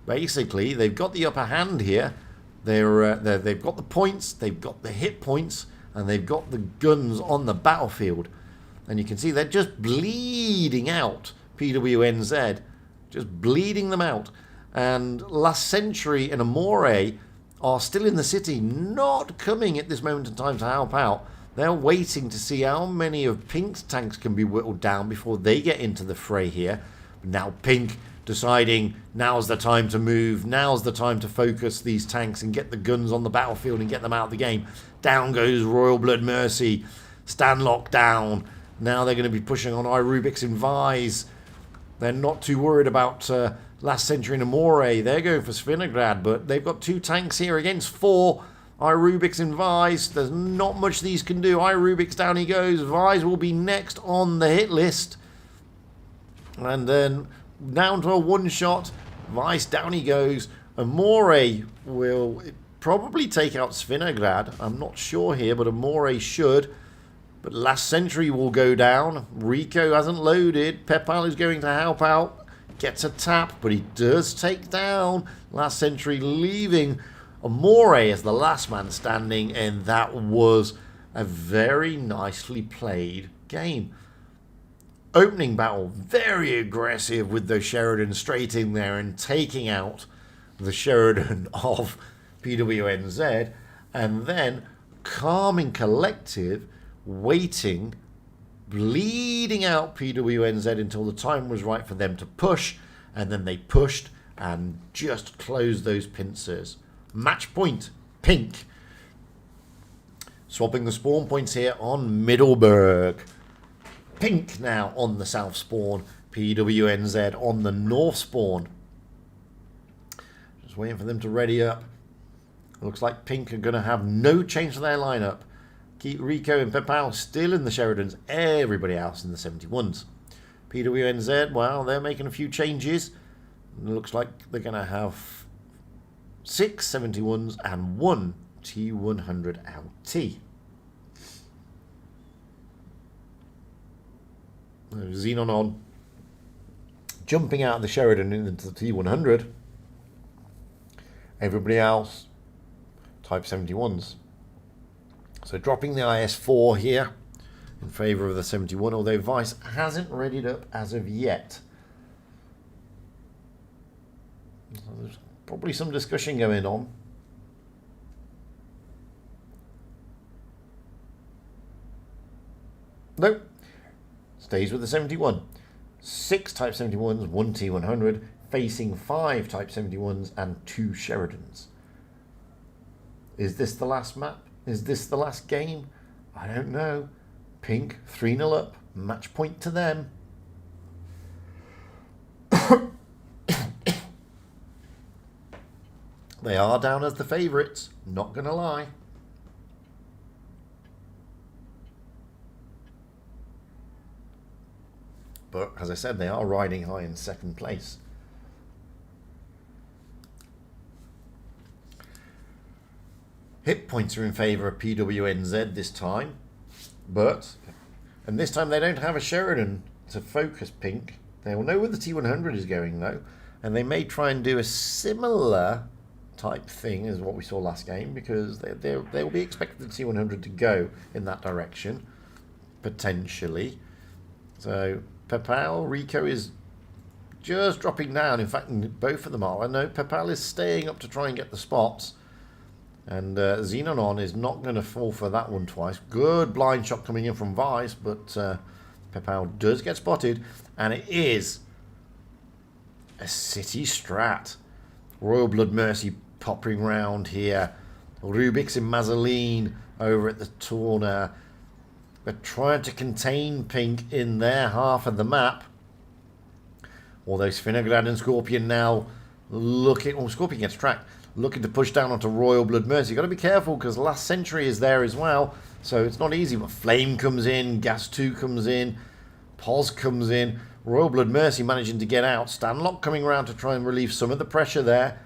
Basically, they've got the upper hand here. They've got the points, they've got the hit points, and they've got the guns on the battlefield. And you can see they're just bleeding out PWNZ, just bleeding them out. And Last Century and Amore are still in the city, not coming at this moment in time to help out. They're waiting to see how many of Pink's tanks can be whittled down before they get into the fray here. Now Pink deciding now's the time to move, now's the time to focus these tanks and get the guns on the battlefield and get them out of the game. Down goes Royal Blood Mercy, Stanlock down. Now they're going to be pushing on Irubix and Vise. They're not too worried about Last Century and Amore. They're going for Svinograd, but they've got 2 tanks here against 4. Irubix and Vise. There's not much these can do. Irubix down he goes. Vise will be next on the hit list. And then down to a one-shot. Vise down he goes. Amore will probably take out Svinograd. I'm not sure here, but Amore should. But Last Century will go down. Rico hasn't loaded. Pepal is going to help out. Gets a tap, but he does take down Last Century, leaving Amore as the last man standing. And that was a very nicely played game. Opening battle, very aggressive with those Sheridan straight in there and taking out the Sheridan of PWNZ. And then calm and collective, waiting, bleeding out PWNZ until the time was right for them to push, and then they pushed and just closed those pincers. Match point, Pink. Swapping the spawn points here on Middleburg. Pink now on the south spawn, PWNZ on the north spawn. Just waiting for them to ready up. Looks like Pink are going to have no change to their lineup. Keep Rico and Pepal still in the Sheridans, everybody else in the 71s. PWNZ, well, they're making a few changes. It looks like they're going to have 6 71s and 1 T100 LT. Xenon on, jumping out of the Sheridan into the T100. Everybody else, Type 71s. So dropping the IS-4 here in favour of the 71, although Vice hasn't readied up as of yet. So there's probably some discussion going on. Nope. Stays with the 71. 6 Type 71s, 1 T100, facing 5 Type 71s and 2 Sheridans. Is this the last map? Is this the last game? I don't know. Pink, 3-0 up. Match point to them. They are down as the favourites. Not going to lie. But, as I said, they are riding high in second place. Hit points are in favour of PWNZ this time. And this time they don't have a Sheridan to focus Pink. They will know where the T100 is going, though. And they may try and do a similar type thing as what we saw last game, because they will be expecting the T100 to go in that direction, potentially. So Pepal, Rico is just dropping down. In fact, both of them are. I know Pepal is staying up to try and get the spots. And Xenon is not going to fall for that one twice. Good blind shot coming in from Vice, but Pepal does get spotted. And it is a city strat. Royal Blood Mercy popping round here. Rubix and Mazzoline over at the corner. They're trying to contain Pink in their half of the map. Although Svinograd and Scorpion now looking... Oh, Scorpion gets tracked. Looking to push down onto Royal Blood Mercy. You've got to be careful because Last Century is there as well. So it's not easy. But Flame comes in. Gas 2 comes in. Pos comes in. Royal Blood Mercy managing to get out. Stanlock coming around to try and relieve some of the pressure there.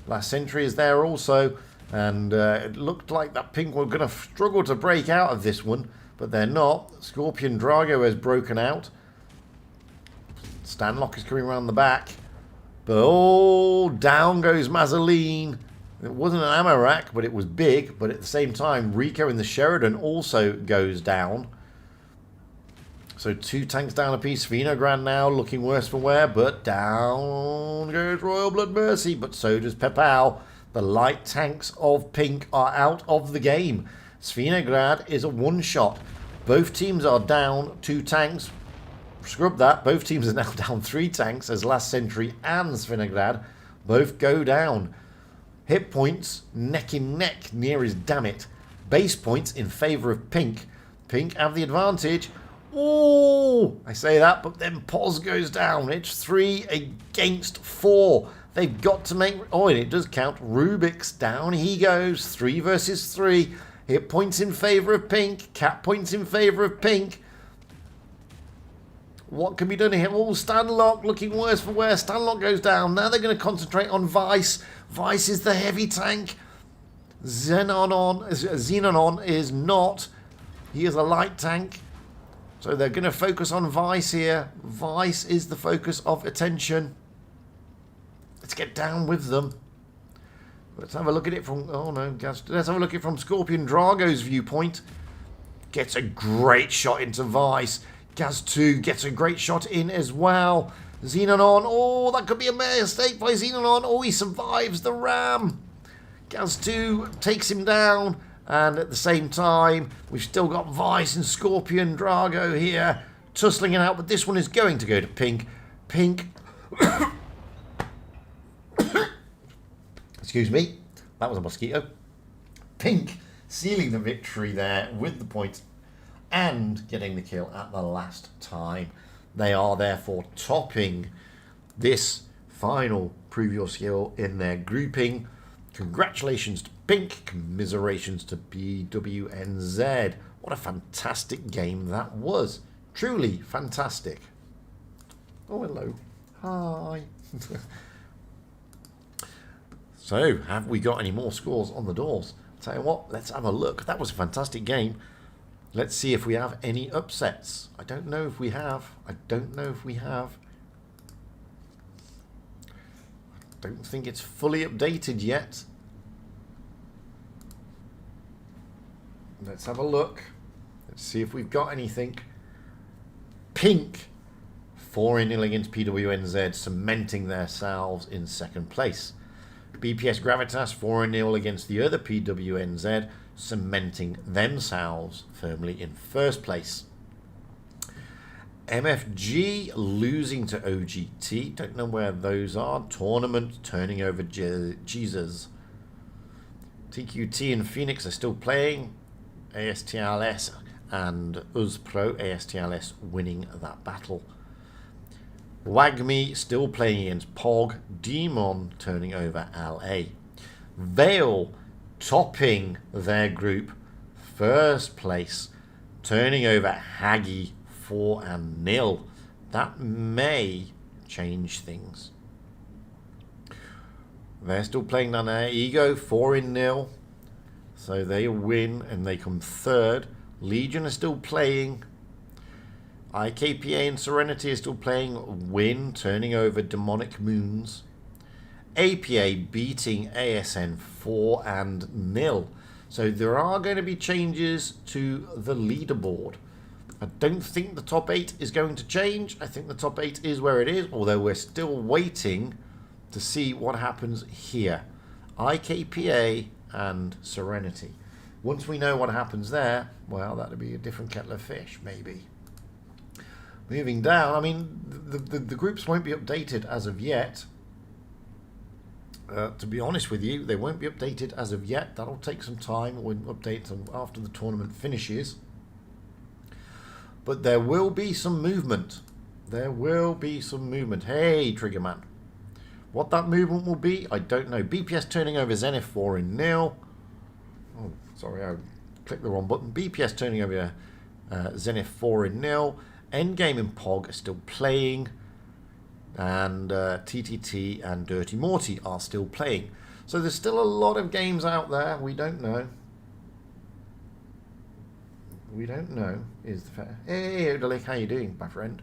Last Century is there also. And it looked like that Pink were going to struggle to break out of this one. But they're not. Scorpion Drago has broken out. Stanlock is coming around the back. But oh, down goes Mazzoline. It wasn't an ammo rack, but it was big. But at the same time, Rico in the Sheridan also goes down. So 2 tanks down a piece. Vinograd now looking worse for wear, but down goes Royal Blood Mercy. But so does Pepau. The light tanks of Pink are out of the game. Svinograd is a one-shot. Both teams are down 2 tanks. Scrub that. Both teams are now down 3 tanks as Last Century and Svinograd both go down. Hit points neck and neck near as damn it. Base points in favour of Pink. Pink have the advantage. Oh, I say that, but then Pos goes down. It's 3 against 4. They've got to make... Oh, and it does count. Rubik's down he goes. 3 versus 3. Hit points in favour of Pink. Cap points in favour of Pink. What can be done here? Oh, Stanlock looking worse for wear. Stanlock goes down. Now they're going to concentrate on Vice. Vice is the heavy tank. Xenon is not. He is a light tank. So they're going to focus on Vice here. Vice is the focus of attention. Let's get down with them. Let's have a look at it from... Oh, no. Let's have a look at it from Scorpion Drago's viewpoint. Gets a great shot into Vice. Gaz 2 gets a great shot in as well. Xenon. Oh, that could be a mistake by Xenon. Oh, he survives the ram. Gaz 2 takes him down. And at the same time, we've still got Vice and Scorpion Drago here tussling it out. But this one is going to go to Pink. Pink... Excuse me. That was a mosquito. Pink sealing the victory there with the points and getting the kill at the last time. They are therefore topping this final Prove Your Skill in their grouping. Congratulations to Pink, commiserations to BWNZ. What a fantastic game that was. Truly fantastic. Oh, hello. Hi. So, have we got any more scores on the doors? Tell you what, let's have a look. That was a fantastic game. Let's see if we have any upsets. I don't know if we have. I don't think it's fully updated yet. Let's have a look. Let's see if we've got anything. Pink 4-0 against PWNZ, cementing themselves in second place. BPS Gravitas 4-0 against the other PWNZ, cementing themselves firmly in first place. MFG losing to OGT. Don't know where those are. Tournament turning over Jesus. TQT and Phoenix are still playing. ASTLS and UzPro. ASTLS winning that battle. Wagme still playing against Pog. Demon turning over LA. Vale topping their group. First place. Turning over Haggy 4-0. That may change things. They're still playing down there. Ego 4-0. So they win and they come third. Legion are still playing. IKPA and Serenity are still playing. Win turning over Demonic Moons. APA beating ASN 4-0. So there are going to be changes to the leaderboard. I don't think the top 8 is going to change. I think the top 8 is where it is, although we're still waiting to see what happens here. IKPA and Serenity. Once we know what happens there, well, that'll be a different kettle of fish, maybe. Moving down, I mean, the groups won't be updated as of yet. To be honest with you, they won't be updated as of yet. That'll take some time. We'll update them after the tournament finishes. But there will be some movement. There will be some movement. Hey, Triggerman. What that movement will be, I don't know. BPS turning over Zenith 4-0. Oh, sorry, I clicked the wrong button. BPS turning over Zenith 4-0. Endgame and Pog are still playing. And TTT and Dirty Morty are still playing. So there's still a lot of games out there. We don't know. We don't know is the fair. Hey, Odalik, how you doing, my friend?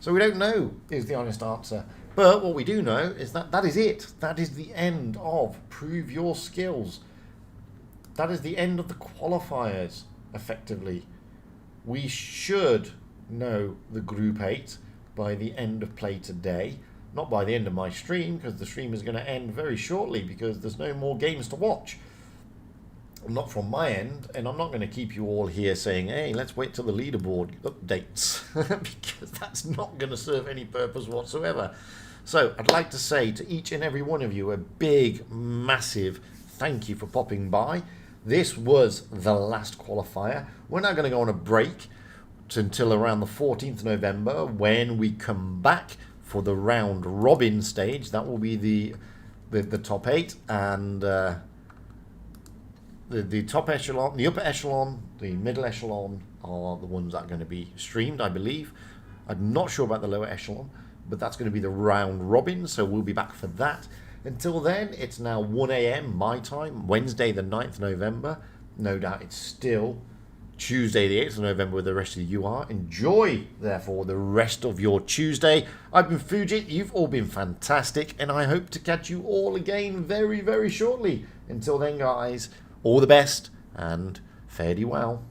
So we don't know is the honest answer. But what we do know is that that is it. That is the end of Prove Your Skills. That is the end of the qualifiers, effectively. We should know the Group 8 by the end of play today. Not by the end of my stream, because the stream is going to end very shortly because there's no more games to watch. Not from my end, and I'm not going to keep you all here saying, hey, let's wait till the leaderboard updates, because that's not going to serve any purpose whatsoever. So I'd like to say to each and every one of you a big, massive thank you for popping by. This was the last qualifier. We're now going to go on a break until around the 14th November when we come back for the round robin stage. That will be the top 8, and the top echelon, the upper echelon, the middle echelon are the ones that are going to be streamed, I believe. I'm not sure about the lower echelon, but that's going to be the round robin, so we'll be back for that. Until then, it's now 1 AM my time, Wednesday the 9th November. No doubt it's still Tuesday the 8th of November with the rest of you are. Enjoy, therefore, the rest of your Tuesday. I've been Fujit, you've all been fantastic, and I hope to catch you all again very, very shortly. Until then, guys, all the best and fare thee well.